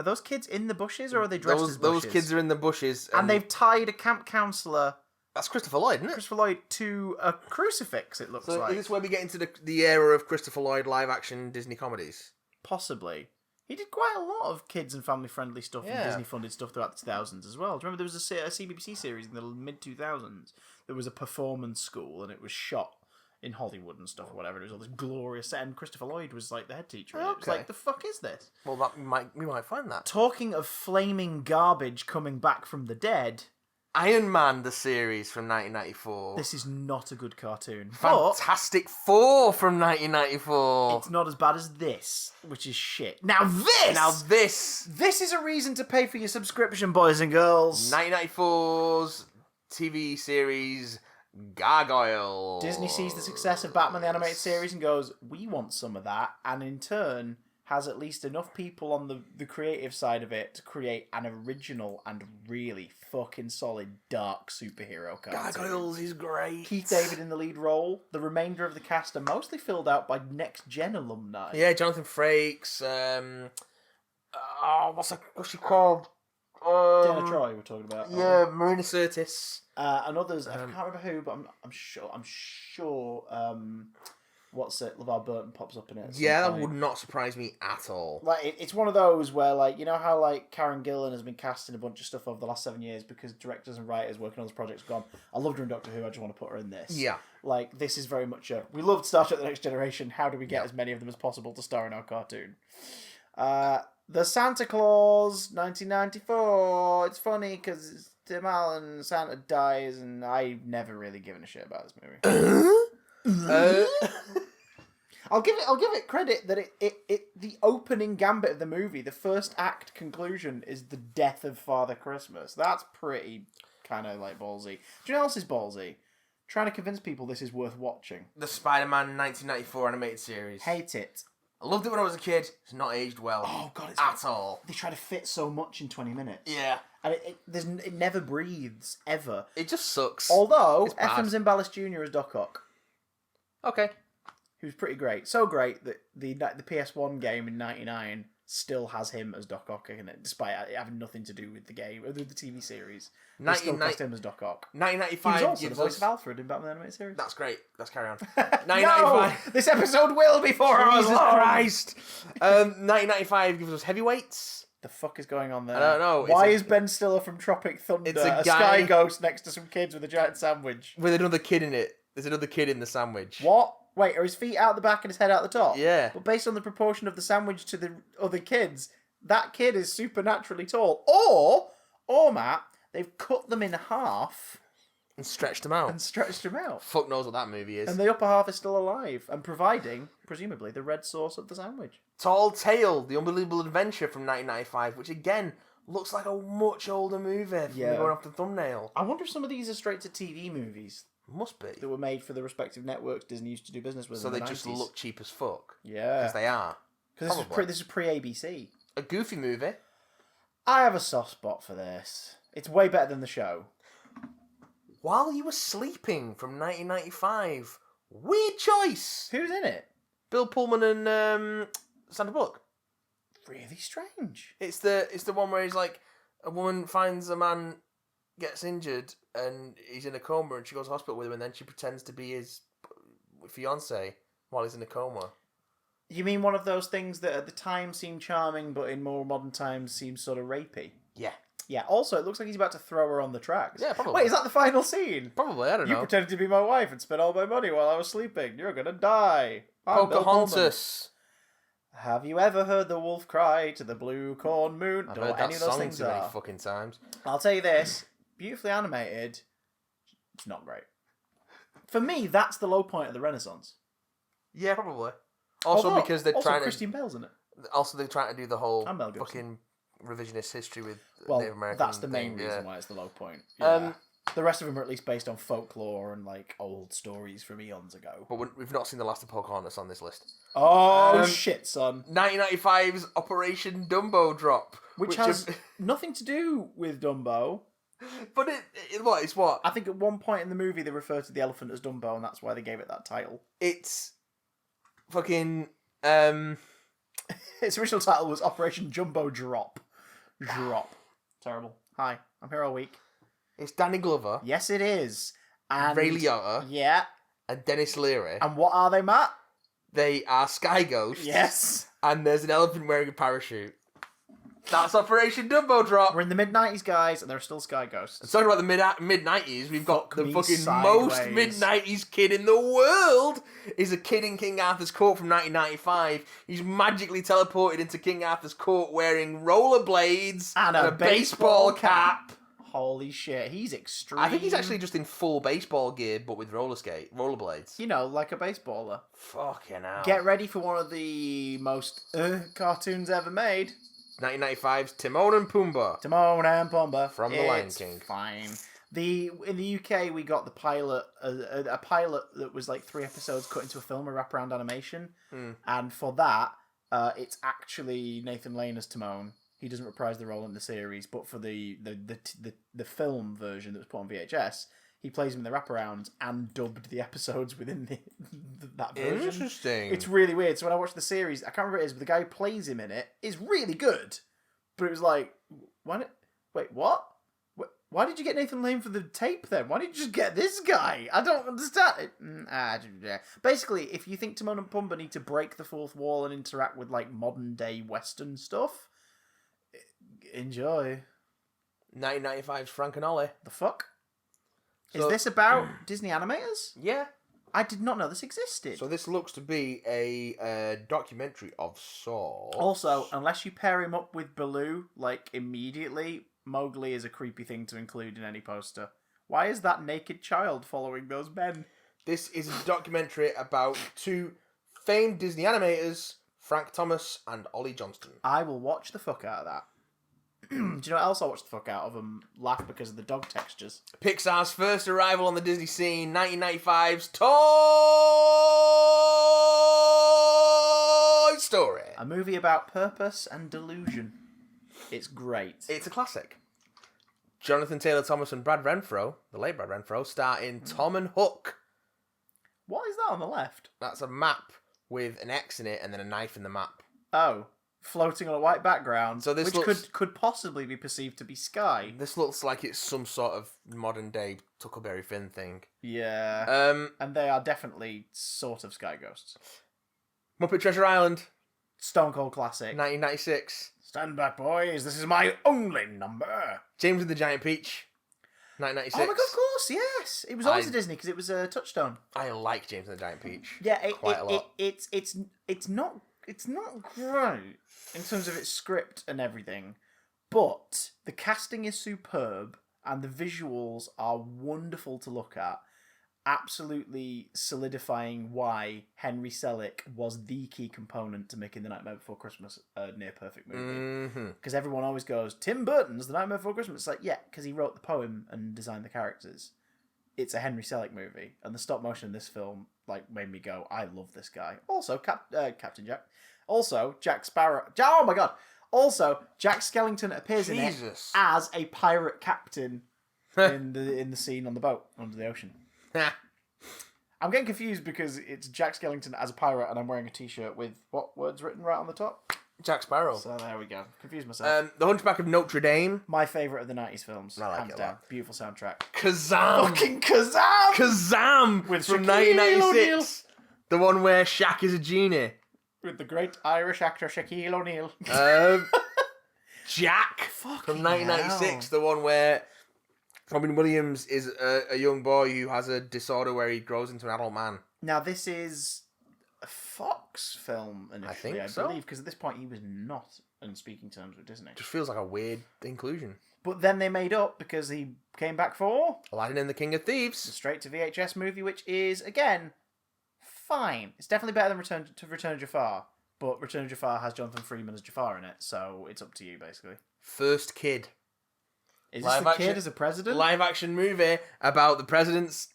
Speaker 1: those kids in the bushes, or are they dressed as bushes?
Speaker 2: Those kids are in the bushes.
Speaker 1: And they've tied a camp counselor,
Speaker 2: That's Christopher Lloyd, isn't it?
Speaker 1: Christopher Lloyd, to a crucifix, it looks
Speaker 2: So
Speaker 1: like.
Speaker 2: is this where we get into the era of Christopher Lloyd live-action Disney comedies?
Speaker 1: Possibly. He did quite a lot of kids and family-friendly stuff and
Speaker 2: Yeah.
Speaker 1: Disney-funded stuff throughout the 2000s as well. Do you remember there was a CBBC series in the mid-2000s? There was a performance school, and it was shot in Hollywood and stuff or whatever. It was all this glorious set, and Christopher Lloyd was like the head teacher. And it was
Speaker 2: Okay.
Speaker 1: like, the fuck is this?
Speaker 2: Well, we might find that.
Speaker 1: Talking of flaming garbage coming back from the dead,
Speaker 2: Iron Man, the series from 1994.
Speaker 1: this is not a good cartoon. But
Speaker 2: Fantastic Four from 1994.
Speaker 1: it's not as bad as this, which is shit. Now this is a reason to pay for your subscription, boys and girls.
Speaker 2: 1994's TV series Gargoyle.
Speaker 1: Disney sees the success of Batman the Animated Series and goes, we want some of that, and in turn has at least enough people on the creative side of it to create an original and really fucking solid dark superhero cartoon.
Speaker 2: Gargoyles is great.
Speaker 1: Keith David in the lead role. The remainder of the cast are mostly filled out by Next Gen alumni.
Speaker 2: Yeah, Jonathan Frakes. What's she called?
Speaker 1: Dana Troy we're talking about.
Speaker 2: Yeah, Marina Sirtis.
Speaker 1: And others, I can't remember who, but I'm sure LeVar Burton pops up in it.
Speaker 2: Yeah, that would not surprise me at all.
Speaker 1: Like it's one of those where, like, you know how like Karen Gillan has been cast in a bunch of stuff over the last 7 years because directors and writers working on this project's gone, I loved her in Doctor Who, I just want to put her in this.
Speaker 2: Yeah.
Speaker 1: Like, this is very much we loved Star Trek The Next Generation, how do we get as many of them as possible to star in our cartoon? The Santa Claus, 1994. It's funny because Tim Allen, Santa dies, and I've never really given a shit about this movie. I'll give it credit that it the opening gambit of the movie, the first act conclusion is the death of Father Christmas. That's pretty kind of like ballsy. Do you know what else is ballsy? Trying to convince people this is worth watching.
Speaker 2: The Spider-Man 1994 animated series.
Speaker 1: Hate it.
Speaker 2: I loved it when I was a kid. It's not aged well.
Speaker 1: Oh god, it's
Speaker 2: at all.
Speaker 1: They try to fit so much in 20 minutes.
Speaker 2: Yeah.
Speaker 1: And it never breathes ever.
Speaker 2: It just sucks.
Speaker 1: Although
Speaker 2: It's bad.
Speaker 1: Ephraim Zimbalist Jr. is Doc Ock,
Speaker 2: Okay.
Speaker 1: He was pretty great. So great that the PS1 game in '99 still has him as Doc Ock in it, despite it having nothing to do with the game or the TV series. They still cast him as Doc Ock. He
Speaker 2: 1995
Speaker 1: was also the
Speaker 2: gives
Speaker 1: voice
Speaker 2: us...
Speaker 1: of Alfred in Batman the Animated Series.
Speaker 2: That's great. Let's carry on.
Speaker 1: No!
Speaker 2: 1995...
Speaker 1: This episode will be 4 hours
Speaker 2: Jesus
Speaker 1: long!
Speaker 2: Christ! 1995 gives us Heavyweights.
Speaker 1: The fuck is going on there?
Speaker 2: I don't know.
Speaker 1: Why is Ben Stiller from Tropic Thunder
Speaker 2: It's a
Speaker 1: a
Speaker 2: guy-
Speaker 1: sky ghost next to some kids with a giant sandwich?
Speaker 2: With another kid in it. There's another kid in the sandwich.
Speaker 1: What? Wait, are his feet out the back and his head out the top?
Speaker 2: Yeah.
Speaker 1: But based on the proportion of the sandwich to the other kids, that kid is supernaturally tall. Or Matt, they've cut them in half
Speaker 2: And stretched them out.
Speaker 1: and stretched them out.
Speaker 2: Fuck knows what that movie is.
Speaker 1: And the upper half is still alive and providing, presumably, the red sauce of the sandwich.
Speaker 2: Tall Tale, The Unbelievable Adventure from 1995, which again looks like a much older movie from
Speaker 1: Yeah.
Speaker 2: going off the thumbnail.
Speaker 1: I wonder if some of these are straight to TV movies
Speaker 2: Must be.
Speaker 1: that were made for the respective networks Disney used to do business with.
Speaker 2: So
Speaker 1: in
Speaker 2: they
Speaker 1: the
Speaker 2: just
Speaker 1: 90s.
Speaker 2: look cheap as fuck.
Speaker 1: Yeah.
Speaker 2: Because they are.
Speaker 1: Because
Speaker 2: Probably.
Speaker 1: this is pre-ABC.
Speaker 2: A Goofy movie.
Speaker 1: I have a soft spot for this. It's way better than the show.
Speaker 2: While You Were Sleeping from 1995. Weird choice.
Speaker 1: Who's in it?
Speaker 2: Bill Pullman and Sandra Bullock.
Speaker 1: Really strange.
Speaker 2: It's the one where he's like, a woman finds a man, gets injured, and he's in a coma, and she goes to hospital with him, and then she pretends to be his fiance while he's in a coma.
Speaker 1: You mean one of those things that at the time seemed charming, but in more modern times seems sort of rapey?
Speaker 2: Yeah.
Speaker 1: Yeah, also, it looks like he's about to throw her on the tracks.
Speaker 2: Yeah, probably.
Speaker 1: Wait, is that the final scene?
Speaker 2: Probably, I don't
Speaker 1: You
Speaker 2: know.
Speaker 1: pretended to be my wife and spent all my money while I was sleeping. You're gonna die. I'm Bill Pullman.
Speaker 2: Pocahontas.
Speaker 1: Have you ever heard the wolf cry to the blue corn moon?
Speaker 2: I've
Speaker 1: Don't know
Speaker 2: heard
Speaker 1: what
Speaker 2: that
Speaker 1: any of those
Speaker 2: song
Speaker 1: things
Speaker 2: too many
Speaker 1: are.
Speaker 2: fucking times.
Speaker 1: I'll tell you this. Beautifully animated. It's not great. For me, that's the low point of the Renaissance.
Speaker 2: Yeah, probably. Also because they're trying
Speaker 1: Christian Bale's in it.
Speaker 2: to... Also, they're trying to do the whole
Speaker 1: And Mel Gibson.
Speaker 2: fucking revisionist history with
Speaker 1: Well,
Speaker 2: Native American
Speaker 1: that's the main
Speaker 2: thing,
Speaker 1: reason
Speaker 2: yeah.
Speaker 1: why it's the low point.
Speaker 2: Um,
Speaker 1: Yeah. The rest of them are at least based on folklore and like old stories from eons ago.
Speaker 2: But we've not seen the last of Pocahontas on this list.
Speaker 1: Oh shit, son!
Speaker 2: 1995's Operation Dumbo Drop,
Speaker 1: Which has nothing to do with Dumbo.
Speaker 2: but it's what?
Speaker 1: I think at one point in the movie they refer to the elephant as Dumbo, and that's why they gave it that title.
Speaker 2: It's fucking
Speaker 1: Its original title was Operation Jumbo Drop. Drop. Terrible. Hi, I'm here all week.
Speaker 2: It's Danny Glover,
Speaker 1: Yes, it is. And
Speaker 2: Ray Liotta,
Speaker 1: yeah.
Speaker 2: and Dennis Leary.
Speaker 1: And what are they, Matt?
Speaker 2: They are sky ghosts.
Speaker 1: Yes.
Speaker 2: And there's an elephant wearing a parachute. That's Operation Dumbo Drop.
Speaker 1: We're in the mid-90s, guys, and there are still sky ghosts.
Speaker 2: Talking about the mid-90s, we've got
Speaker 1: Fuck
Speaker 2: the
Speaker 1: me
Speaker 2: fucking
Speaker 1: sideways.
Speaker 2: most mid-90s kid in the world is a kid in King Arthur's Court from 1995. He's magically teleported into King Arthur's Court wearing rollerblades
Speaker 1: And a baseball
Speaker 2: baseball cap.
Speaker 1: Holy shit, he's extreme.
Speaker 2: I think he's actually just in full baseball gear, but with rollerblades.
Speaker 1: You know, like a baseballer.
Speaker 2: Fucking hell.
Speaker 1: Get ready for one of the most cartoons ever made.
Speaker 2: 1995's Timon and Pumbaa.
Speaker 1: Timon and Pumbaa.
Speaker 2: From The Lion
Speaker 1: It's
Speaker 2: King.
Speaker 1: Fine. In the UK, we got the pilot, a pilot that was like 3 episodes cut into a film, a wraparound animation, and for that, it's actually Nathan Lane as Timon. He doesn't reprise the role in the series, but for the film version that was put on VHS, he plays him in the wraparound and dubbed the episodes within that version.
Speaker 2: Interesting.
Speaker 1: It's really weird. So when I watched the series, I can't remember what it is, but the guy who plays him in it is really good. But it was like, wait, what? Why did you get Nathan Lane for the tape then? Why did you just get this guy? I don't understand it. Basically, if you think Timon and Pumbaa need to break the fourth wall and interact with like modern day Western stuff, enjoy.
Speaker 2: 1995's Frank and Ollie.
Speaker 1: The fuck?
Speaker 2: So-
Speaker 1: Is this about Disney animators?
Speaker 2: Yeah.
Speaker 1: I did not know this existed.
Speaker 2: So this looks to be a documentary of sorts.
Speaker 1: Also, unless you pair him up with Baloo, like, immediately, Mowgli is a creepy thing to include in any poster. Why is that naked child following those men?
Speaker 2: This is a documentary about 2 famed Disney animators, Frank Thomas and Ollie Johnston.
Speaker 1: I will watch the fuck out of that. Do you know what else I'll watch the fuck out of? And laugh because of the dog textures.
Speaker 2: Pixar's first arrival on the Disney scene, 1995's Toy Story.
Speaker 1: A movie about purpose and delusion. It's great.
Speaker 2: It's a classic. Jonathan Taylor Thomas and Brad Renfro, the late Brad Renfro, star in Tom and Hook.
Speaker 1: What is that on the left?
Speaker 2: That's a map with an X in it and then a knife in the map.
Speaker 1: Oh, floating on a white background,
Speaker 2: So this
Speaker 1: which
Speaker 2: looks-
Speaker 1: could possibly be perceived to be sky.
Speaker 2: This looks like it's some sort of modern day Tuckleberry Finn thing.
Speaker 1: Yeah. And they are definitely sort of sky ghosts.
Speaker 2: Muppet Treasure Island,
Speaker 1: Stone Cold classic.
Speaker 2: 1996.
Speaker 1: Stand back, boys. This is my only number.
Speaker 2: James and the Giant Peach, 1996.
Speaker 1: Oh my god, of course, yes. It was always a Disney because it was a Touchstone.
Speaker 2: I like James and the Giant Peach.
Speaker 1: Yeah,
Speaker 2: quite a lot.
Speaker 1: It's not great in terms of its script and everything, but the casting is superb and the visuals are wonderful to look at, absolutely solidifying why Henry Selick was the key component to making The Nightmare Before Christmas a near perfect movie. Because everyone always goes, Tim Burton's The Nightmare Before Christmas. It's like, yeah, because he wrote the poem and designed the characters. It's a Henry Selick movie, and the stop motion in this film made me go, I love this guy. Also, Captain Jack. Also, Jack Sparrow. Oh my god! Also, Jack Skellington appears in it as a pirate captain in the scene on the boat under the ocean. I'm getting confused because it's Jack Skellington as a pirate, and I'm wearing a T-shirt with what words written right on the top?
Speaker 2: Jack Sparrow.
Speaker 1: So there we go. Confused myself.
Speaker 2: The Hunchback of Notre Dame.
Speaker 1: My favourite of the 90s films.
Speaker 2: I like
Speaker 1: hands
Speaker 2: it a
Speaker 1: down.
Speaker 2: lot.
Speaker 1: Beautiful soundtrack.
Speaker 2: Kazam!
Speaker 1: Fucking Kazam!
Speaker 2: Kazam!
Speaker 1: With
Speaker 2: from
Speaker 1: Shaquille
Speaker 2: 1996. The one where Shaq is a genie.
Speaker 1: With the great Irish actor Shaquille O'Neal.
Speaker 2: Jack
Speaker 1: Fucking
Speaker 2: from 1996. The one where Robin Williams is a young boy who has a disorder where he grows into an adult man.
Speaker 1: Now, this is a Fox film initially, I
Speaker 2: so.
Speaker 1: believe, because at this point he was not in speaking terms with Disney.
Speaker 2: Just feels like a weird inclusion.
Speaker 1: But then they made up because he came back for
Speaker 2: Aladdin and the King of
Speaker 1: the
Speaker 2: Thieves.
Speaker 1: straight to VHS movie, which is, again, fine. It's definitely better than Return of Jafar, but Return of Jafar has Jonathan Freeman as Jafar in it, so it's up to you, basically.
Speaker 2: First Kid.
Speaker 1: Is this the kid as a president?
Speaker 2: Live action movie about the president's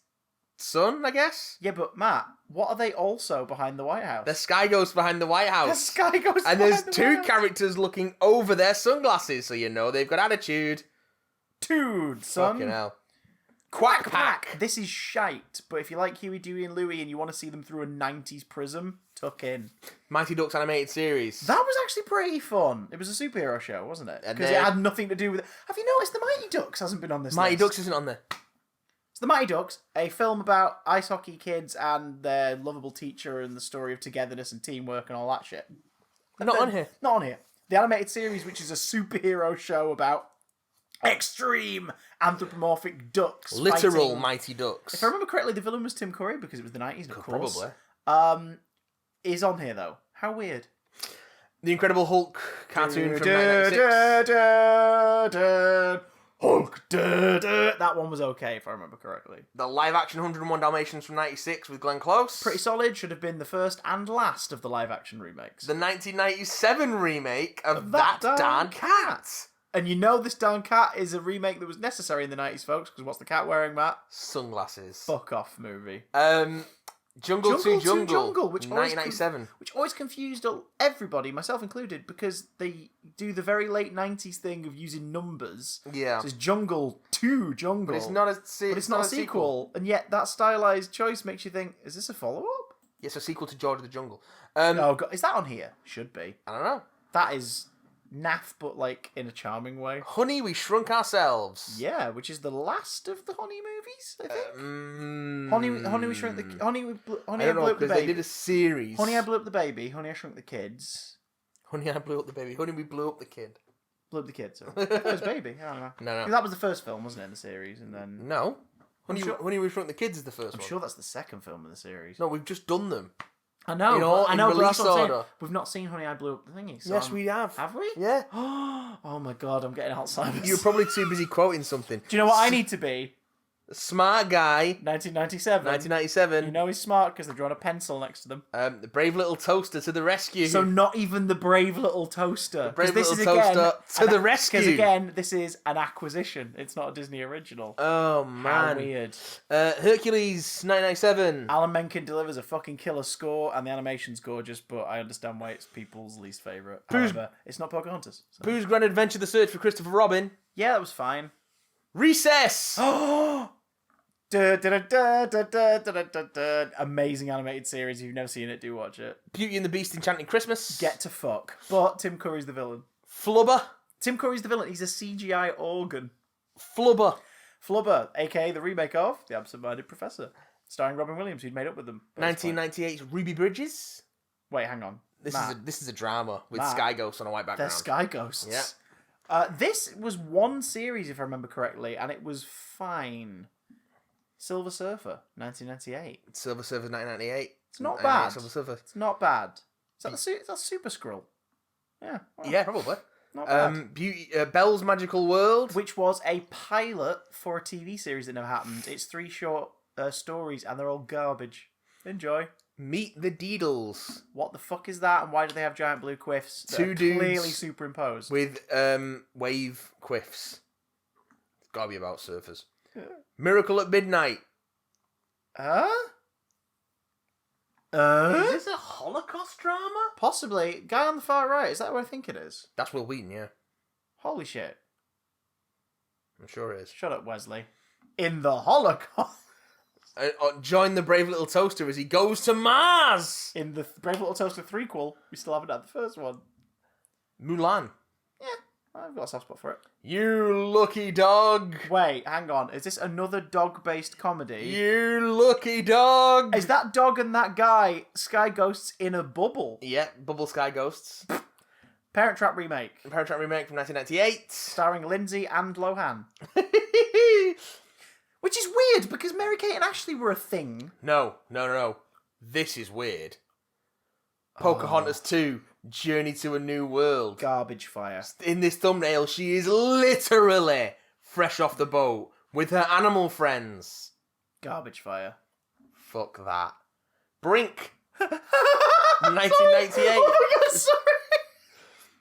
Speaker 2: son, I guess?
Speaker 1: Yeah, but Matt, what are they also behind the White House?
Speaker 2: The Sky Ghost behind the White
Speaker 1: The
Speaker 2: House.
Speaker 1: sky goes
Speaker 2: And there's
Speaker 1: behind the
Speaker 2: two
Speaker 1: White House.
Speaker 2: characters looking over their sunglasses, so you know they've got attitude.
Speaker 1: Dude, son.
Speaker 2: Fucking hell. Quack Pack.
Speaker 1: This is shite, but if you like Huey, Dewey and Louie and you want to see them through a 90s prism, tuck in.
Speaker 2: Mighty Ducks animated series.
Speaker 1: That was actually pretty fun. It was a superhero show, wasn't it?
Speaker 2: And
Speaker 1: Because it had nothing to do with it. Have you noticed the Mighty Ducks hasn't been on this
Speaker 2: Mighty
Speaker 1: list?
Speaker 2: Ducks isn't on there.
Speaker 1: It's the Mighty Ducks, a film about ice hockey kids and their lovable teacher and the story of togetherness and teamwork and all that shit.
Speaker 2: Not on here.
Speaker 1: Not on here. The animated series, which is a superhero show about extreme anthropomorphic ducks.
Speaker 2: Literal
Speaker 1: fighting.
Speaker 2: Mighty Ducks.
Speaker 1: If I remember correctly, the villain was Tim Curry because it was the 90s, of course.
Speaker 2: Probably.
Speaker 1: Is on here, though. How weird.
Speaker 2: The Incredible Hulk cartoon from 1996.
Speaker 1: Hulk. That one was okay, if I remember correctly.
Speaker 2: The live action 101 Dalmatians from 96 with Glenn Close.
Speaker 1: Pretty solid. Should have been the first and last of the live action remakes.
Speaker 2: The 1997 remake of
Speaker 1: That
Speaker 2: That
Speaker 1: Darn
Speaker 2: Darn Cat.
Speaker 1: And you know this darn cat is a remake that was necessary in the 90s, folks, because what's the cat wearing, Matt?
Speaker 2: Sunglasses.
Speaker 1: Fuck off movie.
Speaker 2: Jungle to Jungle,
Speaker 1: which
Speaker 2: 1997.
Speaker 1: which always confused everybody, myself included, because they do the very late 90s thing of using numbers.
Speaker 2: Yeah.
Speaker 1: So it's Jungle to Jungle.
Speaker 2: But it's not a
Speaker 1: sequel. And yet that stylized choice makes you think, is this a follow-up?
Speaker 2: It's a sequel to George of the Jungle.
Speaker 1: Oh, God, is that on here? Should be.
Speaker 2: I don't know.
Speaker 1: That is naff, but like in a charming way.
Speaker 2: Honey, We Shrunk Ourselves.
Speaker 1: Yeah, which is the last of the Honey movies, I think. Honey, we shrunk the Honey,
Speaker 2: I
Speaker 1: blew
Speaker 2: don't
Speaker 1: up
Speaker 2: know,
Speaker 1: the
Speaker 2: because
Speaker 1: baby.
Speaker 2: they did a series.
Speaker 1: Honey, I blew up the baby. Honey, I shrunk the kids.
Speaker 2: Honey, I Blew Up the Baby. Honey, We Blew Up the Kid.
Speaker 1: Blew up the kids. So. It was baby. I don't know.
Speaker 2: No.
Speaker 1: 'Cause that was the first film, wasn't it, in the series? And then
Speaker 2: No. Honey,
Speaker 1: sure-
Speaker 2: Honey, We Shrunk the Kids is the first
Speaker 1: I'm
Speaker 2: one.
Speaker 1: sure that's the second film in the series.
Speaker 2: No, we've just done them.
Speaker 1: I know.
Speaker 2: You know,
Speaker 1: I
Speaker 2: in
Speaker 1: know. But that's
Speaker 2: release
Speaker 1: what I'm saying.
Speaker 2: order.
Speaker 1: We've not seen Honey, I Blew Up the Thingy. So
Speaker 2: Yes, we have.
Speaker 1: Have we?
Speaker 2: Yeah.
Speaker 1: Oh my god, I'm getting Alzheimer's.
Speaker 2: You're probably too busy quoting something.
Speaker 1: Do you know what I need to be?
Speaker 2: Smart Guy,
Speaker 1: 1997.
Speaker 2: 1997.
Speaker 1: You know he's smart because they're drawing a pencil next to them.
Speaker 2: The Brave Little Toaster to the rescue.
Speaker 1: So not even the brave little toaster.
Speaker 2: Brave
Speaker 1: 'Cause this
Speaker 2: Little
Speaker 1: is again
Speaker 2: Toaster to the rescue.
Speaker 1: Because again, this is an acquisition. It's not a Disney original.
Speaker 2: Oh,
Speaker 1: How
Speaker 2: man.
Speaker 1: weird.
Speaker 2: Hercules, 1997.
Speaker 1: Alan Menken delivers a fucking killer score, and the animation's gorgeous, but I understand why it's people's least favourite. However, it's not Pocahontas. So.
Speaker 2: Pooh's Grand Adventure, The Search for Christopher Robin.
Speaker 1: Yeah, that was fine.
Speaker 2: Recess!
Speaker 1: Oh! Amazing animated series. If you've never seen it, do watch it.
Speaker 2: Beauty and the Beast Enchanting Christmas.
Speaker 1: Get to fuck. But Tim Curry's the villain.
Speaker 2: Flubber.
Speaker 1: Tim Curry's the villain. He's a CGI organ.
Speaker 2: Flubber.
Speaker 1: Flubber, aka the remake of The Absent-Minded Professor, starring Robin Williams, who'd made up with them.
Speaker 2: 1998's Ruby Bridges.
Speaker 1: Wait, hang on.
Speaker 2: This is a drama with
Speaker 1: Matt.
Speaker 2: Sky Ghosts on a white
Speaker 1: They're
Speaker 2: background.
Speaker 1: Sky Ghosts.
Speaker 2: Yeah.
Speaker 1: This was one series, if I remember correctly, and it was fine. Silver Surfer, 1998.
Speaker 2: Silver Surfer 1998.
Speaker 1: It's not bad.
Speaker 2: Silver Surfer.
Speaker 1: It's not bad. Is that Super Skrull? Yeah. Well,
Speaker 2: Yeah, probably.
Speaker 1: not bad.
Speaker 2: Belle's Magical World.
Speaker 1: Which was a pilot for a TV series that never happened. It's 3 short stories, and they're all garbage. Enjoy.
Speaker 2: Meet the Deedles.
Speaker 1: What the fuck is that, and why do they have giant blue quiffs that
Speaker 2: Two
Speaker 1: are
Speaker 2: dudes
Speaker 1: clearly superimposed?
Speaker 2: with wave quiffs. It's gotta be about surfers. Miracle at Midnight. Is this a Holocaust drama?
Speaker 1: Possibly. Guy on the far right, is that what I think it is?
Speaker 2: That's Will Wheaton, yeah.
Speaker 1: Holy shit.
Speaker 2: I'm sure it is.
Speaker 1: Shut up, Wesley. In the Holocaust.
Speaker 2: Join the brave little toaster as he goes to Mars.
Speaker 1: In the Brave Little Toaster threequel, we still haven't had the first one.
Speaker 2: Mulan.
Speaker 1: Yeah, I've got a soft spot for it.
Speaker 2: You lucky dog.
Speaker 1: Wait, hang on. Is this another dog-based comedy?
Speaker 2: You lucky dog.
Speaker 1: Is that dog and that guy Sky Ghosts in a bubble?
Speaker 2: Yeah, Bubble Sky Ghosts.
Speaker 1: Parent Trap remake,
Speaker 2: Parent Trap remake from 1998.
Speaker 1: starring Lindsay and Lohan. Which is weird, because Mary-Kate and Ashley were a thing.
Speaker 2: No. This is weird. Pocahontas 2, Journey to a New World.
Speaker 1: Garbage fire.
Speaker 2: In this thumbnail, she is literally fresh off the boat with her animal friends.
Speaker 1: Garbage fire.
Speaker 2: Fuck that. Brink. 1998.
Speaker 1: Oh my god, sorry!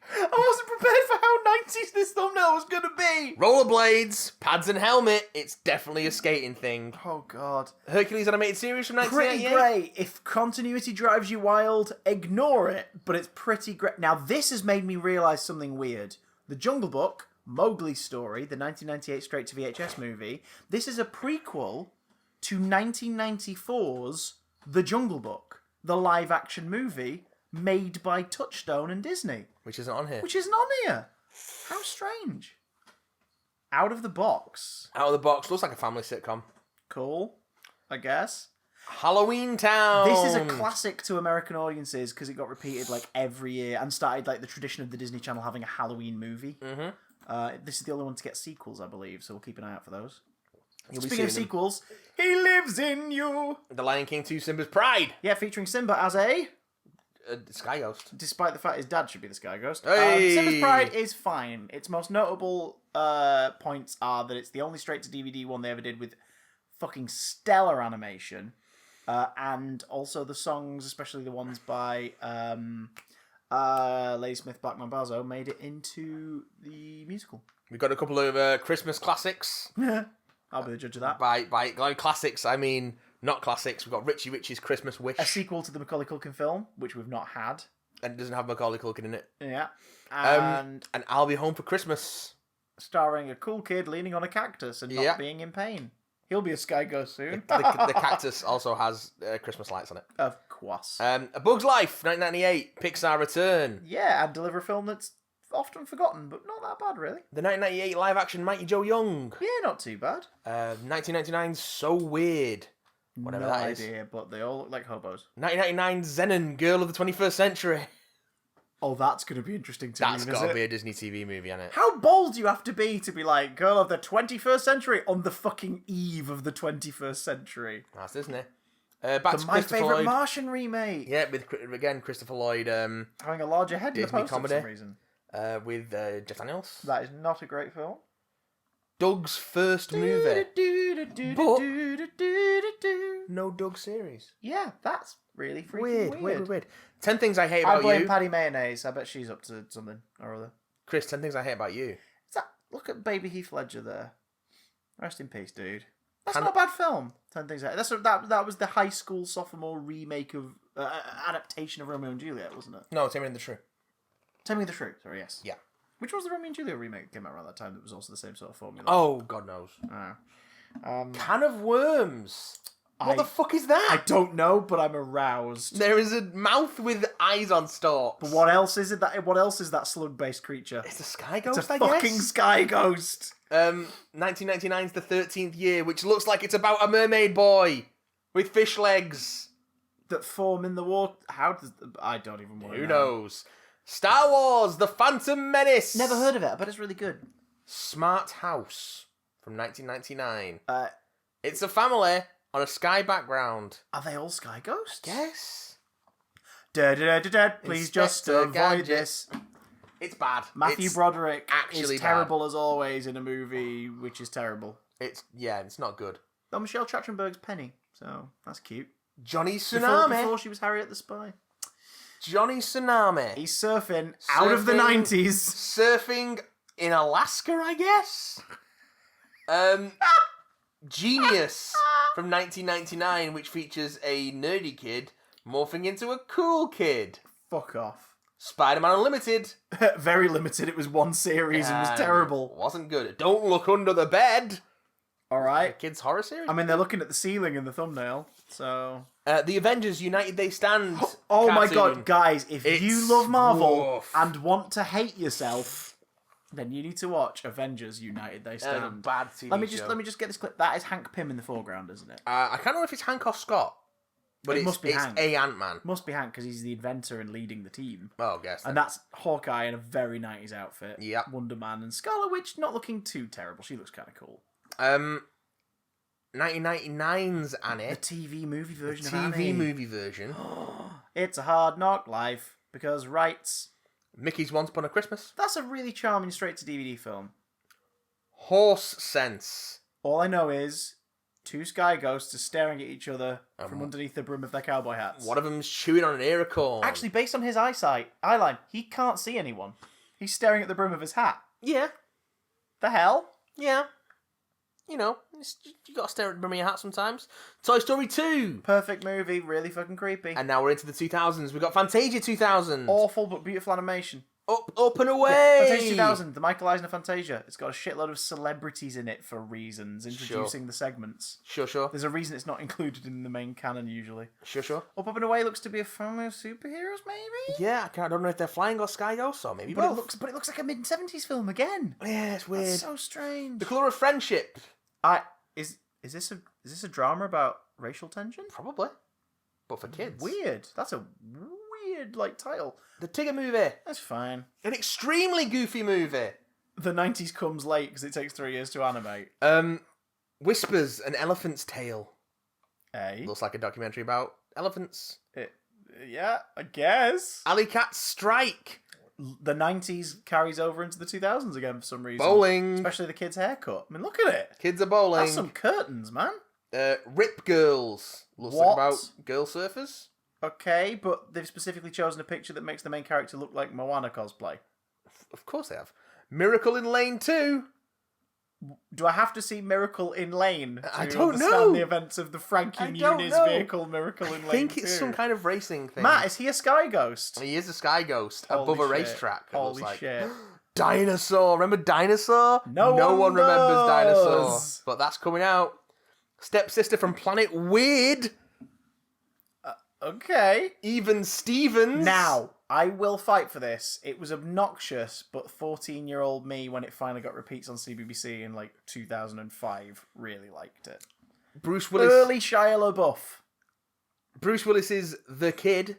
Speaker 1: I wasn't prepared for how 90s this thumbnail was going to be!
Speaker 2: Rollerblades, pads and helmet. It's definitely a skating thing.
Speaker 1: Oh god.
Speaker 2: Hercules animated series from
Speaker 1: Pretty
Speaker 2: 1998.
Speaker 1: great. If continuity drives you wild, ignore it. But it's pretty great. Now, this has made me realise something weird. The Jungle Book, Mowgli's story, the 1998 straight to VHS movie, this is a prequel to 1994's The Jungle Book, the live action movie made by Touchstone and Disney.
Speaker 2: Which isn't on here.
Speaker 1: Which isn't on here. How strange. Out of the box.
Speaker 2: Out of the box. Looks like a family sitcom.
Speaker 1: Cool, I guess.
Speaker 2: Halloween Town.
Speaker 1: This is a classic to American audiences because it got repeated like every year and started like the tradition of the Disney Channel having a Halloween movie.
Speaker 2: Mm-hmm.
Speaker 1: This is the only one to get sequels, I believe, so we'll keep an eye out for those.
Speaker 2: You'll be
Speaker 1: Speaking of
Speaker 2: seeing them.
Speaker 1: sequels, He Lives in You.
Speaker 2: The Lion King 2 Simba's Pride.
Speaker 1: Yeah, featuring Simba as a...
Speaker 2: Sky Ghost.
Speaker 1: Despite the fact his dad should be the Sky Ghost.
Speaker 2: Hey!
Speaker 1: Simba's Pride is fine. Its most notable points are that it's the only straight-to-DVD one they ever did with fucking stellar animation. And also the songs, especially the ones by Ladysmith Black Mambazo, made it into the musical.
Speaker 2: We've got a couple of Christmas classics.
Speaker 1: I'll be the judge of that.
Speaker 2: By classics, I mean not classics. We've got Richie Rich's Christmas Wish.
Speaker 1: A sequel to the Macaulay Culkin film, which we've not had.
Speaker 2: And it doesn't have Macaulay Culkin in it.
Speaker 1: Yeah. And
Speaker 2: I'll Be Home for Christmas.
Speaker 1: starring a cool kid leaning on a cactus and not
Speaker 2: Yeah.
Speaker 1: being in pain. He'll be a Sky Ghost soon.
Speaker 2: The cactus also has Christmas lights on it.
Speaker 1: Of course.
Speaker 2: A Bug's Life, 1998. Pixar Return.
Speaker 1: Yeah, and deliver a film that's often forgotten, but not that bad, really.
Speaker 2: The 1998 live-action Mighty Joe Young.
Speaker 1: Yeah, not too bad.
Speaker 2: 1999 So Weird. Whatever
Speaker 1: no
Speaker 2: that is.
Speaker 1: idea, but they all look like hobos.
Speaker 2: 1999 Zenon, Girl of the 21st Century.
Speaker 1: Oh, that's going to be interesting to
Speaker 2: That's
Speaker 1: revisit.
Speaker 2: got to be a Disney TV movie, hasn't it?
Speaker 1: How bold do you have to be like, girl of the 21st century on the fucking eve of the 21st century?
Speaker 2: That's Disney. Back
Speaker 1: The
Speaker 2: to
Speaker 1: My
Speaker 2: Christopher
Speaker 1: Favourite
Speaker 2: Lloyd.
Speaker 1: Martian remake.
Speaker 2: Yeah, with again Christopher Lloyd.
Speaker 1: Having a larger head in the
Speaker 2: Disney
Speaker 1: poster
Speaker 2: comedy.
Speaker 1: for some reason.
Speaker 2: With Jeff Daniels.
Speaker 1: That is not a great film.
Speaker 2: Doug's first movie. But no Doug series.
Speaker 1: Yeah, that's really freaking
Speaker 2: Weird. 10 things I hate
Speaker 1: I
Speaker 2: about
Speaker 1: blame
Speaker 2: you.
Speaker 1: Paddy Mayonnaise. I bet she's up to something or other.
Speaker 2: Chris, 10 things I hate about you.
Speaker 1: Is that, look at baby Heath Ledger there. Rest in peace, dude. That's
Speaker 2: Can-
Speaker 1: not a bad film. 10 things. That was the high school sophomore remake of adaptation of Romeo and Juliet, wasn't it?
Speaker 2: No, Taming the Shrew.
Speaker 1: Tell Me the Truth. Sorry, yes.
Speaker 2: Yeah.
Speaker 1: Which was the Romeo and Juliet remake that came out around that time that was also the same sort of formula?
Speaker 2: Oh, God knows. Can of worms. What
Speaker 1: I-
Speaker 2: the fuck is that?
Speaker 1: I don't know, but I'm aroused.
Speaker 2: There is a mouth with eyes on stalks.
Speaker 1: But what else is it? What else is that slug-based creature?
Speaker 2: It's a sky
Speaker 1: It's
Speaker 2: ghost,
Speaker 1: a
Speaker 2: I
Speaker 1: fucking
Speaker 2: guess.
Speaker 1: sky ghost.
Speaker 2: 1999's the 13th year, which looks like it's about a mermaid boy with fish legs.
Speaker 1: That form in the water. How does... I don't even want to
Speaker 2: Who
Speaker 1: know.
Speaker 2: knows? Star Wars: The Phantom Menace.
Speaker 1: Never heard of it, but it's really good.
Speaker 2: Smart House from 1999.
Speaker 1: Are
Speaker 2: It's a family on a sky background.
Speaker 1: they all sky ghosts?
Speaker 2: Yes.
Speaker 1: Please just
Speaker 2: Inspector
Speaker 1: avoid
Speaker 2: Gadget.
Speaker 1: this.
Speaker 2: It's bad.
Speaker 1: Matthew
Speaker 2: It's
Speaker 1: Broderick
Speaker 2: actually
Speaker 1: is
Speaker 2: bad.
Speaker 1: terrible as always in a movie which is terrible.
Speaker 2: It's not good.
Speaker 1: Oh, Michelle Trachtenberg's Penny, so that's cute.
Speaker 2: Johnny
Speaker 1: Before
Speaker 2: Tsunami.
Speaker 1: she was Harriet the Spy.
Speaker 2: Johnny Tsunami.
Speaker 1: He's surfing out of the
Speaker 2: Surfing.
Speaker 1: 90s.
Speaker 2: Surfing in Alaska, I guess. Genius from 1999, which features a nerdy kid morphing into a cool kid.
Speaker 1: Fuck off.
Speaker 2: Spider-Man Unlimited.
Speaker 1: Very limited. It was one series and was terrible.
Speaker 2: Wasn't good. Don't look under the bed.
Speaker 1: All
Speaker 2: A
Speaker 1: right.
Speaker 2: kids' horror series.
Speaker 1: I mean, they're looking at the ceiling in the thumbnail, so...
Speaker 2: The Avengers United They Stand.
Speaker 1: Oh my
Speaker 2: cartoon.
Speaker 1: god, guys, if
Speaker 2: It's
Speaker 1: you love Marvel
Speaker 2: rough.
Speaker 1: and want to hate yourself, then you need to watch Avengers United They Stand.
Speaker 2: Bad TV
Speaker 1: Let me
Speaker 2: show.
Speaker 1: just get this clip. That is Hank Pym in the foreground, isn't it?
Speaker 2: I can't know if it's Hank or Scott, but
Speaker 1: It
Speaker 2: it's,
Speaker 1: must be
Speaker 2: it's
Speaker 1: Hank.
Speaker 2: a Ant-Man.
Speaker 1: Must be Hank because he's the inventor and leading the team.
Speaker 2: Oh, guess.
Speaker 1: And that's Hawkeye in a very 90s outfit.
Speaker 2: Yep.
Speaker 1: Wonder Man and Scarlet Witch not looking too terrible. She looks kind of cool.
Speaker 2: 1999's
Speaker 1: The
Speaker 2: Annie.
Speaker 1: TV movie version of
Speaker 2: TV
Speaker 1: Annie.
Speaker 2: movie version.
Speaker 1: It's a hard knock life because rights.
Speaker 2: Mickey's Once Upon a Christmas.
Speaker 1: That's a really charming straight to DVD film.
Speaker 2: Horse Sense.
Speaker 1: All I know is two sky ghosts are staring at each other from underneath the brim of their cowboy hats.
Speaker 2: One of them's chewing on an ear of corn.
Speaker 1: Actually, based on his eyeline, he can't see anyone. He's staring at the brim of his hat.
Speaker 2: yeah,
Speaker 1: The hell?
Speaker 2: yeah. You know, you gotta stare at the brim of your hat sometimes. Toy Story 2.
Speaker 1: Perfect movie, really fucking creepy.
Speaker 2: And now we're into the 2000s. We've got Fantasia 2000.
Speaker 1: Awful but beautiful animation.
Speaker 2: Up and away.
Speaker 1: Fantasia 2000, the Michael Eisner Fantasia. It's got a shitload of celebrities in it for reasons, introducing the segments.
Speaker 2: Sure.
Speaker 1: There's a reason it's not included in the main canon usually.
Speaker 2: Sure.
Speaker 1: Up and Away looks to be a family of superheroes, maybe?
Speaker 2: Yeah, I don't know if they're flying or sky ghosts or maybe
Speaker 1: But
Speaker 2: both.
Speaker 1: it looks like a mid-70s film again.
Speaker 2: Yeah, it's weird.
Speaker 1: That's so strange.
Speaker 2: The Colour of Friendship.
Speaker 1: Is this a drama about racial tension?
Speaker 2: Probably. But for kids.
Speaker 1: Weird. That's a weird title.
Speaker 2: The Tigger movie.
Speaker 1: That's fine.
Speaker 2: An extremely goofy movie.
Speaker 1: The 90s comes late because it takes 3 years to animate.
Speaker 2: Whispers, An Elephant's Tale.
Speaker 1: Eh?
Speaker 2: Looks like a documentary about elephants.
Speaker 1: Yeah, I guess.
Speaker 2: Alley Cat Strike.
Speaker 1: The 90s carries over into the 2000s again for some reason.
Speaker 2: Bowling.
Speaker 1: Especially the kid's haircut. I mean, look at it.
Speaker 2: Kids are bowling.
Speaker 1: That's some curtains, man.
Speaker 2: Rip Girls. Looks like
Speaker 1: What?
Speaker 2: about girl surfers.
Speaker 1: Okay, but they've specifically chosen a picture that makes the main character look like Moana cosplay.
Speaker 2: Of course they have. Miracle in Lane 2.
Speaker 1: Do I have to see Miracle in Lane to
Speaker 2: I don't
Speaker 1: understand
Speaker 2: know.
Speaker 1: the events of the Frankie
Speaker 2: I don't
Speaker 1: Muniz
Speaker 2: know.
Speaker 1: vehicle Miracle in Lane
Speaker 2: I think it's
Speaker 1: 2?
Speaker 2: some kind of racing thing.
Speaker 1: Matt, is he a sky ghost?
Speaker 2: He is a sky ghost
Speaker 1: Holy
Speaker 2: above a
Speaker 1: shit.
Speaker 2: racetrack. It
Speaker 1: Holy
Speaker 2: looks like.
Speaker 1: shit.
Speaker 2: Dinosaur. Remember Dinosaur?
Speaker 1: No
Speaker 2: one
Speaker 1: one
Speaker 2: remembers Dinosaur.
Speaker 1: does.
Speaker 2: But that's coming out. Stepsister from Planet Weird.
Speaker 1: Okay.
Speaker 2: Even Stevens.
Speaker 1: Now, I will fight for this. It was obnoxious, but 14-year-old me, when it finally got repeats on CBBC in 2005, really liked it.
Speaker 2: Bruce Willis.
Speaker 1: Early Shia LaBeouf.
Speaker 2: Bruce Willis is the kid.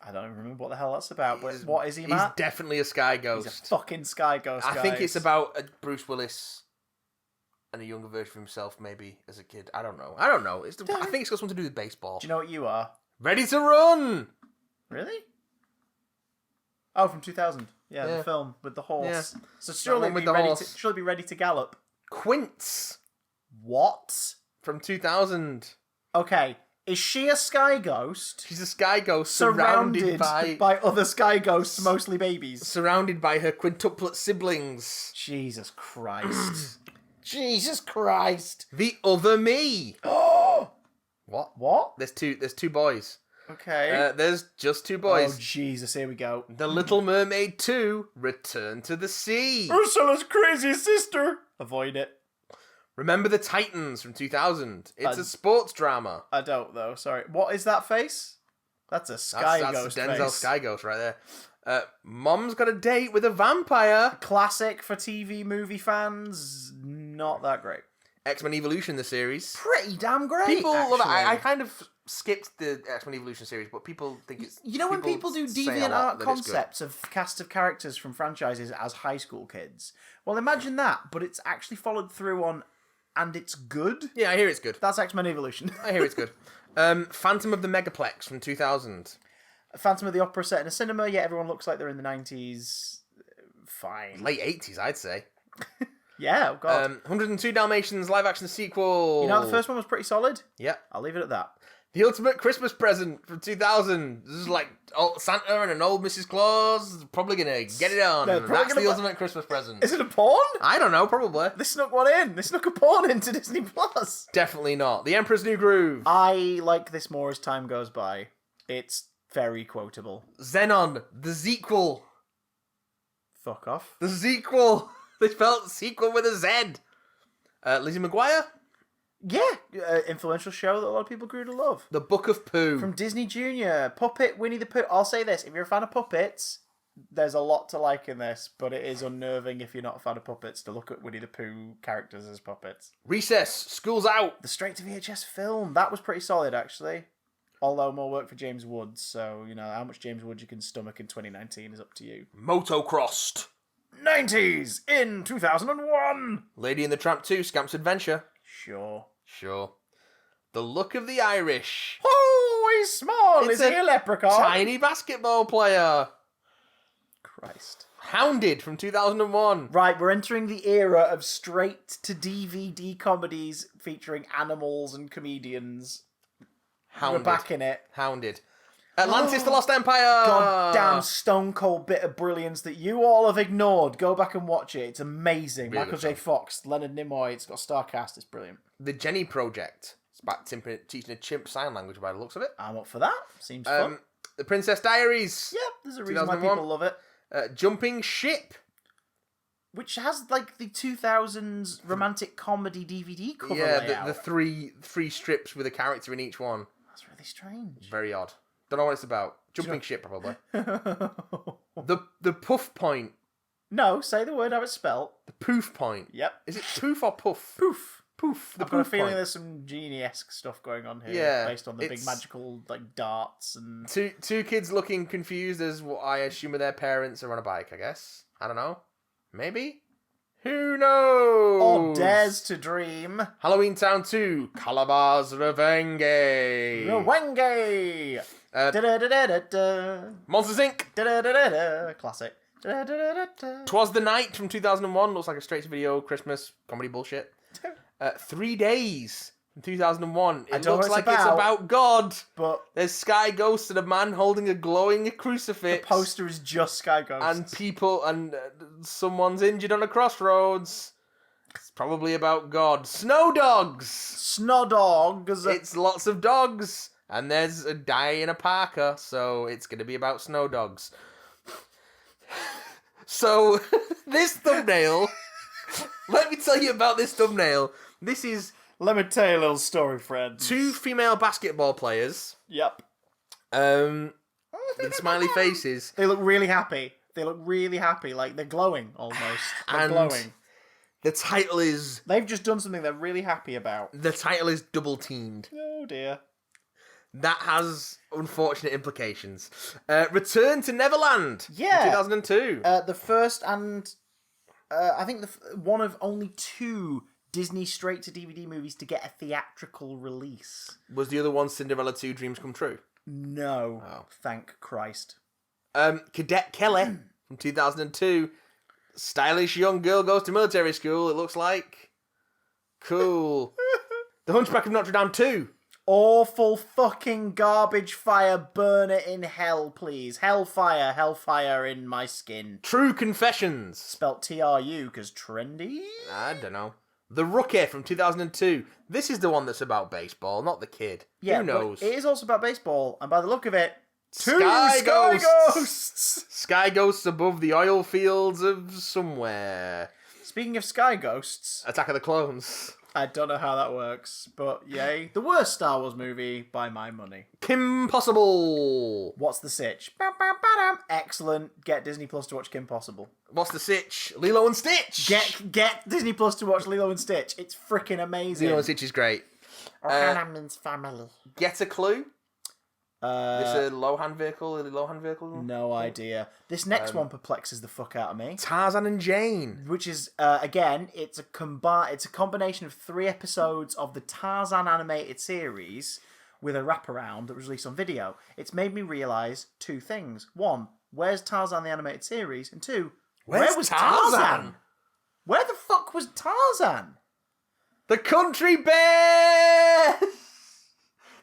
Speaker 1: I don't even remember what the hell that's about, but
Speaker 2: He's-
Speaker 1: what is he,
Speaker 2: He's
Speaker 1: Matt?
Speaker 2: definitely a sky
Speaker 1: He's
Speaker 2: ghost.
Speaker 1: a fucking sky ghost,
Speaker 2: I think it's
Speaker 1: guys.
Speaker 2: about a Bruce Willis and a younger version of himself, maybe as a kid. I don't know. I think it's got something to do with baseball.
Speaker 1: Do you know what you are?
Speaker 2: Ready to Run.
Speaker 1: Really? Oh, from 2000. Yeah,
Speaker 2: Yeah.
Speaker 1: the film with the horse.
Speaker 2: Yeah.
Speaker 1: So
Speaker 2: That
Speaker 1: surely
Speaker 2: one with the horse.
Speaker 1: surely be ready to gallop.
Speaker 2: Quince
Speaker 1: What?
Speaker 2: from 2000.
Speaker 1: Okay, is she a sky ghost
Speaker 2: She's a sky ghost
Speaker 1: surrounded by other sky ghosts, mostly babies?
Speaker 2: surrounded by her quintuplet siblings.
Speaker 1: Jesus Christ. Jesus Christ.
Speaker 2: The Other Me.
Speaker 1: Oh!
Speaker 2: What?
Speaker 1: What?
Speaker 2: There's two boys.
Speaker 1: Okay.
Speaker 2: There's just two
Speaker 1: Oh,
Speaker 2: boys.
Speaker 1: Jesus, here we go.
Speaker 2: The Little Mermaid 2, Return to the Sea.
Speaker 1: Ursula's crazy sister. Avoid it.
Speaker 2: Remember the Titans from 2000? It's a sports drama.
Speaker 1: I don't, though. Sorry. What is that face? That's a Sky
Speaker 2: That's
Speaker 1: Ghost
Speaker 2: Denzel
Speaker 1: face.
Speaker 2: Sky Ghost right there. Mom's got a date with a vampire.
Speaker 1: Classic for TV movie fans. Not that great.
Speaker 2: X-Men Evolution, the series.
Speaker 1: Pretty damn great.
Speaker 2: People love it. I
Speaker 1: actually.
Speaker 2: kind of skipped the X-Men Evolution series, but people think it's...
Speaker 1: You know when people do
Speaker 2: say a
Speaker 1: deviant
Speaker 2: lot
Speaker 1: art
Speaker 2: that it's good.
Speaker 1: concepts of cast of characters from franchises as high school kids? Well, imagine that, but it's actually followed through on, and it's good.
Speaker 2: Yeah, I hear it's good.
Speaker 1: That's X-Men Evolution.
Speaker 2: I hear it's good. Phantom of the Megaplex from 2000.
Speaker 1: Phantom of the Opera set in a cinema, yeah, everyone looks like they're in the 90s. Fine.
Speaker 2: Late 80s, I'd say.
Speaker 1: Yeah, oh god.
Speaker 2: 102 Dalmatians live-action sequel.
Speaker 1: You know, the first one was pretty solid.
Speaker 2: Yeah.
Speaker 1: I'll leave it at that.
Speaker 2: The Ultimate Christmas Present from 2000. This is like old Santa and an old Mrs. Claus. Probably gonna get it on.
Speaker 1: They're probably
Speaker 2: That's
Speaker 1: gonna
Speaker 2: the
Speaker 1: bu-
Speaker 2: Ultimate Christmas Present.
Speaker 1: Is it a porn?
Speaker 2: I don't know, probably.
Speaker 1: They snuck one in. They snuck a porn into Disney Plus.
Speaker 2: Definitely not. The Emperor's New Groove.
Speaker 1: I like this more as time goes by. It's very quotable.
Speaker 2: Xenon. The sequel.
Speaker 1: Fuck off.
Speaker 2: The sequel. They spelled sequel with a Z. Lizzie McGuire.
Speaker 1: Yeah, influential show that a lot of people grew to love.
Speaker 2: The Book of Pooh.
Speaker 1: From Disney Junior, Puppet, Winnie the Pooh. I'll say this, if you're a fan of puppets, there's a lot to like in this, but it is unnerving if you're not a fan of puppets to look at Winnie the Pooh characters as puppets.
Speaker 2: Recess. School's Out.
Speaker 1: The straight-to-VHS film, that was pretty solid, actually. Although more work for James Woods, so, you know, how much James Woods you can stomach in 2019 is up to you.
Speaker 2: Motocrossed.
Speaker 1: 90s in 2001!
Speaker 2: Lady and the Tramp 2. Scamp's Adventure.
Speaker 1: Sure.
Speaker 2: Sure. The Look of the Irish.
Speaker 1: Oh, he's small!
Speaker 2: It's
Speaker 1: Is he a leprechaun?
Speaker 2: Tiny basketball player.
Speaker 1: Christ.
Speaker 2: Hounded from 2001.
Speaker 1: Right, we're entering the era of straight-to-DVD comedies featuring animals and comedians.
Speaker 2: Hounded.
Speaker 1: We're back in it.
Speaker 2: Hounded. Atlantis, the Lost Empire.
Speaker 1: Goddamn stone cold bit of brilliance that you all have ignored. Go back and watch it. It's amazing.
Speaker 2: Really
Speaker 1: Michael
Speaker 2: good
Speaker 1: J.
Speaker 2: film.
Speaker 1: Fox, Leonard Nimoy. It's got a star cast. It's brilliant.
Speaker 2: The Jenny Project. It's about teaching a chimp sign language by the looks of it.
Speaker 1: I'm up for that. Seems fun.
Speaker 2: The Princess Diaries.
Speaker 1: Yeah, there's a reason why
Speaker 2: 2001.
Speaker 1: people love it.
Speaker 2: Jumping Ship.
Speaker 1: Which has like the 2000s romantic comedy DVD cover
Speaker 2: Yeah,
Speaker 1: layout.
Speaker 2: the three strips with a character in each one.
Speaker 1: That's really strange.
Speaker 2: Very odd. Don't know what it's about. Jumping Ship, probably. The Puff Point.
Speaker 1: No, say the word how it's spelt.
Speaker 2: The Poof Point.
Speaker 1: Yep.
Speaker 2: Is it Poof or Puff?
Speaker 1: Poof.
Speaker 2: Poof. The
Speaker 1: I've got a
Speaker 2: Poof
Speaker 1: feeling
Speaker 2: Point.
Speaker 1: there's some genie-esque stuff going on here.
Speaker 2: Yeah,
Speaker 1: Based on the big
Speaker 2: it's-
Speaker 1: magical like darts and...
Speaker 2: Two kids looking confused as what I assume are their parents are on a bike, I guess. I don't know. Maybe? Who knows?
Speaker 1: Or dares to dream.
Speaker 2: Halloween Town 2. Calabar's Revenge.
Speaker 1: Rwenge! Da-da-da-da-da-da.
Speaker 2: Monsters Inc.
Speaker 1: Da-da-da-da-da. Classic. Da-da-da-da-da.
Speaker 2: Twas the Night from 2001. Looks like a straight-to-video Christmas comedy bullshit. 3 Days from 2001. It
Speaker 1: I don't know
Speaker 2: looks
Speaker 1: what
Speaker 2: like
Speaker 1: it's
Speaker 2: it's
Speaker 1: about.
Speaker 2: about God.
Speaker 1: But
Speaker 2: There's sky ghosts and a man holding a glowing
Speaker 1: the
Speaker 2: crucifix.
Speaker 1: poster is just Sky Ghosts.
Speaker 2: And people, and someone's injured on a crossroads. It's probably about God. Snow Dogs!
Speaker 1: Snowdogs.
Speaker 2: It's lots of dogs. And there's a guy in a parka, so it's going to be about snow dogs. So, this thumbnail... Let me tell you about this thumbnail. This is
Speaker 1: Let me tell you a little story, friends.
Speaker 2: 2 female basketball players
Speaker 1: Yep.
Speaker 2: with smiley faces.
Speaker 1: They look really happy. They look really happy. Like, they're glowing, almost. They're
Speaker 2: And
Speaker 1: glowing.
Speaker 2: The title is...
Speaker 1: They've just done something they're really happy about.
Speaker 2: The title is Double Teamed.
Speaker 1: Oh, dear.
Speaker 2: That has unfortunate implications. Return to Neverland.
Speaker 1: Yeah.
Speaker 2: 2002.
Speaker 1: The first and... I think one of only 2 Disney straight-to-DVD movies to get a theatrical release.
Speaker 2: Was the other one Cinderella 2 Dreams Come True?
Speaker 1: No.
Speaker 2: Oh.
Speaker 1: Thank Christ.
Speaker 2: Cadet Kelly from 2002. Stylish young girl goes to military school, it looks like. Cool. The Hunchback of Notre Dame 2.
Speaker 1: Awful fucking garbage fire. Burn it in hell, please. Hellfire. Hellfire in my skin.
Speaker 2: True Confessions.
Speaker 1: Spelt TRU, because trendy?
Speaker 2: I don't know. The Rookie from 2002. This is the one that's about baseball, not the kid.
Speaker 1: Yeah,
Speaker 2: Who knows?
Speaker 1: but it is also about baseball, and by the look of it, 2
Speaker 2: Sky
Speaker 1: Sky
Speaker 2: Ghosts.
Speaker 1: Ghosts!
Speaker 2: Sky Ghosts above the oil fields of somewhere.
Speaker 1: Speaking of Sky Ghosts,
Speaker 2: Attack of the Clones.
Speaker 1: I don't know how that works, but yay. The worst Star Wars movie by my money.
Speaker 2: Kim Possible.
Speaker 1: What's the sitch? Ba-ba-ba-dum. Excellent. Get Disney Plus to watch Kim Possible.
Speaker 2: What's the sitch? Lilo and Stitch.
Speaker 1: Get Disney Plus to watch Lilo and Stitch. It's freaking amazing.
Speaker 2: Lilo and Stitch is great.
Speaker 1: O'Hanlon's family.
Speaker 2: Get a Clue. This a Lohan vehicle? A Lohan vehicle?
Speaker 1: No idea. This next one perplexes the fuck out of me.
Speaker 2: Tarzan and Jane.
Speaker 1: Which is again, it's a combination of 3 episodes of the Tarzan animated series with a wraparound that was released on video. It's made me realise 2 things. 1, where's Tarzan the animated series? And 2, where was Tarzan? Where the fuck was Tarzan?
Speaker 2: The Country Bears.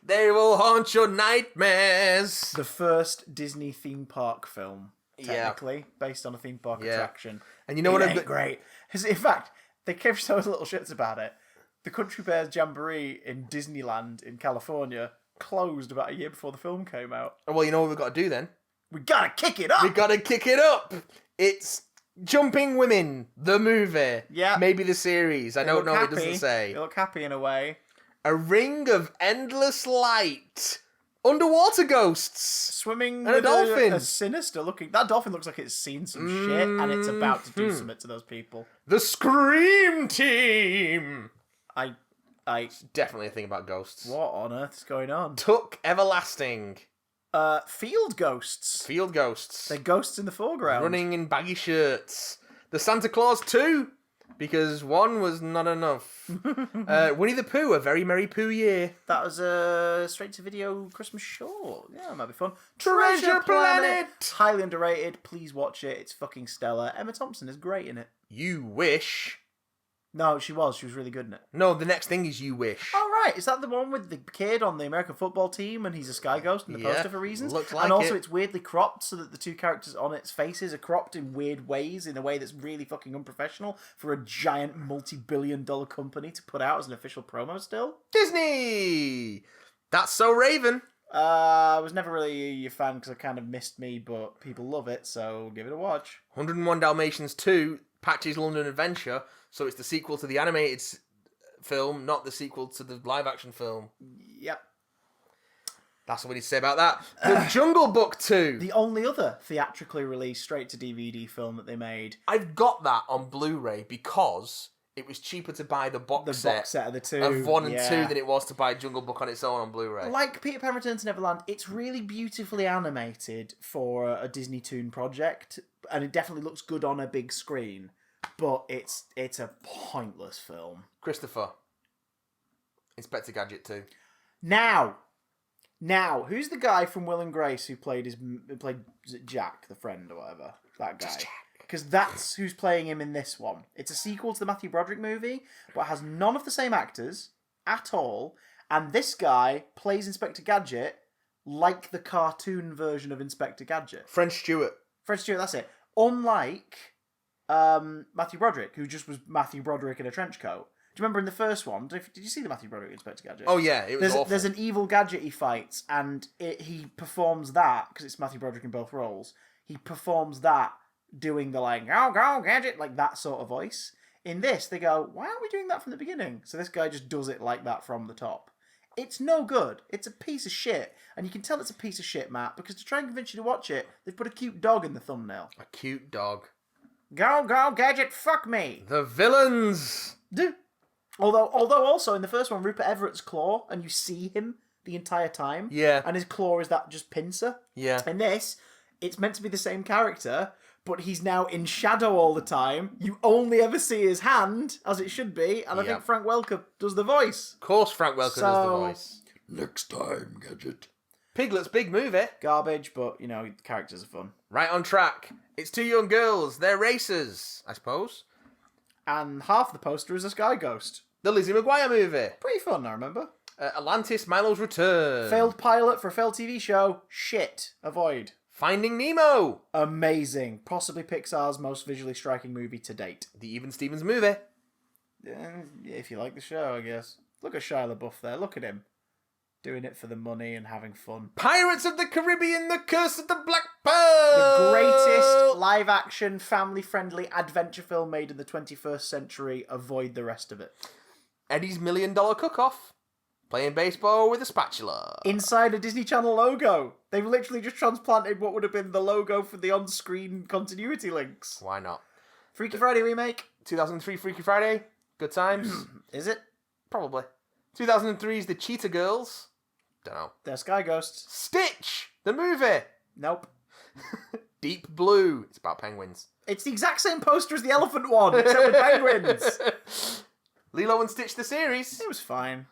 Speaker 2: They will haunt your nightmares.
Speaker 1: The first Disney theme park film, technically, based on a theme park attraction.
Speaker 2: And you know what?
Speaker 1: Ain't great. In fact, they gave so little shits about it. The Country Bears Jamboree in Disneyland in California closed about a year before the film came out.
Speaker 2: Well, you know what we've got to do then?
Speaker 1: We gotta kick it up.
Speaker 2: We gotta kick it up. It's Jumping Women, the movie.
Speaker 1: Yeah.
Speaker 2: Maybe the series. I don't know. It doesn't say.
Speaker 1: They look happy in a way.
Speaker 2: A ring of endless light. Underwater ghosts.
Speaker 1: Swimming
Speaker 2: and
Speaker 1: with
Speaker 2: a dolphin.
Speaker 1: A sinister looking... That dolphin looks like it's seen some shit and it's about to do something to those people.
Speaker 2: The Scream Team.
Speaker 1: I...
Speaker 2: Definitely a thing about ghosts.
Speaker 1: What on earth is going on?
Speaker 2: Tuck Everlasting.
Speaker 1: Field ghosts.
Speaker 2: Field ghosts.
Speaker 1: They're ghosts in the foreground.
Speaker 2: Running in baggy shirts. The Santa Claus 2. Because 1 was not enough. Winnie the Pooh, A Very Merry Pooh Year.
Speaker 1: That was a straight-to-video Christmas short. Yeah, it might be fun.
Speaker 2: Treasure Planet.
Speaker 1: Highly underrated. Please watch it. It's fucking stellar. Emma Thompson is great in it.
Speaker 2: You Wish.
Speaker 1: No, she was. She was really good in it.
Speaker 2: No, the next thing is You Wish.
Speaker 1: Oh, right. Is that the one with the kid on the American football team and he's a sky ghost in the poster for reasons?
Speaker 2: Looks like
Speaker 1: and also
Speaker 2: it.
Speaker 1: It's weirdly cropped so that the 2 characters on its faces are cropped in weird ways, in a way that's really fucking unprofessional for a giant multi-billion-dollar company to put out as an official promo still.
Speaker 2: Disney! That's So Raven.
Speaker 1: I was never really a fan because I kind of missed me, but people love it, so give it a watch.
Speaker 2: 101 Dalmatians 2, Patch's London Adventure. So it's the sequel to the animated film, not the sequel to the live-action film.
Speaker 1: Yep.
Speaker 2: That's what we need to say about that. The Jungle Book 2.
Speaker 1: The only other theatrically released straight-to-DVD film that they made.
Speaker 2: I've got that on Blu-ray because it was cheaper to buy the box set
Speaker 1: of the 2.
Speaker 2: Of 1 and 2 than it was to buy Jungle Book on its own on Blu-ray.
Speaker 1: Like Peter Pan Returns to Neverland, it's really beautifully animated for a Disney Toon project, and it definitely looks good on a big screen. But it's a pointless film.
Speaker 2: Christopher. Inspector Gadget 2.
Speaker 1: Now, who's the guy from Will and Grace who played is it Jack, the friend or whatever? That guy. Because that's who's playing him in this one. It's a sequel to the Matthew Broderick movie, but has none of the same actors at all. And this guy plays Inspector Gadget like the cartoon version of Inspector Gadget.
Speaker 2: French Stewart, that's
Speaker 1: it. Unlike Matthew Broderick, who just was Matthew Broderick in a trench coat. Do you remember in the first one? Did you see the Matthew Broderick Inspector Gadget?
Speaker 2: Oh yeah, it was awful.
Speaker 1: There's an evil gadget he fights, and he performs that because it's Matthew Broderick in both roles. He performs that doing the like go gadget like that sort of voice. In this, they go, why aren't we doing that from the beginning? So this guy just does it like that from the top. It's no good. It's a piece of shit, and you can tell it's a piece of shit, Matt, because to try and convince you to watch it, they've put a cute dog in the thumbnail.
Speaker 2: A cute dog.
Speaker 1: Go gadget, fuck me.
Speaker 2: The villains.
Speaker 1: Although also in the first one, Rupert Everett's claw, and you see him the entire time.
Speaker 2: Yeah.
Speaker 1: And his claw is that just pincer.
Speaker 2: Yeah.
Speaker 1: In this, it's meant to be the same character, but he's now in shadow all the time. You only ever see his hand, as it should be, and I think Frank Welker does the voice.
Speaker 2: Of course Frank Welker does the voice.
Speaker 3: Next time, Gadget.
Speaker 2: Piglet's big movie.
Speaker 1: Garbage, but, the characters are fun.
Speaker 2: Right on track. It's 2 young girls. They're racers, I suppose.
Speaker 1: And half the poster is a sky ghost.
Speaker 2: The Lizzie McGuire movie.
Speaker 1: Pretty fun, I remember.
Speaker 2: Atlantis, Milo's Return.
Speaker 1: Failed pilot for a failed TV show. Shit. Avoid.
Speaker 2: Finding Nemo.
Speaker 1: Amazing. Possibly Pixar's most visually striking movie to date.
Speaker 2: The Even Stevens movie.
Speaker 1: If you like the show, I guess. Look at Shia LaBeouf there. Look at him. Doing it for the money and having fun.
Speaker 2: Pirates of the Caribbean, The Curse of the Black Pearl.
Speaker 1: The greatest live-action, family-friendly adventure film made in the 21st century. Avoid the rest of it.
Speaker 2: Eddie's $1 Million Cook-Off. Playing baseball with a spatula.
Speaker 1: Inside a Disney Channel logo. They've literally just transplanted what would have been the logo for the on-screen continuity links.
Speaker 2: Why not?
Speaker 1: Freaky Friday remake.
Speaker 2: 2003 Freaky Friday. Good times.
Speaker 1: Is it?
Speaker 2: Probably. 2003's The Cheetah Girls. Don't know.
Speaker 1: They're Sky Ghosts.
Speaker 2: Stitch, the movie.
Speaker 1: Nope.
Speaker 2: Deep Blue. It's about penguins.
Speaker 1: It's the exact same poster as the elephant one, except with penguins.
Speaker 2: Lilo and Stitch, the series.
Speaker 1: It was fine.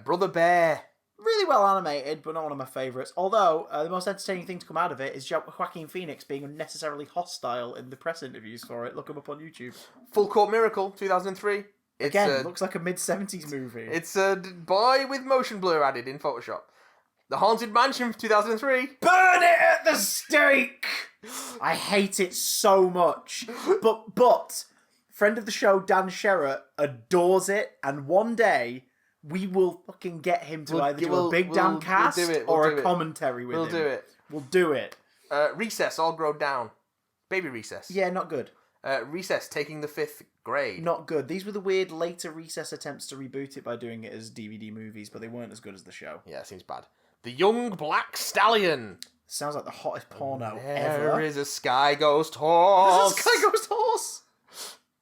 Speaker 2: Brother Bear.
Speaker 1: Really well animated, but not one of my favourites. Although, the most entertaining thing to come out of it is Joaquin Phoenix being unnecessarily hostile in the press interviews for it. Look him up on YouTube.
Speaker 2: Full Court Miracle, 2003.
Speaker 1: Again, looks like a mid-70s movie.
Speaker 2: It's a boy with motion blur added in Photoshop. The Haunted Mansion, 2003.
Speaker 1: Burn it at the stake! I hate it so much. But friend of the show, Dan Sherratt, adores it, and one day we will fucking get him to either do a big damn cast or a commentary with him.
Speaker 2: We'll do it.
Speaker 1: We'll do it.
Speaker 2: Recess, All Grown Down. Baby Recess.
Speaker 1: Yeah, not good.
Speaker 2: Recess, Taking the Fifth Grade.
Speaker 1: Not good. These were the weird later Recess attempts to reboot it by doing it as DVD movies, but they weren't as good as the show.
Speaker 2: Yeah, seems bad. The Young Black Stallion.
Speaker 1: Sounds like the hottest porno
Speaker 2: There
Speaker 1: ever.
Speaker 2: is a Sky Ghost Horse.
Speaker 1: There's a Sky Ghost Horse!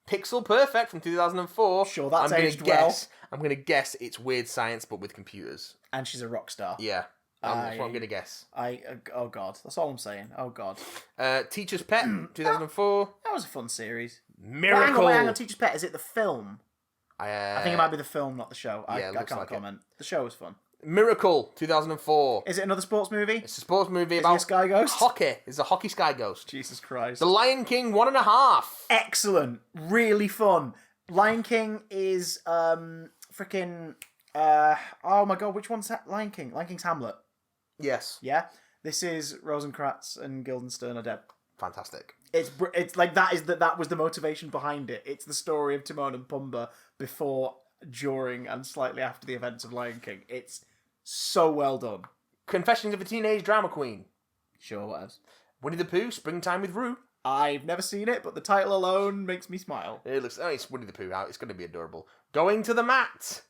Speaker 2: Pixel Perfect from 2004.
Speaker 1: Sure, that's
Speaker 2: I'm gonna
Speaker 1: aged well.
Speaker 2: I'm going to guess it's weird science, but with computers.
Speaker 1: And she's a rock star.
Speaker 2: Yeah, that's what I'm going to guess.
Speaker 1: Oh god, that's all I'm saying. Oh god.
Speaker 2: Teacher's Pet, 2004.
Speaker 1: That was a fun series.
Speaker 2: Miracle.
Speaker 1: Hang on, Teacher's Pet, is it the film?
Speaker 2: I
Speaker 1: think it might be the film, not the show.
Speaker 2: yeah,
Speaker 1: I
Speaker 2: it looks
Speaker 1: can't
Speaker 2: like it.
Speaker 1: comment. The show was fun.
Speaker 2: Miracle, 2004.
Speaker 1: Is it another sports movie?
Speaker 2: It's a sports movie
Speaker 1: Is
Speaker 2: about
Speaker 1: he a Sky Ghost?
Speaker 2: hockey. It's a hockey Sky Ghost.
Speaker 1: Jesus Christ.
Speaker 2: The Lion King 1.5.
Speaker 1: Excellent. Really fun. Lion King is freaking oh my god, which one's Lion King? Lion King's Hamlet.
Speaker 2: Yes.
Speaker 1: Yeah? This is Rosencrantz and Guildenstern are dead.
Speaker 2: Fantastic.
Speaker 1: It's like that was the motivation behind it. It's the story of Timon and Pumbaa before, during, and slightly after the events of Lion King. It's so well done.
Speaker 2: Confessions of a Teenage Drama Queen.
Speaker 1: Sure, what else?
Speaker 2: Winnie the Pooh, Springtime with Roo.
Speaker 1: I've never seen it, but the title alone makes me smile.
Speaker 2: It's Winnie the Pooh out. It's going to be adorable. Going to the Mat.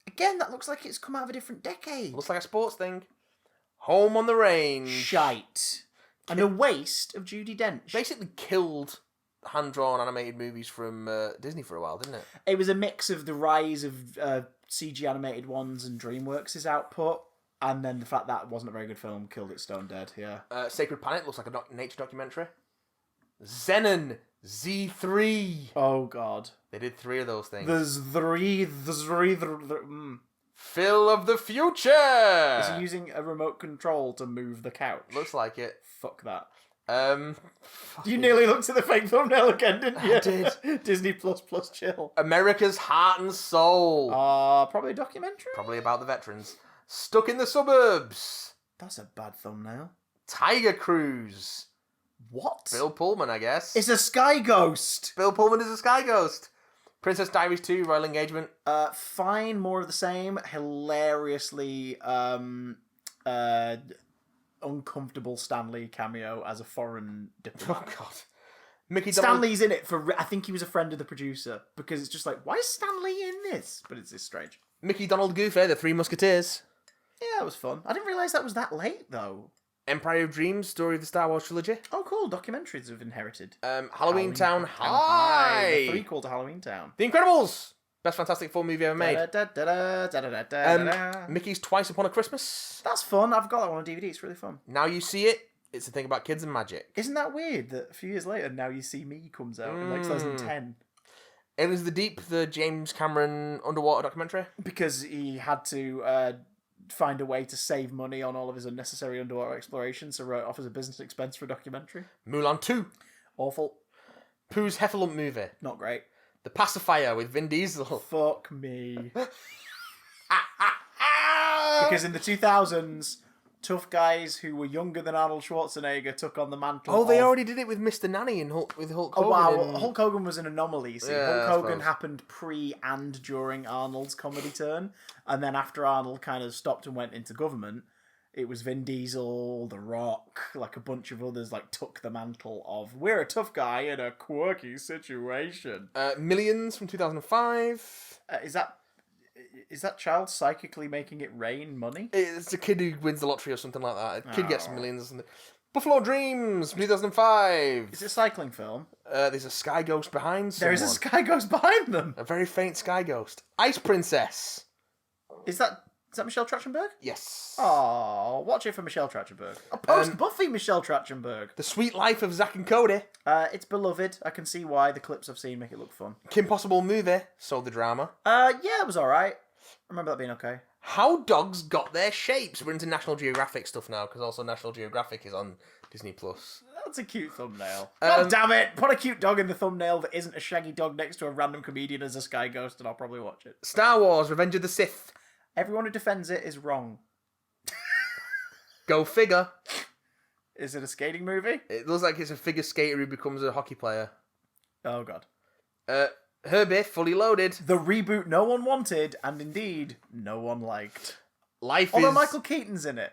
Speaker 1: Again, that looks like it's come out of a different decade.
Speaker 2: Looks like a sports thing. Home on the Range.
Speaker 1: Shite. And a waste of Judi Dench.
Speaker 2: Basically killed hand-drawn animated movies from Disney for a while, didn't it?
Speaker 1: It was a mix of the rise of CG animated ones and DreamWorks' output, and then the fact that it wasn't a very good film killed it stone dead, yeah.
Speaker 2: Sacred Planet looks like a nature documentary. Zenon Z3.
Speaker 1: Oh, God.
Speaker 2: They did 3 of those things.
Speaker 1: There's three...
Speaker 2: Phil of the Future.
Speaker 1: Is he using a remote control to move the couch?
Speaker 2: Looks like it.
Speaker 1: Fuck that.
Speaker 2: Fucking-
Speaker 1: You nearly looked at the fake thumbnail again, didn't you?
Speaker 2: I did.
Speaker 1: Disney Plus chill.
Speaker 2: America's Heart and Soul.
Speaker 1: Probably a documentary?
Speaker 2: Probably about the veterans. Stuck in the Suburbs.
Speaker 1: That's a bad thumbnail.
Speaker 2: Tiger Cruise.
Speaker 1: What?
Speaker 2: Bill Pullman, I guess.
Speaker 1: It's a Sky Ghost!
Speaker 2: Bill Pullman is a Sky Ghost. Princess Diaries 2, Royal Engagement.
Speaker 1: Fine, more of the same. Hilariously uncomfortable Stanley cameo as a foreign diplomat.
Speaker 2: Oh, God. Mickey Donald...
Speaker 1: Stanley's in it for... I think he was a friend of the producer, because it's just like, why is Stanley in this? But it's strange.
Speaker 2: Mickey, Donald, Goofy, The Three Musketeers.
Speaker 1: Yeah, that was fun. I didn't realise that was that late, though.
Speaker 2: Empire of Dreams, story of the Star Wars trilogy.
Speaker 1: Oh, cool. Documentaries have inherited.
Speaker 2: Halloween Town High.
Speaker 1: The prequel to Halloween Town.
Speaker 2: The Incredibles. Best Fantastic Four movie ever made. Mickey's Twice Upon a Christmas.
Speaker 1: That's fun. I've got that one on DVD. It's really fun.
Speaker 2: Now You See It. It's a thing about kids and magic.
Speaker 1: Isn't that weird that a few years later, Now You See Me comes out in like 2010?
Speaker 2: Aliens of the Deep, the James Cameron underwater documentary.
Speaker 1: Because he had to find a way to save money on all of his unnecessary underwater exploration, so wrote it off as a business expense for a documentary.
Speaker 2: Mulan 2.
Speaker 1: Awful.
Speaker 2: Pooh's Heffalump movie.
Speaker 1: Not great.
Speaker 2: The Pacifier with Vin Diesel.
Speaker 1: Fuck me. Because in the 2000s, tough guys who were younger than Arnold Schwarzenegger took on the mantle.
Speaker 2: Oh, they already did it with Mr. Nanny and with Hulk Hogan.
Speaker 1: Oh wow,
Speaker 2: and...
Speaker 1: Hulk Hogan was an anomaly. See,
Speaker 2: Yeah, I
Speaker 1: Hulk Hogan
Speaker 2: suppose.
Speaker 1: happened pre and during Arnold's comedy turn, and then after Arnold kind of stopped and went into government, it was Vin Diesel, The Rock, like a bunch of others, like took the mantle of we're a tough guy in a quirky situation.
Speaker 2: Millions from 2005.
Speaker 1: Is that Is that child psychically making it rain money?
Speaker 2: It's a kid who wins the lottery or something like that. A kid gets
Speaker 1: Oh.
Speaker 2: millions or something. Buffalo Dreams, 2005.
Speaker 1: Is it a cycling film?
Speaker 2: There's a sky ghost behind someone.
Speaker 1: There is a sky ghost behind them.
Speaker 2: A very faint sky ghost. Ice Princess.
Speaker 1: Is that Michelle Trachtenberg?
Speaker 2: Yes.
Speaker 1: Oh, watch it for Michelle Trachtenberg. A post-Buffy Michelle Trachtenberg.
Speaker 2: The Sweet Life of Zack and Cody.
Speaker 1: It's beloved. I can see why. The clips I've seen make it look fun.
Speaker 2: Kim Possible movie. So the drama.
Speaker 1: Yeah, it was alright. I remember that being okay.
Speaker 2: How Dogs Got Their Shapes. We're into National Geographic stuff now, because also National Geographic is on Disney+.
Speaker 1: That's a cute thumbnail. God damn it! Put a cute dog in the thumbnail that isn't a shaggy dog next to a random comedian as a sky ghost, and I'll probably watch it.
Speaker 2: Star Wars, Revenge of the Sith.
Speaker 1: Everyone who defends it is wrong.
Speaker 2: Go figure.
Speaker 1: Is it a skating movie?
Speaker 2: It looks like it's a figure skater who becomes a hockey player.
Speaker 1: Oh god.
Speaker 2: Herbie, Fully Loaded.
Speaker 1: The reboot no one wanted, and indeed, no one liked.
Speaker 2: Although
Speaker 1: Michael Keaton's in it.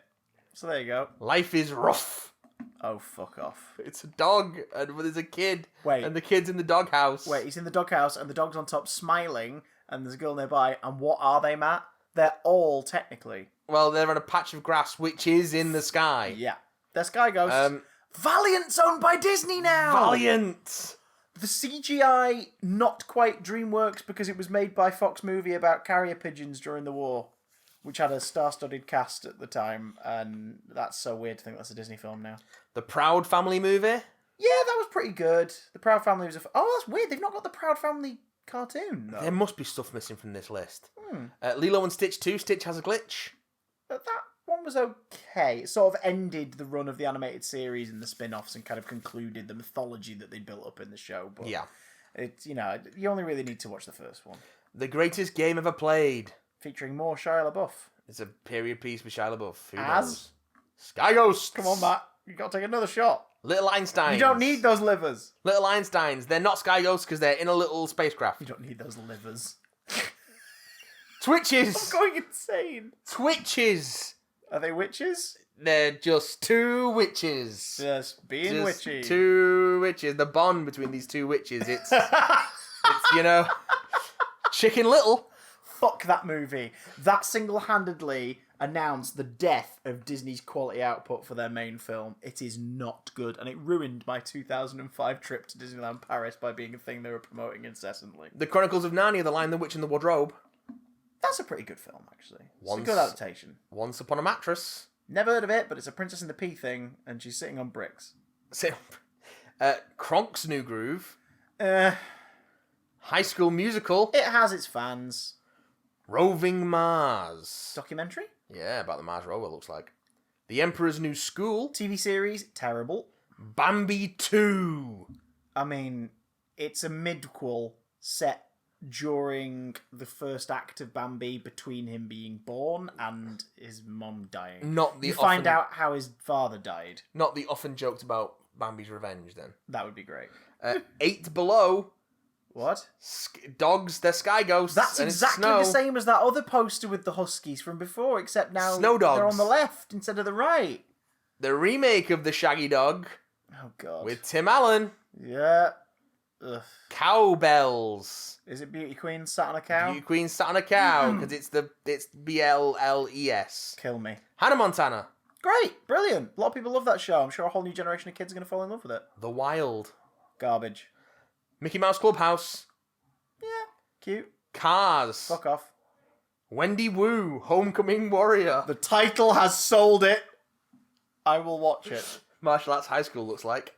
Speaker 1: So there you go.
Speaker 2: Life is Rough.
Speaker 1: Oh, fuck off.
Speaker 2: It's a dog, and there's a kid.
Speaker 1: Wait.
Speaker 2: And the kid's in the doghouse.
Speaker 1: Wait, he's in the doghouse, and the dog's on top smiling, and there's a girl nearby, and what are they, Matt? They're all technically.
Speaker 2: Well, they're on a patch of grass, which is in the sky.
Speaker 1: Yeah. They're sky ghosts. Valiant's owned by Disney now!
Speaker 2: Valiant!
Speaker 1: The CGI, not quite DreamWorks, because it was made by Fox Movie about carrier pigeons during the war, which had a star-studded cast at the time, and that's so weird to think that's a Disney film now.
Speaker 2: The Proud Family movie.
Speaker 1: Yeah, that was pretty good. The Proud Family was oh, that's weird. They've not got the Proud Family cartoon, though.
Speaker 2: There must be stuff missing from this list. Lilo and Stitch 2, Stitch Has a Glitch.
Speaker 1: But that one was okay. It sort of ended the run of the animated series and the spin-offs and kind of concluded the mythology that they'd built up in the show. But
Speaker 2: Yeah.
Speaker 1: it's, you only really need to watch the first one.
Speaker 2: The Greatest Game Ever Played.
Speaker 1: Featuring more Shia LaBeouf.
Speaker 2: It's a period piece with Shia LaBeouf. Who
Speaker 1: As?
Speaker 2: knows? Sky Ghosts.
Speaker 1: Come on, Matt. You got to take another shot.
Speaker 2: Little Einsteins.
Speaker 1: You don't need those livers.
Speaker 2: Little Einsteins. They're not Sky Ghosts because they're in a little spacecraft.
Speaker 1: You don't need those livers.
Speaker 2: Twitches.
Speaker 1: I'm going insane.
Speaker 2: Twitches.
Speaker 1: Are they witches?
Speaker 2: They're just two witches.
Speaker 1: Just being
Speaker 2: Just
Speaker 1: witchy.
Speaker 2: two witches. The bond between these two witches. It's Chicken Little.
Speaker 1: Fuck that movie. That single-handedly announced the death of Disney's quality output for their main film. It is not good, and it ruined my 2005 trip to Disneyland Paris by being a thing they were promoting incessantly.
Speaker 2: The Chronicles of Narnia, The Lion, the Witch, and the Wardrobe.
Speaker 1: That's a pretty good film, actually. It's a
Speaker 2: Once-
Speaker 1: good adaptation.
Speaker 2: Once Upon a Mattress.
Speaker 1: Never heard of it, but it's a Princess and the Pea thing, and she's sitting on bricks.
Speaker 2: Kronk's New Groove.
Speaker 1: It
Speaker 2: High School Musical.
Speaker 1: has its fans.
Speaker 2: Roving Mars.
Speaker 1: Documentary?
Speaker 2: Yeah, about the Mars rover, looks like. The Emperor's New School.
Speaker 1: TV series? Terrible.
Speaker 2: Bambi 2.
Speaker 1: I mean, it's a midquel set during the first act of Bambi between him being born and his mum dying.
Speaker 2: Not the
Speaker 1: You find
Speaker 2: often-
Speaker 1: out how his father died.
Speaker 2: Not the often joked about Bambi's revenge, then.
Speaker 1: That would be great.
Speaker 2: 8 Below.
Speaker 1: What?
Speaker 2: Dogs, they're sky ghosts.
Speaker 1: That's
Speaker 2: and it's
Speaker 1: exactly
Speaker 2: snow.
Speaker 1: the same as that other poster with the Huskies from before, except now
Speaker 2: Snow dogs.
Speaker 1: they're on the left instead of the right.
Speaker 2: The remake of The Shaggy Dog
Speaker 1: Oh, God.
Speaker 2: with Tim Allen.
Speaker 1: Yeah. Ugh.
Speaker 2: Cowbells.
Speaker 1: Is it Beauty Queen sat on a cow?
Speaker 2: Beauty Queen sat on a cow because it's BLLES.
Speaker 1: Kill me.
Speaker 2: Hannah Montana.
Speaker 1: Great. Brilliant. A lot of people love that show. I'm sure a whole new generation of kids are going to fall in love with it.
Speaker 2: The Wild.
Speaker 1: Garbage.
Speaker 2: Mickey Mouse Clubhouse.
Speaker 1: Yeah. Cute.
Speaker 2: Cars.
Speaker 1: Fuck off.
Speaker 2: Wendy Wu. Homecoming Warrior.
Speaker 1: The title has sold it. I will watch it.
Speaker 2: Martial Arts High School looks like.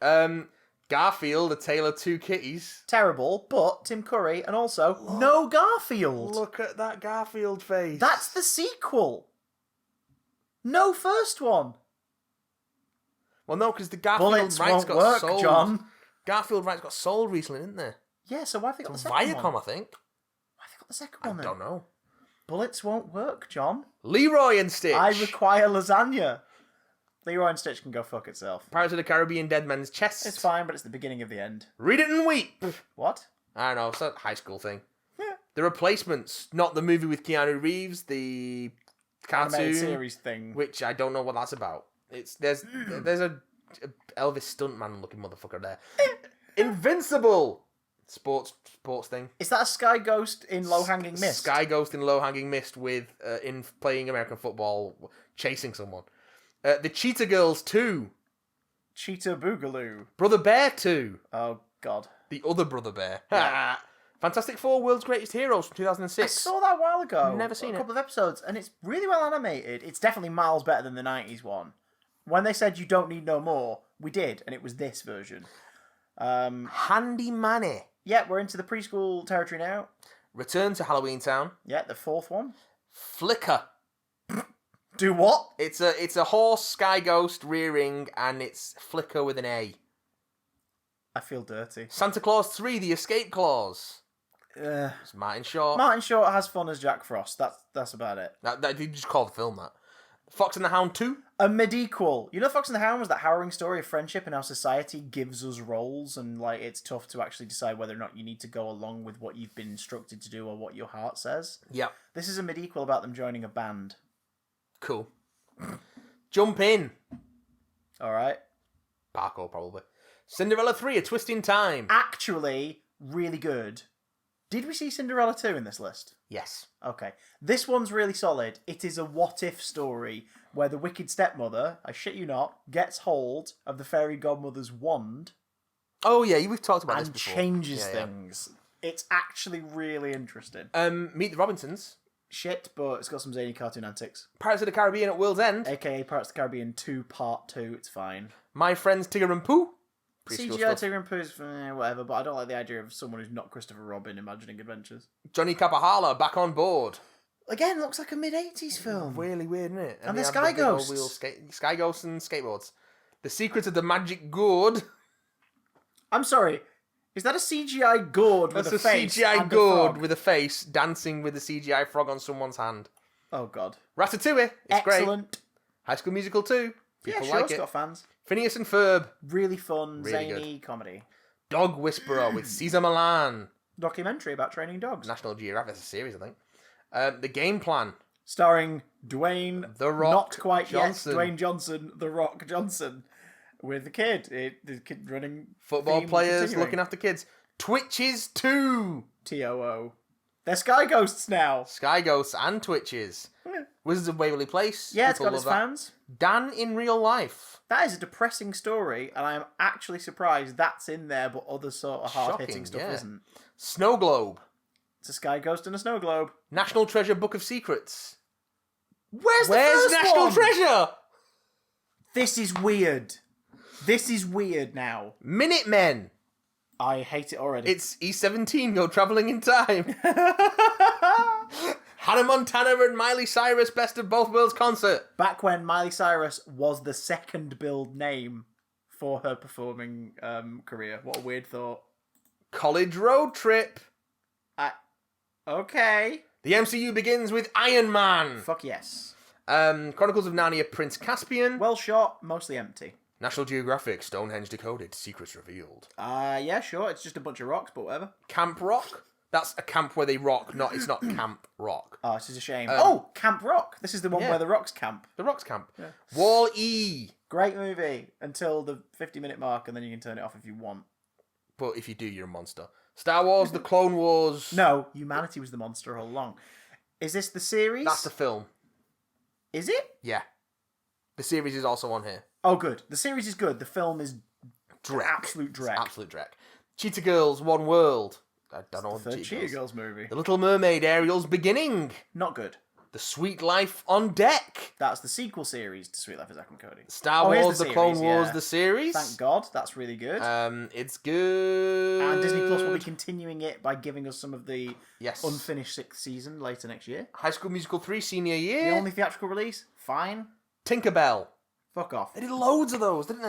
Speaker 2: Garfield, A Tale of Two Kitties.
Speaker 1: Terrible, but Tim Curry, and also no Garfield.
Speaker 2: Look at that Garfield face.
Speaker 1: That's the sequel. No first one.
Speaker 2: Well, no, because the Garfield
Speaker 1: Bullets
Speaker 2: rights
Speaker 1: won't
Speaker 2: got
Speaker 1: work,
Speaker 2: sold.
Speaker 1: John.
Speaker 2: Garfield rights got sold recently, didn't they?
Speaker 1: Yeah, so why have they got
Speaker 2: To
Speaker 1: the second
Speaker 2: Viacom,
Speaker 1: one?
Speaker 2: I think.
Speaker 1: Why have they got the second
Speaker 2: I
Speaker 1: one then?
Speaker 2: don't know.
Speaker 1: Bullets won't work, John.
Speaker 2: Leroy and Stitch.
Speaker 1: I require lasagna. Leroy and Stitch can go fuck itself.
Speaker 2: Pirates of the Caribbean, Dead Man's Chest.
Speaker 1: It's fine, but it's the beginning of the end.
Speaker 2: Read it and weep.
Speaker 1: What?
Speaker 2: I don't know, it's a high school thing.
Speaker 1: Yeah.
Speaker 2: The Replacements, not the movie with Keanu Reeves, the cartoon,
Speaker 1: Animated series thing.
Speaker 2: which I don't know what that's about. There's a Elvis stuntman looking motherfucker there. Invincible. Sports thing.
Speaker 1: Is that a Sky Ghost in Low Hanging Mist?
Speaker 2: Sky Ghost in Low Hanging Mist with in playing American football, chasing someone. The Cheetah Girls 2.
Speaker 1: Cheetah Boogaloo.
Speaker 2: Brother Bear 2.
Speaker 1: Oh, God.
Speaker 2: The other Brother Bear.
Speaker 1: Yeah.
Speaker 2: Fantastic Four: World's Greatest Heroes from
Speaker 1: I
Speaker 2: 2006.
Speaker 1: saw that a while ago.
Speaker 2: Never seen
Speaker 1: a couple of episodes, and it's really well animated. It's definitely miles better than the 90s one. When they said you don't need no more, we did, and it was this version.
Speaker 2: Handy Manny.
Speaker 1: Yeah, we're into the preschool territory now.
Speaker 2: Return to Halloween Town.
Speaker 1: Yeah, the fourth one.
Speaker 2: Flicker.
Speaker 1: Do what?
Speaker 2: It's a horse Sky Ghost rearing, and it's Flicker with an A.
Speaker 1: I feel dirty.
Speaker 2: Santa Claus 3: The Escape Clause. It's Martin Short.
Speaker 1: Martin Short has fun as Jack Frost. That's about it.
Speaker 2: That you just call the film that. Fox and the Hound 2.
Speaker 1: A mid-equal. You know, Fox and the Hound was that harrowing story of friendship and how society gives us roles, and like it's tough to actually decide whether or not you need to go along with what you've been instructed to do or what your heart says.
Speaker 2: Yep.
Speaker 1: This is a mid-equal about them joining a band.
Speaker 2: Cool. Jump In.
Speaker 1: All right.
Speaker 2: Parkour, probably. Cinderella 3: A Twist in Time.
Speaker 1: Actually, really good. Did we see Cinderella 2 in this list?
Speaker 2: Yes.
Speaker 1: Okay. This one's really solid. It is a what-if story where the wicked stepmother, I shit you not, gets hold of the fairy godmother's wand
Speaker 2: Oh yeah, we've talked about this
Speaker 1: and
Speaker 2: before.
Speaker 1: changes
Speaker 2: Yeah, yeah.
Speaker 1: things. It's actually really interesting.
Speaker 2: Meet the Robinsons.
Speaker 1: Shit, but it's got some zany cartoon antics.
Speaker 2: Pirates of the Caribbean at World's End.
Speaker 1: AKA Pirates of the Caribbean 2 Part 2. It's fine.
Speaker 2: My Friends Tigger and Pooh. Preschool
Speaker 1: CGI
Speaker 2: stuff.
Speaker 1: Tigger and Pooh's whatever, but I don't like the idea of someone who's not Christopher Robin imagining adventures.
Speaker 2: Johnny Capahala back on board.
Speaker 1: Again, looks like a mid-80s film.
Speaker 2: Really weird, isn't it?
Speaker 1: And
Speaker 2: they
Speaker 1: the
Speaker 2: have
Speaker 1: Sky
Speaker 2: big old
Speaker 1: Ghosts.
Speaker 2: wheel Sky Ghosts and skateboards. The Secret of the Magic Gourd.
Speaker 1: I'm sorry. Is that a CGI gourd with
Speaker 2: That's
Speaker 1: a
Speaker 2: a
Speaker 1: face
Speaker 2: CGI
Speaker 1: and a
Speaker 2: gourd
Speaker 1: frog?
Speaker 2: with a face dancing with a CGI frog on someone's hand.
Speaker 1: Oh, God.
Speaker 2: Ratatouille. It's great.
Speaker 1: Excellent.
Speaker 2: High School Musical 2. People
Speaker 1: Yeah, sure,
Speaker 2: like
Speaker 1: it's
Speaker 2: it.
Speaker 1: got fans.
Speaker 2: Phineas and Ferb.
Speaker 1: Really fun,
Speaker 2: Really
Speaker 1: zany comedy.
Speaker 2: Dog Whisperer with Caesar Milan.
Speaker 1: Documentary about training dogs.
Speaker 2: National Geographic. It's a series, I think. The Game Plan.
Speaker 1: Starring Dwayne...
Speaker 2: The Rock
Speaker 1: Not quite
Speaker 2: Johnson.
Speaker 1: yet. Dwayne Johnson, The Rock Johnson. With the kid. The kid running...
Speaker 2: Football
Speaker 1: theme
Speaker 2: players
Speaker 1: continuing.
Speaker 2: looking after kids. Twitches 2.
Speaker 1: TOO. They're Sky Ghosts now.
Speaker 2: Sky Ghosts and Twitches. Wizards of Waverly Place.
Speaker 1: Yeah, it's
Speaker 2: People
Speaker 1: got its
Speaker 2: love that.
Speaker 1: fans.
Speaker 2: Dan in Real Life.
Speaker 1: That is a depressing story, and I am actually surprised that's in there, but other sort of hard-hitting
Speaker 2: Shocking,
Speaker 1: stuff
Speaker 2: yeah.
Speaker 1: isn't.
Speaker 2: Snow Globe.
Speaker 1: It's a Sky Ghost and a Snow Globe.
Speaker 2: National Treasure Book of Secrets.
Speaker 1: Where's the
Speaker 2: Where's
Speaker 1: first
Speaker 2: National
Speaker 1: one?
Speaker 2: Treasure?
Speaker 1: This is weird. This is weird now.
Speaker 2: Minutemen.
Speaker 1: I hate it already.
Speaker 2: It's E17 go travelling in time. Hannah Montana and Miley Cyrus Best of Both Worlds concert.
Speaker 1: Back when Miley Cyrus was the second billed name for her performing career. What a weird thought.
Speaker 2: College Road Trip.
Speaker 1: Okay.
Speaker 2: The MCU begins with Iron Man.
Speaker 1: Fuck yes.
Speaker 2: Chronicles of Narnia Prince Caspian.
Speaker 1: Well shot, mostly empty.
Speaker 2: National Geographic Stonehenge Decoded Secrets Revealed.
Speaker 1: Yeah, sure. It's just a bunch of rocks, but whatever.
Speaker 2: Camp Rock. That's a camp where they rock. It's not Camp Rock.
Speaker 1: Oh, this is a shame. Camp Rock. This is the one
Speaker 2: yeah.
Speaker 1: where the rocks camp.
Speaker 2: The Rocks Camp. Yeah. Wall E.
Speaker 1: Great movie until the 50-minute mark, and then you can turn it off if you want.
Speaker 2: But if you do, you're a monster. Star Wars The Clone Wars.
Speaker 1: No, humanity was the monster all along. Is this the series?
Speaker 2: That's the film.
Speaker 1: Is it?
Speaker 2: Yeah. The series is also on here.
Speaker 1: Oh, good. The series is good. The film is
Speaker 2: Dreck.
Speaker 1: absolute dreck.
Speaker 2: It's absolute dreck. Cheetah Girls One World. I don't know
Speaker 1: The
Speaker 2: what
Speaker 1: third Cheetah Girls movie.
Speaker 2: The Little Mermaid Ariel's Beginning.
Speaker 1: Not good.
Speaker 2: The Sweet Life on Deck.
Speaker 1: That's the sequel series to Sweet Life of Zack and Cody.
Speaker 2: Star
Speaker 1: here's
Speaker 2: Wars
Speaker 1: the
Speaker 2: The Clone
Speaker 1: series,
Speaker 2: Wars
Speaker 1: yeah.
Speaker 2: the series.
Speaker 1: Thank God. That's really good.
Speaker 2: It's good.
Speaker 1: And Disney Plus will be continuing it by giving us some of the
Speaker 2: Yes.
Speaker 1: unfinished sixth season later next year.
Speaker 2: High School Musical 3 Senior
Speaker 1: The
Speaker 2: Year.
Speaker 1: only theatrical release? Fine.
Speaker 2: Tinkerbell.
Speaker 1: Fuck off.
Speaker 2: They did loads of those, didn't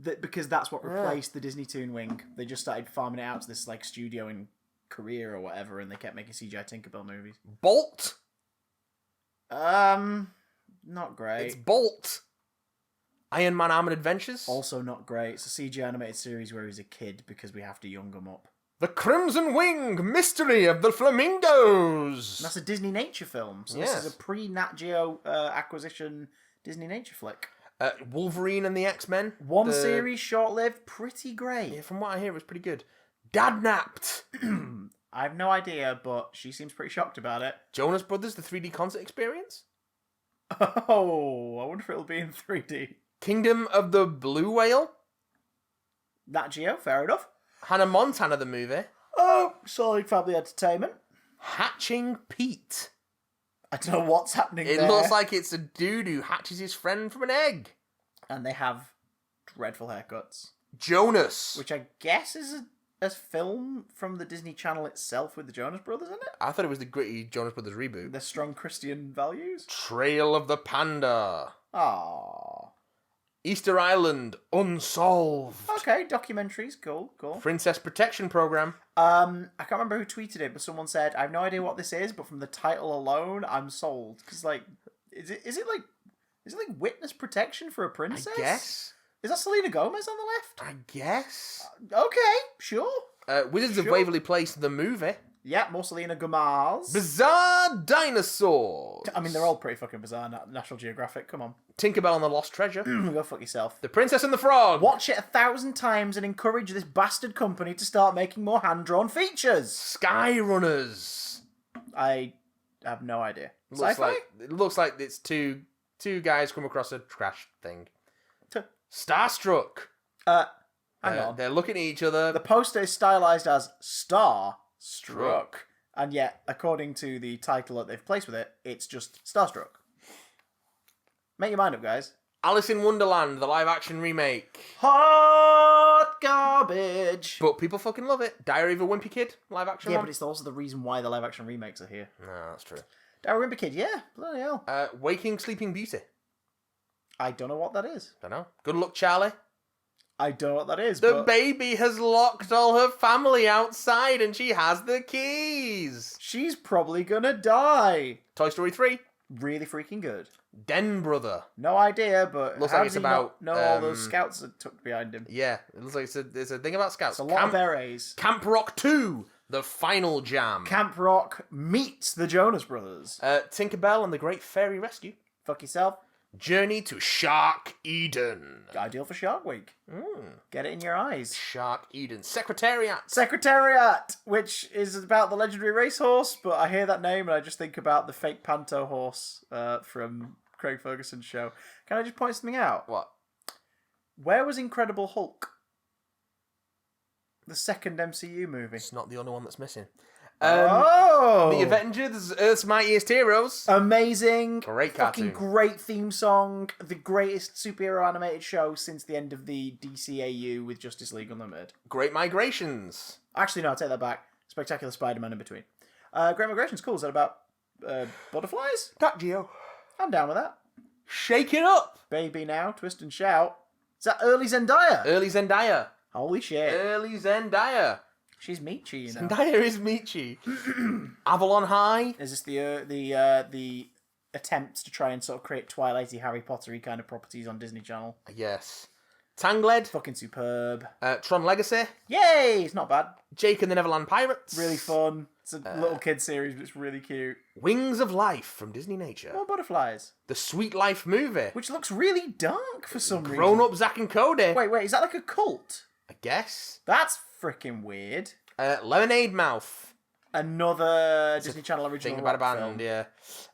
Speaker 2: they?
Speaker 1: Because that's what replaced the Disney Toon Wing. They just started farming it out to this like studio in Korea or whatever, and they kept making CGI Tinkerbell movies.
Speaker 2: Bolt.
Speaker 1: Not great.
Speaker 2: It's Bolt. Iron Man Armored Adventures.
Speaker 1: Also not great. It's a CGI animated series where he's a kid because we have to young him up.
Speaker 2: The Crimson Wing Mystery of the Flamingos.
Speaker 1: And that's a Disney nature film. So
Speaker 2: Yes.
Speaker 1: this is a pre-Nat Geo acquisition Disney nature flick.
Speaker 2: Wolverine and the X-Men.
Speaker 1: One
Speaker 2: The-
Speaker 1: series, short-lived, pretty great.
Speaker 2: Yeah, from what I hear, it was pretty good. Dad napped.
Speaker 1: I have no idea, but she seems pretty shocked about it.
Speaker 2: Jonas Brothers, the 3D concert experience.
Speaker 1: Oh, I wonder if it'll be in 3D.
Speaker 2: Kingdom of the Blue Whale.
Speaker 1: Nat Geo, fair enough.
Speaker 2: Hannah Montana, the movie.
Speaker 1: Oh, solid family entertainment.
Speaker 2: Hatching Pete.
Speaker 1: I don't know what's happening
Speaker 2: It
Speaker 1: there.
Speaker 2: looks like it's a dude who hatches his friend from an egg.
Speaker 1: And they have dreadful haircuts.
Speaker 2: Jonas.
Speaker 1: Which I guess is a film from the Disney Channel itself with the Jonas Brothers in it.
Speaker 2: I thought it was the gritty Jonas Brothers reboot.
Speaker 1: The strong Christian values.
Speaker 2: Trail of the Panda.
Speaker 1: Aww.
Speaker 2: Easter Island, Unsolved.
Speaker 1: Okay, documentaries, cool.
Speaker 2: Princess Protection Program.
Speaker 1: I can't remember who tweeted it, but someone said, I have no idea what this is, but from the title alone, I'm sold. Because, like, is it like witness protection for a princess?
Speaker 2: I guess.
Speaker 1: Is that Selena Gomez on the left?
Speaker 2: I guess.
Speaker 1: Okay, sure.
Speaker 2: Wizards of
Speaker 1: Sure.
Speaker 2: Waverly Place, the movie.
Speaker 1: Yeah, more Selena Gomez.
Speaker 2: Bizarre Dinosaurs.
Speaker 1: I mean, they're all pretty fucking bizarre. National Geographic, come on.
Speaker 2: Tinkerbell and the Lost Treasure.
Speaker 1: Go fuck yourself.
Speaker 2: The Princess and the Frog.
Speaker 1: Watch it 1,000 times and encourage this bastard company to start making more hand-drawn features.
Speaker 2: Sky Runners.
Speaker 1: I have no idea.
Speaker 2: Looks
Speaker 1: Sci-fi?
Speaker 2: it looks like it's two guys come across a trash thing.
Speaker 1: T-
Speaker 2: Starstruck.
Speaker 1: Hang on.
Speaker 2: They're looking at each other.
Speaker 1: The poster is stylized as Starstruck. And yet, according to the title that they've placed with it, it's just Starstruck. Make your mind up, guys.
Speaker 2: Alice in Wonderland, the live action remake.
Speaker 1: Hot garbage.
Speaker 2: But people fucking love it. Diary of a Wimpy Kid, live action
Speaker 1: Yeah,
Speaker 2: one.
Speaker 1: but it's also the reason why the live action remakes are here.
Speaker 2: No, that's true.
Speaker 1: Darryl Wimpy Kid, yeah, bloody hell.
Speaker 2: Waking Sleeping Beauty.
Speaker 1: I don't know what that is.
Speaker 2: Don't know. Good Luck Charlie.
Speaker 1: I don't know what that is.
Speaker 2: The
Speaker 1: but
Speaker 2: baby has locked all her family outside and she has the keys.
Speaker 1: she's probably gonna die.
Speaker 2: Toy Story 3.
Speaker 1: Really freaking good.
Speaker 2: Den Brother.
Speaker 1: No idea, but
Speaker 2: Looks
Speaker 1: how
Speaker 2: like
Speaker 1: does
Speaker 2: it's
Speaker 1: he not
Speaker 2: about,
Speaker 1: know all those scouts that took behind him?
Speaker 2: Yeah, it looks like it's a thing about scouts.
Speaker 1: It's a lot of berets.
Speaker 2: Camp Rock 2. The Final Jam.
Speaker 1: Camp Rock meets the Jonas Brothers.
Speaker 2: Tinkerbell and the Great Fairy Rescue.
Speaker 1: Fuck yourself.
Speaker 2: Journey to Shark Eden.
Speaker 1: Ideal for Shark Week. Get it in your eyes.
Speaker 2: Shark Eden. Secretariat.
Speaker 1: Secretariat, which is about the legendary racehorse, but I hear that name and I just think about the fake panto horse from Craig Ferguson's show. Can I just point something out?
Speaker 2: What?
Speaker 1: Where was Incredible Hulk? The second MCU movie.
Speaker 2: It's not the only one that's missing.
Speaker 1: Oh!
Speaker 2: The Avengers, Earth's Mightiest Heroes.
Speaker 1: Amazing.
Speaker 2: Great
Speaker 1: Fucking
Speaker 2: cartoon.
Speaker 1: great theme song. The greatest superhero animated show since the end of the DCAU with Justice League Unlimited.
Speaker 2: Great Migrations.
Speaker 1: Actually, no, I take that back. Spectacular Spider-Man in between. Great Migration's cool. Is that about butterflies?
Speaker 2: That Geo.
Speaker 1: I'm down with that.
Speaker 2: Shake It Up.
Speaker 1: Baby Now, Twist and Shout. Is that early Zendaya?
Speaker 2: Early Zendaya.
Speaker 1: Holy shit.
Speaker 2: Early Zendaya.
Speaker 1: She's Michi, you know.
Speaker 2: Zendaya is Michi. Avalon High.
Speaker 1: Is this the attempts to try and sort of create Twilighty, Harry Pottery kind of properties on Disney Channel?
Speaker 2: Yes. Tangled.
Speaker 1: Fucking superb.
Speaker 2: Tron Legacy.
Speaker 1: Yay! It's not bad.
Speaker 2: Jake and the Neverland Pirates.
Speaker 1: Really fun. It's a little kid series, but it's really cute.
Speaker 2: Wings of Life from Disney Nature.
Speaker 1: More butterflies.
Speaker 2: The Sweet Life movie.
Speaker 1: Which looks really dark for some reason.
Speaker 2: Grown Up Zack and Cody.
Speaker 1: Wait, is that like a cult?
Speaker 2: I guess.
Speaker 1: That's freaking weird.
Speaker 2: Lemonade Mouth.
Speaker 1: Another Disney Channel original
Speaker 2: Think about a
Speaker 1: rock
Speaker 2: band,
Speaker 1: film,
Speaker 2: yeah.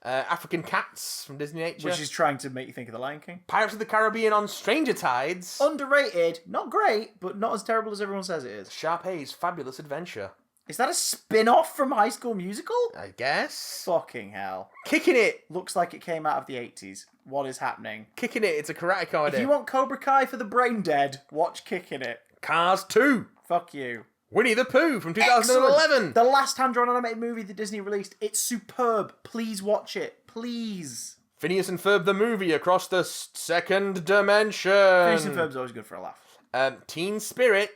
Speaker 2: African Cats from Disney Nature.
Speaker 1: which is trying to make you think of The Lion King.
Speaker 2: Pirates of the Caribbean on Stranger Tides.
Speaker 1: Underrated, not great, but not as terrible as everyone says it is.
Speaker 2: Sharpay's Fabulous Adventure.
Speaker 1: Is that a spin-off from High School Musical?
Speaker 2: I guess.
Speaker 1: Fucking hell.
Speaker 2: Kicking It.
Speaker 1: Looks like it came out of the 80s. What is happening?
Speaker 2: Kicking It. It's a karate comedy.
Speaker 1: If you want Cobra Kai for the brain dead, watch Kicking It.
Speaker 2: Cars 2.
Speaker 1: Fuck you.
Speaker 2: Winnie the Pooh from 2011.
Speaker 1: Excellent. The last hand-drawn animated movie that Disney released. It's superb. Please watch it. Please.
Speaker 2: Phineas and Ferb the movie across the second dimension.
Speaker 1: Phineas and Ferb's always good for a laugh.
Speaker 2: Teen Spirit.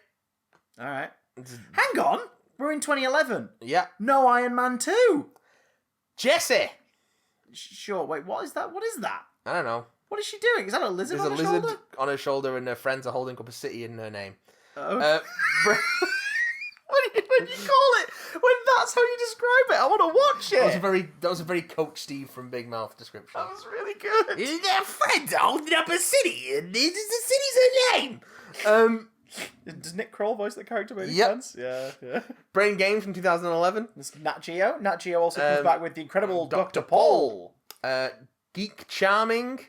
Speaker 1: Alright. Hang on. We're in 2011.
Speaker 2: Yeah.
Speaker 1: No Iron Man 2.
Speaker 2: Jessie.
Speaker 1: Sure. Wait, what is that? What is that?
Speaker 2: I don't know.
Speaker 1: What is she doing? Is that a lizard
Speaker 2: There's
Speaker 1: on
Speaker 2: a
Speaker 1: her
Speaker 2: lizard
Speaker 1: shoulder?
Speaker 2: on her shoulder and her friends are holding up a city in her name.
Speaker 1: Oh.
Speaker 2: What do you call it? When that's how you describe it, I want to watch it. That was a very Coach Steve from Big Mouth description.
Speaker 1: That was really good.
Speaker 2: Their friends are holding up a city, and the city's her name.
Speaker 1: Does Nick Kroll voice that character by any
Speaker 2: Yep.
Speaker 1: chance? Yeah.
Speaker 2: Brain Games from 2011.
Speaker 1: There's Nat Geo. Nat Geo also comes back with the incredible
Speaker 2: Dr.
Speaker 1: Dr. Paul.
Speaker 2: Geek Charming,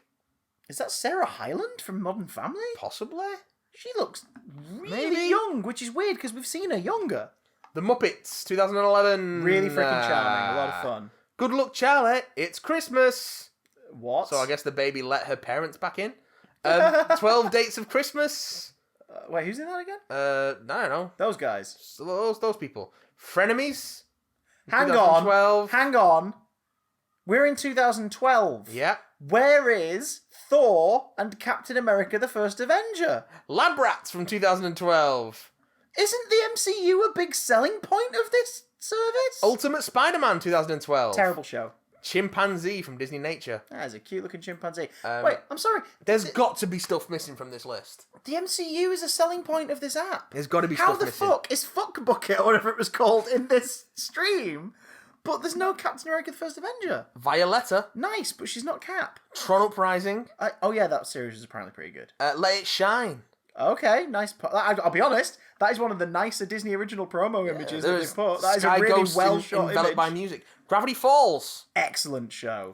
Speaker 1: Is that Sarah Hyland from Modern Family?
Speaker 2: possibly.
Speaker 1: She looks really
Speaker 2: Maybe.
Speaker 1: young, which is weird because we've seen her younger.
Speaker 2: The Muppets, 2011.
Speaker 1: Really freaking charming. A lot of fun.
Speaker 2: Good luck, Charlie. It's Christmas.
Speaker 1: What?
Speaker 2: So I guess the baby let her parents back in. 12 Dates of Christmas.
Speaker 1: Wait, who's in that again?
Speaker 2: I don't know.
Speaker 1: Those guys.
Speaker 2: So those people. Frenemies.
Speaker 1: Hang
Speaker 2: 2012.
Speaker 1: on. Hang on. We're in 2012.
Speaker 2: Yeah.
Speaker 1: Where is Thor and Captain America the First Avenger?
Speaker 2: Lab Rats from 2012.
Speaker 1: Isn't the MCU a big selling point of this service?
Speaker 2: Ultimate Spider-Man 2012.
Speaker 1: Terrible show.
Speaker 2: Chimpanzee from Disney Nature.
Speaker 1: That is a cute looking chimpanzee.
Speaker 2: Um,
Speaker 1: Wait, I'm sorry.
Speaker 2: There's got to be stuff missing from this list.
Speaker 1: The MCU is a selling point of this app.
Speaker 2: There's got to be
Speaker 1: How
Speaker 2: stuff
Speaker 1: the
Speaker 2: missing.
Speaker 1: fuck is Fuck Bucket or whatever it was called in this stream? But there's no Captain America the First Avenger.
Speaker 2: Violetta.
Speaker 1: Nice, but she's not Cap.
Speaker 2: Tron Uprising.
Speaker 1: Oh yeah, that series is apparently pretty good.
Speaker 2: Let It Shine.
Speaker 1: Okay, nice. I'll be honest, that is one of the nicer Disney original promo images that
Speaker 2: There's
Speaker 1: they put. That is
Speaker 2: Sky
Speaker 1: a really
Speaker 2: Ghost
Speaker 1: well shot
Speaker 2: enveloped
Speaker 1: image.
Speaker 2: by music. Gravity Falls.
Speaker 1: Excellent show.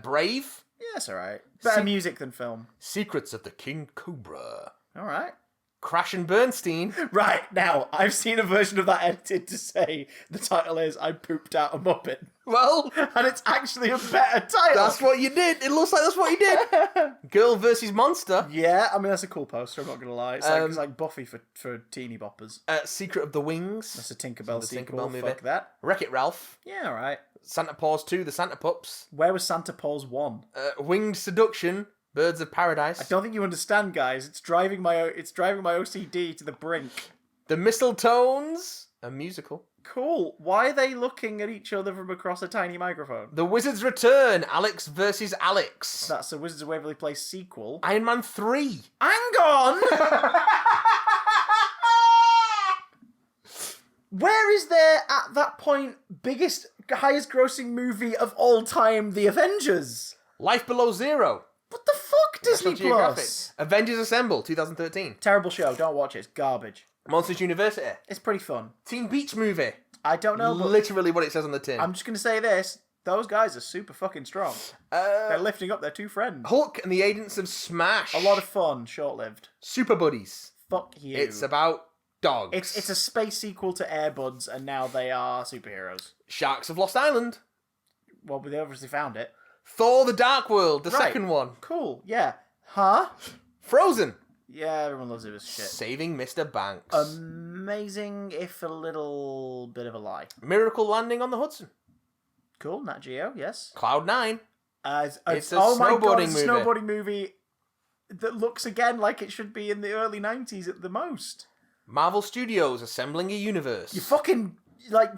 Speaker 2: Brave.
Speaker 1: Yeah, that's alright. Better
Speaker 2: Se-
Speaker 1: music than film.
Speaker 2: Secrets of the King Cobra.
Speaker 1: Alright.
Speaker 2: Crash and Bernstein.
Speaker 1: Right, now, I've seen a version of that edited to say the title is I Pooped Out a Muppet.
Speaker 2: Well,
Speaker 1: And it's actually a better title.
Speaker 2: that's what you did. It looks like that's what you did. Girl versus Monster.
Speaker 1: Yeah, I mean, that's a cool poster, I'm not going to lie. It's like Buffy for teeny boppers.
Speaker 2: Secret of the Wings.
Speaker 1: That's a Tinkerbell
Speaker 2: The
Speaker 1: sequel.
Speaker 2: Tinkerbell movie.
Speaker 1: Fuck that.
Speaker 2: Wreck-It Ralph.
Speaker 1: Yeah, alright.
Speaker 2: Santa Paws 2, The Santa Pups.
Speaker 1: Where was Santa Paws 1?
Speaker 2: Winged Seduction. Birds of Paradise.
Speaker 1: I don't think you understand, guys. It's driving my OCD to the brink.
Speaker 2: The Mistletones. A musical.
Speaker 1: Cool. Why are they looking at each other from across a tiny microphone?
Speaker 2: The Wizard's Return. Alex versus Alex.
Speaker 1: That's a Wizards of Waverly Place sequel.
Speaker 2: Iron Man 3.
Speaker 1: Hang on! Where is there, at that point, highest grossing movie of all time, The Avengers?
Speaker 2: Life Below Zero.
Speaker 1: What the fuck, Disney
Speaker 2: National Geographic.
Speaker 1: Plus?
Speaker 2: Avengers Assemble, 2013.
Speaker 1: Terrible show, don't watch it, it's garbage.
Speaker 2: Monsters University.
Speaker 1: It's pretty fun.
Speaker 2: Teen Beach Movie.
Speaker 1: I don't know, but
Speaker 2: Literally what it says on the tin.
Speaker 1: I'm just going to say this. Those guys are super fucking strong. They're lifting up their two friends.
Speaker 2: Hulk and the Agents of Smash.
Speaker 1: A lot of fun, short-lived.
Speaker 2: Super Buddies.
Speaker 1: Fuck you.
Speaker 2: It's about dogs.
Speaker 1: It's a space sequel to Airbuds, and now they are superheroes.
Speaker 2: Sharks of Lost Island.
Speaker 1: Well, they obviously found it.
Speaker 2: Thor the Dark World, the
Speaker 1: Right.
Speaker 2: second one.
Speaker 1: Cool, yeah. Huh?
Speaker 2: Frozen.
Speaker 1: Yeah, everyone loves it as shit.
Speaker 2: Saving Mr. Banks.
Speaker 1: Amazing, if a little bit of a lie.
Speaker 2: Miracle Landing on the Hudson.
Speaker 1: Cool, Nat Geo, yes.
Speaker 2: Cloud 9.
Speaker 1: It's
Speaker 2: a
Speaker 1: oh my god,
Speaker 2: snowboarding
Speaker 1: it's a
Speaker 2: movie.
Speaker 1: snowboarding movie that looks again like it should be in the early 90s at the most.
Speaker 2: Marvel Studios Assembling a Universe.
Speaker 1: You fucking,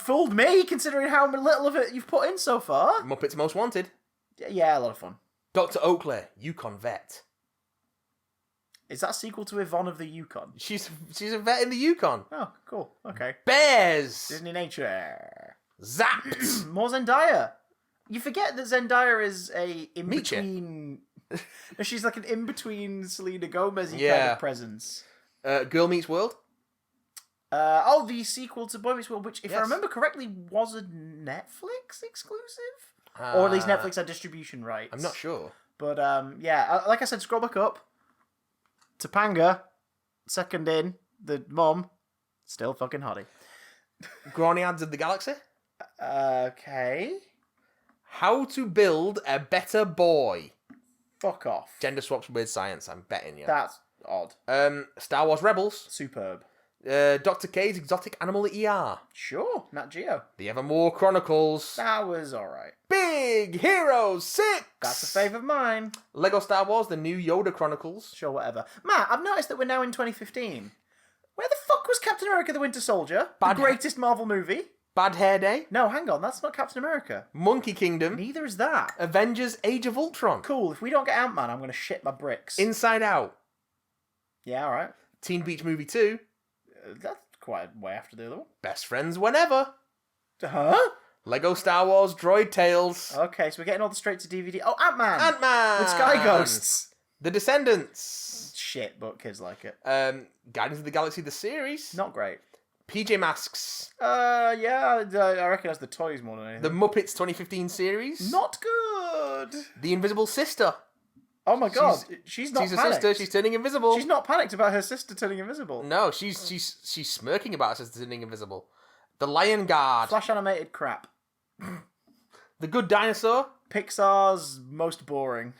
Speaker 1: fooled me, considering how little of it you've put in so far.
Speaker 2: Muppets Most Wanted.
Speaker 1: Yeah, a lot of fun.
Speaker 2: Dr. Oakley, Yukon Vet.
Speaker 1: Is that a sequel to Yvonne of the Yukon?
Speaker 2: She's a vet in the Yukon.
Speaker 1: Oh, cool. Okay.
Speaker 2: Bears.
Speaker 1: Disney Nature.
Speaker 2: Zapped.
Speaker 1: More Zendaya. You forget that Zendaya is a
Speaker 2: Meet ya.
Speaker 1: in-between... No, she's like an in-between Selena Gomez kind
Speaker 2: Yeah.
Speaker 1: of presence.
Speaker 2: Girl Meets World.
Speaker 1: The sequel to Boy Meets World, which, if I
Speaker 2: Yes.
Speaker 1: remember correctly, was a Netflix exclusive? Or at least Netflix had distribution rights.
Speaker 2: I'm not sure.
Speaker 1: But, like I said, scroll back up. Topanga, second in, the mom, still fucking hottie.
Speaker 2: Graniads of the Galaxy.
Speaker 1: Okay.
Speaker 2: How to Build a Better Boy.
Speaker 1: Fuck off.
Speaker 2: Gender swaps weird science, I'm betting you.
Speaker 1: That's odd.
Speaker 2: Star Wars Rebels.
Speaker 1: Superb.
Speaker 2: Dr. K's Exotic Animal ER.
Speaker 1: Sure, Nat Geo.
Speaker 2: The Evermore Chronicles.
Speaker 1: That was alright.
Speaker 2: Big Hero 6.
Speaker 1: That's a fave of mine.
Speaker 2: Lego Star Wars, The New Yoda Chronicles.
Speaker 1: Sure, whatever. Matt, I've noticed that we're now in 2015. Where the fuck was Captain America the Winter Soldier?
Speaker 2: Bad-
Speaker 1: The greatest Marvel movie?
Speaker 2: Bad Hair Day.
Speaker 1: No, hang on, that's not Captain America.
Speaker 2: Monkey Kingdom.
Speaker 1: Neither is that.
Speaker 2: Avengers Age of Ultron.
Speaker 1: Cool, if we don't get Ant-Man, I'm going to shit my bricks.
Speaker 2: Inside Out.
Speaker 1: Yeah, alright.
Speaker 2: Teen Beach Movie 2.
Speaker 1: That's quite way after the other one.
Speaker 2: Best Friends Whenever.
Speaker 1: Huh?
Speaker 2: Lego Star Wars Droid Tales.
Speaker 1: Okay, so we're getting all the straight to DVD. Oh, Ant-Man!
Speaker 2: Ant-Man.
Speaker 1: With Sky Ghosts.
Speaker 2: The Descendants.
Speaker 1: Shit, but kids like it.
Speaker 2: Guardians of the Galaxy, the series.
Speaker 1: Not great.
Speaker 2: PJ Masks.
Speaker 1: Yeah, I recognise the toys more than anything.
Speaker 2: The Muppets 2015 series.
Speaker 1: Not good.
Speaker 2: The Invisible Sister.
Speaker 1: Oh my god, she's not
Speaker 2: She's a
Speaker 1: panicked.
Speaker 2: sister. She's turning invisible.
Speaker 1: She's not panicked about her sister turning invisible.
Speaker 2: No, she's smirking about her sister turning invisible. The Lion Guard.
Speaker 1: Flash animated crap.
Speaker 2: The Good Dinosaur.
Speaker 1: Pixar's most boring.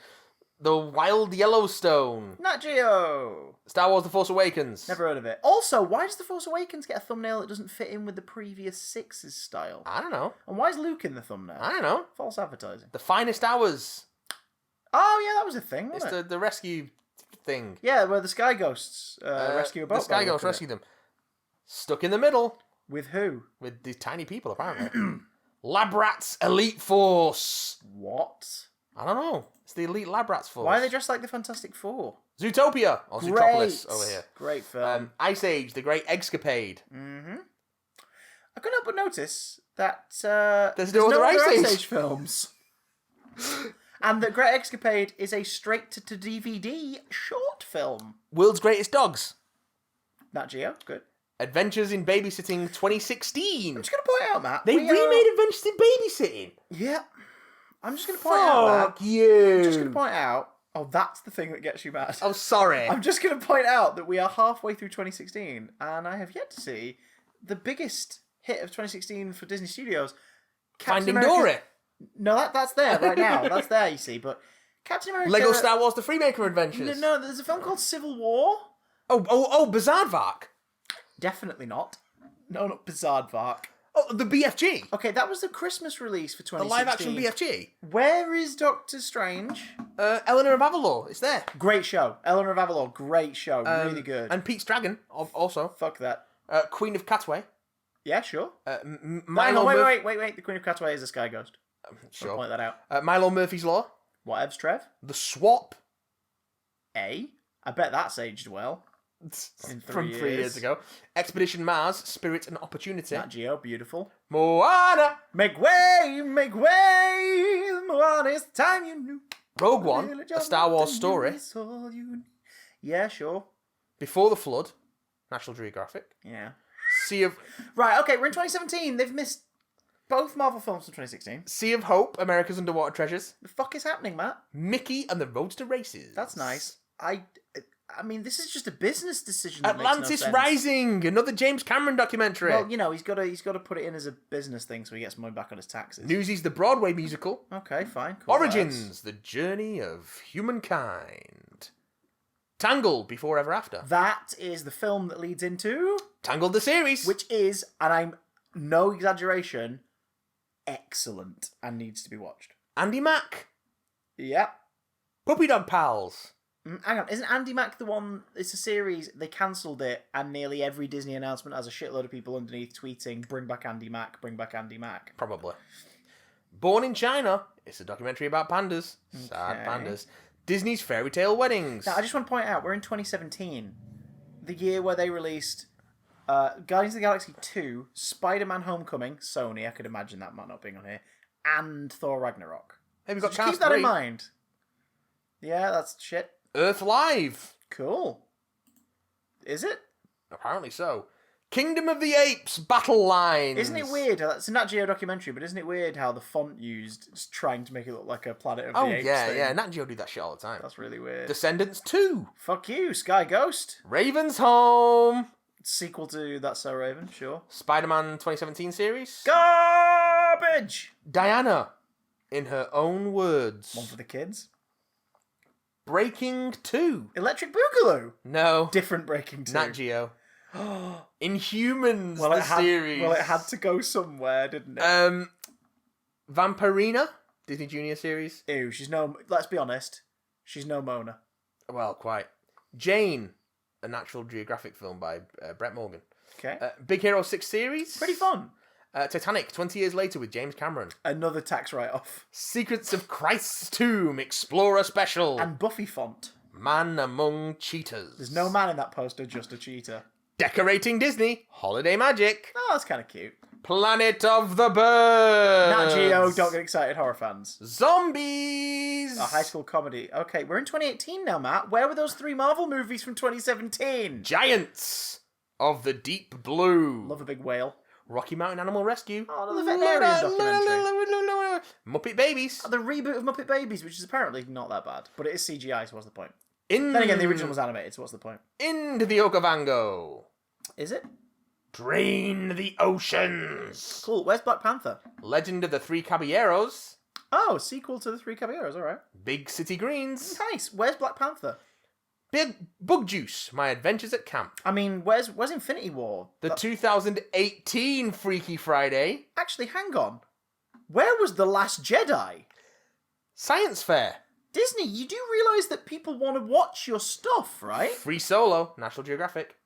Speaker 2: The Wild Yellowstone.
Speaker 1: Nat Geo.
Speaker 2: Star Wars: The Force Awakens.
Speaker 1: Never heard of it. Also, why does The Force Awakens get a thumbnail that doesn't fit in with the previous Six's style?
Speaker 2: I don't know.
Speaker 1: And why is Luke in the thumbnail?
Speaker 2: I don't know.
Speaker 1: False advertising.
Speaker 2: The Finest Hours.
Speaker 1: Oh yeah, that was a thing,
Speaker 2: It's
Speaker 1: wasn't it?
Speaker 2: the rescue thing.
Speaker 1: Yeah, where the Sky Ghosts rescue a boat.
Speaker 2: The Sky
Speaker 1: by the
Speaker 2: Ghosts
Speaker 1: look of
Speaker 2: rescue them. Stuck in the middle
Speaker 1: it. With who?
Speaker 2: with these tiny people, apparently. Labrats Elite Force.
Speaker 1: What?
Speaker 2: I don't know. It's the Elite Labrats Force.
Speaker 1: Why are they dressed like the Fantastic Four?
Speaker 2: Zootopia. Or Zootropolis over here.
Speaker 1: Great film.
Speaker 2: Ice Age, The Great Escapade.
Speaker 1: Mm-hmm. I couldn't help but notice that
Speaker 2: There's no other Ice Age.
Speaker 1: films. And that Great Escapade is a straight-to-DVD short film.
Speaker 2: World's Greatest Dogs.
Speaker 1: Nat Geo, good.
Speaker 2: Adventures in Babysitting 2016.
Speaker 1: I'm just going to point out, Matt.
Speaker 2: They
Speaker 1: we are-
Speaker 2: remade Adventures in Babysitting.
Speaker 1: Yeah. I'm just going to point out, Matt.
Speaker 2: Fuck you.
Speaker 1: I'm just going to point out... Oh, that's the thing that gets you mad.
Speaker 2: Oh, sorry.
Speaker 1: I'm just going to point out that we are halfway through 2016, and I have yet to see the biggest hit of 2016 for Disney Studios.
Speaker 2: Finding
Speaker 1: America-
Speaker 2: Dory.
Speaker 1: No, that's there right now. That's there, you see. But Captain America...
Speaker 2: Lego Star Wars: The Freemaker Adventures.
Speaker 1: No, there's a film called Civil War.
Speaker 2: Oh, Bizarrevark.
Speaker 1: Definitely not. No, not Bizarrevark.
Speaker 2: Oh, the BFG.
Speaker 1: Okay, that was the Christmas release for
Speaker 2: The
Speaker 1: 2016.
Speaker 2: live-action BFG.
Speaker 1: Where is Doctor Strange?
Speaker 2: Eleanor of Avalor. It's there.
Speaker 1: Great show. Eleanor of Avalor, great show. Really good.
Speaker 2: And Pete's Dragon, also.
Speaker 1: Fuck that.
Speaker 2: Queen of Catway.
Speaker 1: Yeah, sure.
Speaker 2: Milo
Speaker 1: Wait. The Queen of Catway is a Sky Ghost.
Speaker 2: Sure.
Speaker 1: Point that out.
Speaker 2: Milo Murphy's Law.
Speaker 1: Whatevs, Trev?
Speaker 2: The Swap.
Speaker 1: I bet that's aged well.
Speaker 2: From 3 years ago. Expedition Mars, Spirit and Opportunity.
Speaker 1: Nat Geo, beautiful.
Speaker 2: Moana.
Speaker 1: Make way, Moana, it's the time you knew.
Speaker 2: Rogue One, a Star Wars story.
Speaker 1: Yeah, sure.
Speaker 2: Before the Flood, National Geographic.
Speaker 1: Yeah.
Speaker 2: Sea of
Speaker 1: Right, okay, we're in 2017. They've missed both Marvel films from 2016.
Speaker 2: Sea of Hope, America's Underwater Treasures.
Speaker 1: The fuck is happening, Matt?
Speaker 2: Mickey and the Roadster Races.
Speaker 1: That's nice. I mean, this is just a business decision. That
Speaker 2: Atlantis
Speaker 1: makes no sense.
Speaker 2: Rising, another James Cameron documentary.
Speaker 1: Well, you know, he's got to put it in as a business thing so he gets money back on his taxes.
Speaker 2: Newsies, the Broadway musical.
Speaker 1: Okay, fine. Cool,
Speaker 2: Origins, the journey of humankind. Tangled, Before Ever After.
Speaker 1: That is the film that leads into...
Speaker 2: Tangled, the series.
Speaker 1: Which is, and I'm no exaggeration, excellent and needs to be watched.
Speaker 2: Andy Mack.
Speaker 1: Yeah.
Speaker 2: Puppy Dog Pals.
Speaker 1: Hang on, isn't Andy Mack the one... It's a series, they cancelled it, and nearly every Disney announcement has a shitload of people underneath tweeting, bring back Andy Mack, bring back Andy Mack.
Speaker 2: Probably. Born in China. It's a documentary about pandas. Sad
Speaker 1: Okay.
Speaker 2: pandas. Disney's Fairy Tale Weddings.
Speaker 1: Now, I just want to point out, we're in 2017, the year where they released Guardians of the Galaxy 2, Spider-Man Homecoming, Sony, I could imagine that might not being on here, and Thor Ragnarok.
Speaker 2: Hey, we've
Speaker 1: So
Speaker 2: got
Speaker 1: just keep
Speaker 2: Cast
Speaker 1: that
Speaker 2: 3.
Speaker 1: in mind. Yeah, that's shit.
Speaker 2: Earth Live.
Speaker 1: Cool. Is it?
Speaker 2: Apparently so. Kingdom of the Apes Battle Lines.
Speaker 1: Isn't it weird? It's a Nat Geo documentary, but isn't it weird how the font used is trying to make it look like a Planet of the Apes thing?
Speaker 2: yeah. Nat Geo do that shit all the time.
Speaker 1: That's really weird.
Speaker 2: Descendants 2.
Speaker 1: Fuck you, Sky Ghost.
Speaker 2: Raven's Home.
Speaker 1: Sequel to That's So Raven, sure.
Speaker 2: Spider-Man 2017 series.
Speaker 1: Garbage!
Speaker 2: Diana. In her own words.
Speaker 1: One for the kids.
Speaker 2: Breaking 2.
Speaker 1: Electric Boogaloo.
Speaker 2: No.
Speaker 1: Different Breaking 2.
Speaker 2: Nat Geo. Inhumans, the series.
Speaker 1: Well, it had to go somewhere, didn't it?
Speaker 2: Vampirina, Disney Junior series.
Speaker 1: Ew, she's no... Let's be honest. She's no Mona.
Speaker 2: Well, quite. Jane, a National Geographic film by Brett Morgan.
Speaker 1: Okay.
Speaker 2: Big Hero 6 series.
Speaker 1: Pretty fun.
Speaker 2: Titanic, 20 years later with James Cameron.
Speaker 1: Another tax write-off.
Speaker 2: Secrets of Christ's Tomb, Explorer Special.
Speaker 1: And Buffy font.
Speaker 2: Man Among Cheetahs.
Speaker 1: There's no man in that poster, just a cheetah.
Speaker 2: Decorating Disney, Holiday Magic.
Speaker 1: Oh, that's kind of cute.
Speaker 2: Planet of the Birds.
Speaker 1: Nat Geo, don't get excited, horror fans.
Speaker 2: Zombies.
Speaker 1: A high school comedy. Okay, we're in 2018 now, Matt. Where were those 3 Marvel movies from 2017?
Speaker 2: Giants of the Deep Blue.
Speaker 1: Love a big whale.
Speaker 2: Rocky Mountain Animal Rescue.
Speaker 1: Oh, the veterinarian documentary.
Speaker 2: Muppet Babies.
Speaker 1: The reboot of Muppet Babies, which is apparently not that bad, but it is CGI, so what's the point?
Speaker 2: In...
Speaker 1: Then again, the original was animated, so what's the point?
Speaker 2: Into the Okavango.
Speaker 1: Is it?
Speaker 2: Drain the oceans.
Speaker 1: Cool. Where's Black Panther?
Speaker 2: Legend of the Three Caballeros.
Speaker 1: Oh, sequel to the Three Caballeros, alright.
Speaker 2: Big City Greens.
Speaker 1: Nice. Where's Black Panther?
Speaker 2: Big Bug Juice. My Adventures at Camp.
Speaker 1: I mean, where's Infinity War?
Speaker 2: The 2018 Freaky Friday.
Speaker 1: Actually, hang on. Where was The Last Jedi?
Speaker 2: Science Fair.
Speaker 1: Disney, you do realise that people want to watch your stuff, right?
Speaker 2: Free Solo. National Geographic.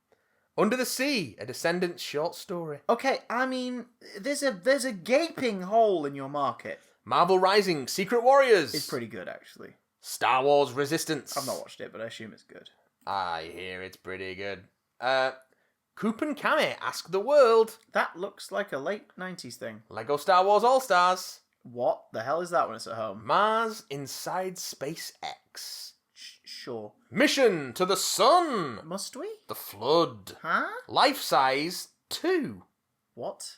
Speaker 2: Under the Sea. A Descendants short story.
Speaker 1: Okay, I mean, there's a gaping hole in your market.
Speaker 2: Marvel Rising. Secret Warriors.
Speaker 1: It's pretty good, actually.
Speaker 2: Star Wars Resistance.
Speaker 1: I've not watched it, but I assume it's good.
Speaker 2: I hear it's pretty good. Coop and Kame Ask the World.
Speaker 1: That looks like a late 90s thing.
Speaker 2: Lego Star Wars All-Stars.
Speaker 1: What the hell is that when it's at home?
Speaker 2: Mars Inside SpaceX.
Speaker 1: Sure.
Speaker 2: Mission to the Sun.
Speaker 1: Must we?
Speaker 2: The Flood.
Speaker 1: Huh?
Speaker 2: Life Size 2.
Speaker 1: What?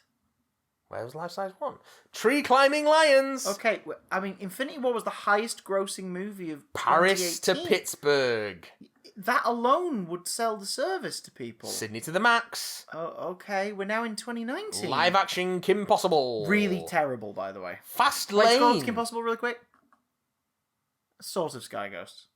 Speaker 2: Where was Life Size 1? Tree Climbing Lions.
Speaker 1: Okay, I mean, Infinity War was the highest grossing movie of
Speaker 2: Paris to
Speaker 1: 2018.
Speaker 2: Pittsburgh.
Speaker 1: That alone would sell the service to people.
Speaker 2: Sydney to the Max.
Speaker 1: Oh, okay, we're now in 2019.
Speaker 2: Live action Kim Possible.
Speaker 1: Really terrible, by the way.
Speaker 2: Fast
Speaker 1: Let's go on to
Speaker 2: Lane.
Speaker 1: Kim Possible really quick. Sort of Sky Ghosts.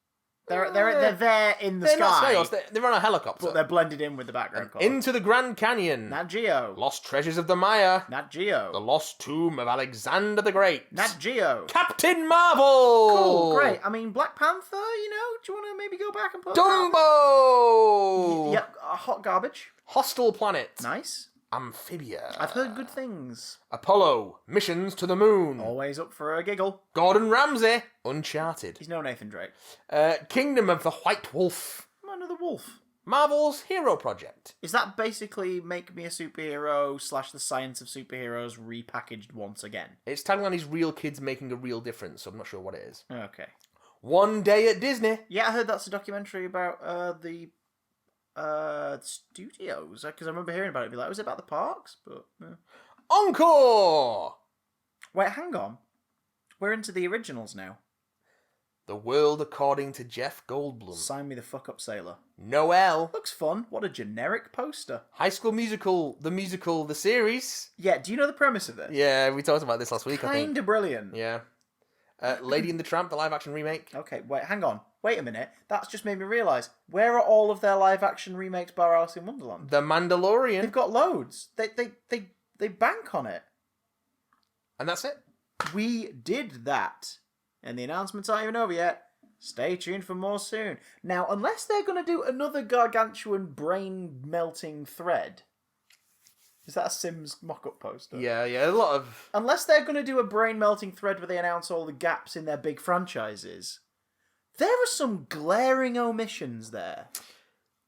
Speaker 1: They're there in the
Speaker 2: They're
Speaker 1: sky,
Speaker 2: not Sky Ghosts, they're on a helicopter.
Speaker 1: but they're blended in with the background color.
Speaker 2: Into the Grand Canyon.
Speaker 1: Nat Geo.
Speaker 2: Lost Treasures of the Maya.
Speaker 1: Nat Geo.
Speaker 2: The Lost Tomb of Alexander the Great.
Speaker 1: Nat Geo.
Speaker 2: Captain Marvel.
Speaker 1: Cool, great. I mean, Black Panther, you know, do you want to maybe go back and put
Speaker 2: Dumbo.
Speaker 1: Yep, hot garbage.
Speaker 2: Hostile Planet.
Speaker 1: Nice.
Speaker 2: Amphibia.
Speaker 1: I've heard good things.
Speaker 2: Apollo. Missions to the Moon.
Speaker 1: Always up for a giggle.
Speaker 2: Gordon Ramsay. Uncharted.
Speaker 1: He's no Nathan Drake.
Speaker 2: Kingdom of the White Wolf.
Speaker 1: Another wolf.
Speaker 2: Marvel's Hero Project.
Speaker 1: Is that basically Make Me a Superhero / The Science of Superheroes repackaged once again?
Speaker 2: Its tagline is Real Kids Making a Real Difference, so I'm not sure what it is.
Speaker 1: Okay.
Speaker 2: One Day at Disney.
Speaker 1: Yeah, I heard that's a documentary about the studios, because I remember hearing about it. Be like, was it about the parks? But
Speaker 2: Encore.
Speaker 1: wait, hang on. We're into the originals now.
Speaker 2: The World According to Jeff Goldblum.
Speaker 1: Sign me the fuck up, Sailor.
Speaker 2: Noel.
Speaker 1: Looks fun. What a generic poster.
Speaker 2: High School Musical, the series.
Speaker 1: Yeah, do you know the premise of it?
Speaker 2: Yeah, we talked about this last week, I think.
Speaker 1: Kinda brilliant.
Speaker 2: Yeah. Lady and the Tramp, the live-action remake.
Speaker 1: Okay, wait, hang on. Wait a minute. That's just made me realise. Where are all of their live-action remakes bar Alice in Wonderland?
Speaker 2: The Mandalorian.
Speaker 1: They've got loads. They bank on it.
Speaker 2: And that's it.
Speaker 1: We did that. And the announcements aren't even over yet. Stay tuned for more soon. Now, unless they're going to do another gargantuan brain-melting thread. Is that a Sims mock-up poster?
Speaker 2: Yeah, a lot of...
Speaker 1: Unless they're going to do a brain-melting thread where they announce all the gaps in their big franchises. There are some glaring omissions there.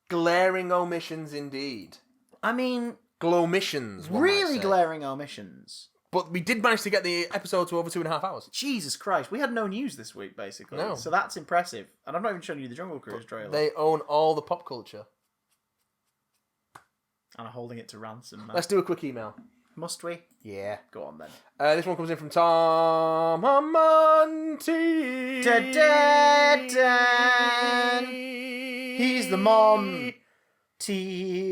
Speaker 2: Glaring omissions indeed.
Speaker 1: I mean...
Speaker 2: Glomissions, one
Speaker 1: really
Speaker 2: might say.
Speaker 1: glaring omissions.
Speaker 2: But we did manage to get the episode to over 2.5 hours.
Speaker 1: Jesus Christ, we had no news this week, basically.
Speaker 2: No.
Speaker 1: So that's impressive. And I'm not even showing you the Jungle Cruise trailer.
Speaker 2: They own all the pop culture.
Speaker 1: And I'm holding it to ransom, man.
Speaker 2: Let's do a quick email.
Speaker 1: Must we?
Speaker 2: Yeah.
Speaker 1: Go on, then.
Speaker 2: This one comes in from Tom Monty.
Speaker 1: He's the Monty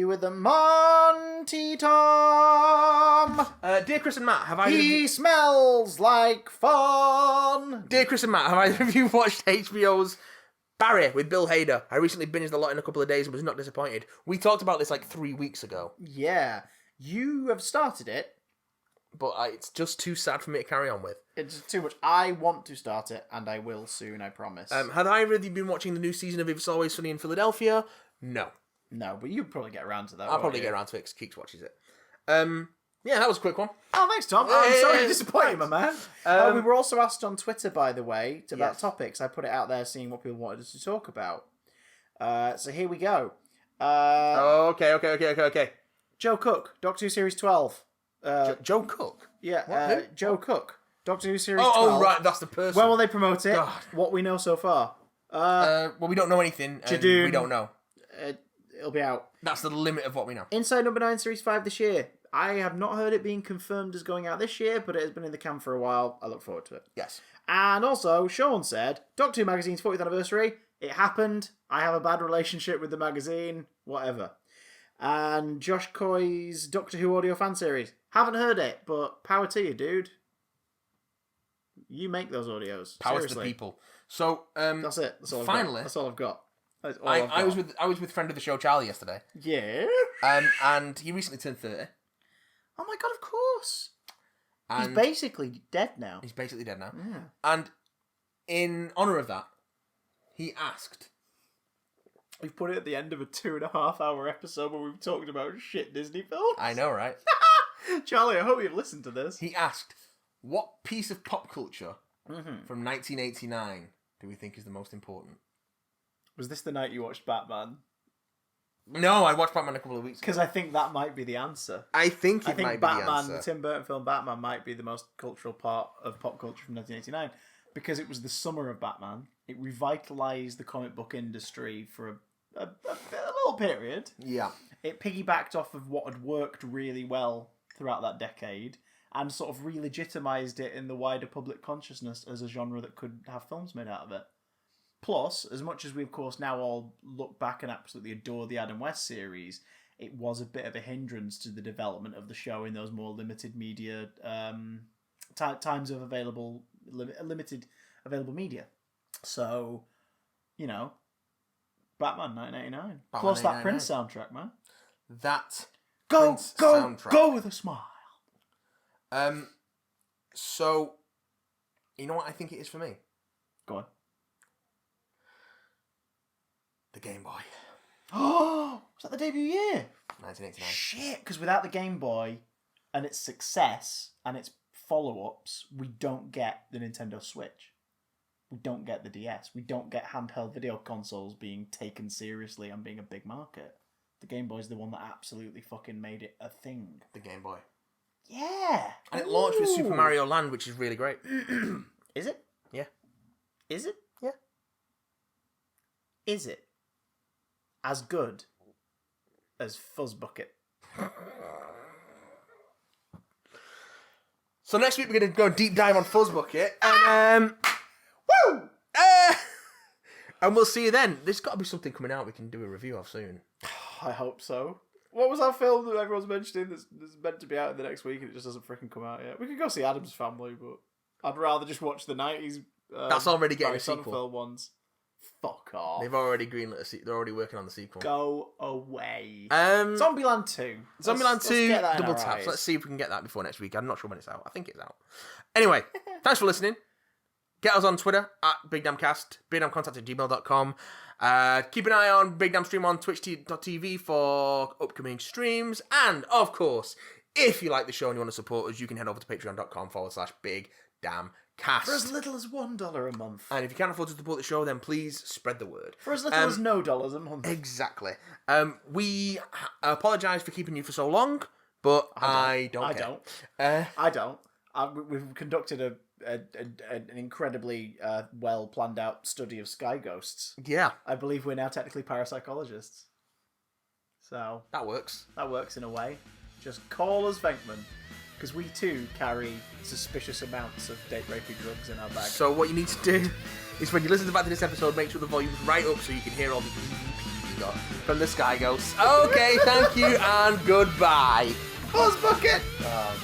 Speaker 1: with the Monty Tom.
Speaker 2: Dear Chris and Matt, have either
Speaker 1: He smells like fun.
Speaker 2: Dear Chris and Matt, have either of you watched HBO's Barry with Bill Hader? I recently binged a lot in a couple of days and was not disappointed. We talked about this like 3 weeks ago.
Speaker 1: Yeah. You have started it.
Speaker 2: But it's just too sad for me to carry on with.
Speaker 1: It's too much. I want to start it, and I will soon, I promise.
Speaker 2: Have either of you been watching the new season of It's Always Sunny in Philadelphia? No.
Speaker 1: No, but you'll probably get around to that.
Speaker 2: I'll probably get around to it because Keeks watches it. Yeah, that was a quick one.
Speaker 1: Oh, thanks, Tom. I'm sorry to disappoint you, my man.
Speaker 2: Um,
Speaker 1: we were also asked on Twitter, by the way, about
Speaker 2: Yes.
Speaker 1: topics. I put it out there, seeing what people wanted us to talk about. So here we go.
Speaker 2: Okay.
Speaker 1: Joe Cook, Doctor Who Series 12.
Speaker 2: Joe Cook.
Speaker 1: Yeah,
Speaker 2: Who?
Speaker 1: Joe Cook. Doctor Who Series 12.
Speaker 2: Oh, right, that's the person.
Speaker 1: When will they promote it?
Speaker 2: God.
Speaker 1: What we know so far.
Speaker 2: Well, we don't know anything, and
Speaker 1: Jadoon.
Speaker 2: we don't know.
Speaker 1: It'll be out.
Speaker 2: That's the limit of what we know.
Speaker 1: Inside Number 9 Series 5 this year. I have not heard it being confirmed as going out this year, but it has been in the can for a while. I look forward to it.
Speaker 2: Yes.
Speaker 1: And also, Sean said, Doctor Who Magazine's 40th anniversary. It happened. I have a bad relationship with the magazine. Whatever. And Josh Coy's Doctor Who audio fan series. Haven't heard it, but power to you, dude. You make those audios.
Speaker 2: Power
Speaker 1: Seriously.
Speaker 2: to the people. So,
Speaker 1: That's it. That's all I've
Speaker 2: finally,
Speaker 1: got. That's all I've got. That's all
Speaker 2: I
Speaker 1: I've got.
Speaker 2: was with friend of the show Charlie yesterday,
Speaker 1: Yeah?
Speaker 2: and he recently turned 30,
Speaker 1: Oh my god, of course.
Speaker 2: and
Speaker 1: He's basically dead now.
Speaker 2: he's basically dead now.
Speaker 1: Yeah.
Speaker 2: And in honour of that, he asked,
Speaker 1: We've put it at the end of a 2.5 hour episode where we've talked about shit Disney films.
Speaker 2: I know, right?
Speaker 1: Charlie, I hope you've listened to this.
Speaker 2: He asked, what piece of pop culture
Speaker 1: Mm-hmm.
Speaker 2: from 1989 do we think is the most important?
Speaker 1: Was this the night you watched Batman?
Speaker 2: No, I watched Batman a couple of weeks ago.
Speaker 1: Because I think that might be the answer.
Speaker 2: I think
Speaker 1: I
Speaker 2: it
Speaker 1: think
Speaker 2: might be the
Speaker 1: Batman,
Speaker 2: answer.
Speaker 1: the Tim Burton film Batman, might be the most cultural part of pop culture from 1989 because it was the summer of Batman. It revitalized the comic book industry for a little period.
Speaker 2: Yeah.
Speaker 1: It piggybacked off of what had worked really well throughout that decade and sort of re-legitimized it in the wider public consciousness as a genre that could have films made out of it. Plus, as much as we, of course, now all look back and absolutely adore the Adam West series, it was a bit of a hindrance to the development of the show in those more limited media times of limited available media. So, you know, Batman 1989. Plus that
Speaker 2: 1989.
Speaker 1: Prince soundtrack, man.
Speaker 2: That
Speaker 1: Go,
Speaker 2: Prince
Speaker 1: go,
Speaker 2: soundtrack.
Speaker 1: go with a smile.
Speaker 2: So, you know what I think it is for me?
Speaker 1: Go on.
Speaker 2: The Game Boy.
Speaker 1: Oh, was that the debut year?
Speaker 2: 1989.
Speaker 1: Shit, because without the Game Boy and its success and its follow-ups, we don't get the Nintendo Switch. We don't get the DS. We don't get handheld video consoles being taken seriously and being a big market. The Game Boy's the one that absolutely fucking made it a thing.
Speaker 2: The Game Boy.
Speaker 1: Yeah.
Speaker 2: And it launched with Super
Speaker 1: Ooh.
Speaker 2: Mario Land, which is really great.
Speaker 1: Is it?
Speaker 2: Yeah.
Speaker 1: Is it?
Speaker 2: Yeah.
Speaker 1: Is it as good as Fuzz Bucket?
Speaker 2: So next week we're going to go deep dive on Fuzz Bucket. And,
Speaker 1: Woo!
Speaker 2: and we'll see you then. There's got to be something coming out we can do a review of soon.
Speaker 1: I hope so. What was that film that everyone's mentioning that's meant to be out in the next week and it just doesn't freaking come out yet? We could go see Addams Family, but I'd rather just watch the 90s.
Speaker 2: That's already getting
Speaker 1: Barry
Speaker 2: a sequel.
Speaker 1: Sonnenfeld ones. Fuck off.
Speaker 2: They've already greenlit they're already working on the sequel.
Speaker 1: Go away.
Speaker 2: Um,
Speaker 1: Zombieland 2.
Speaker 2: Zombieland
Speaker 1: Let's
Speaker 2: 2
Speaker 1: get that in
Speaker 2: double
Speaker 1: our
Speaker 2: taps.
Speaker 1: eyes.
Speaker 2: Let's see if we can get that before next week. I'm not sure when it's out. I think it's out. Anyway, thanks for listening. Get us on Twitter at BigDamnCast, BigDamnContact@gmail.com. Keep an eye on Big Damn Stream on twitch.tv for upcoming streams. And, of course, if you like the show and you want to support us, you can head over to patreon.com/BigDamnCast.
Speaker 1: For as little as $1 a month.
Speaker 2: And if you can't afford to support the show, then please spread the word.
Speaker 1: For as little as no dollars a month.
Speaker 2: Exactly. We apologise for keeping you for so long, but I don't care.
Speaker 1: I don't. We've conducted an incredibly well planned out study of sky ghosts.
Speaker 2: Yeah,
Speaker 1: I believe we're now technically parapsychologists. So
Speaker 2: that works.
Speaker 1: that works in a way. Just call us Venkman, because we too carry suspicious amounts of date rapey drugs in our bag.
Speaker 2: So what you need to do is when you listen back to this episode, make sure the volume's right up so you can hear all the EVP you got from the Sky Ghosts. Okay, thank you and goodbye.
Speaker 1: Fuzz Bucket!
Speaker 2: Oh,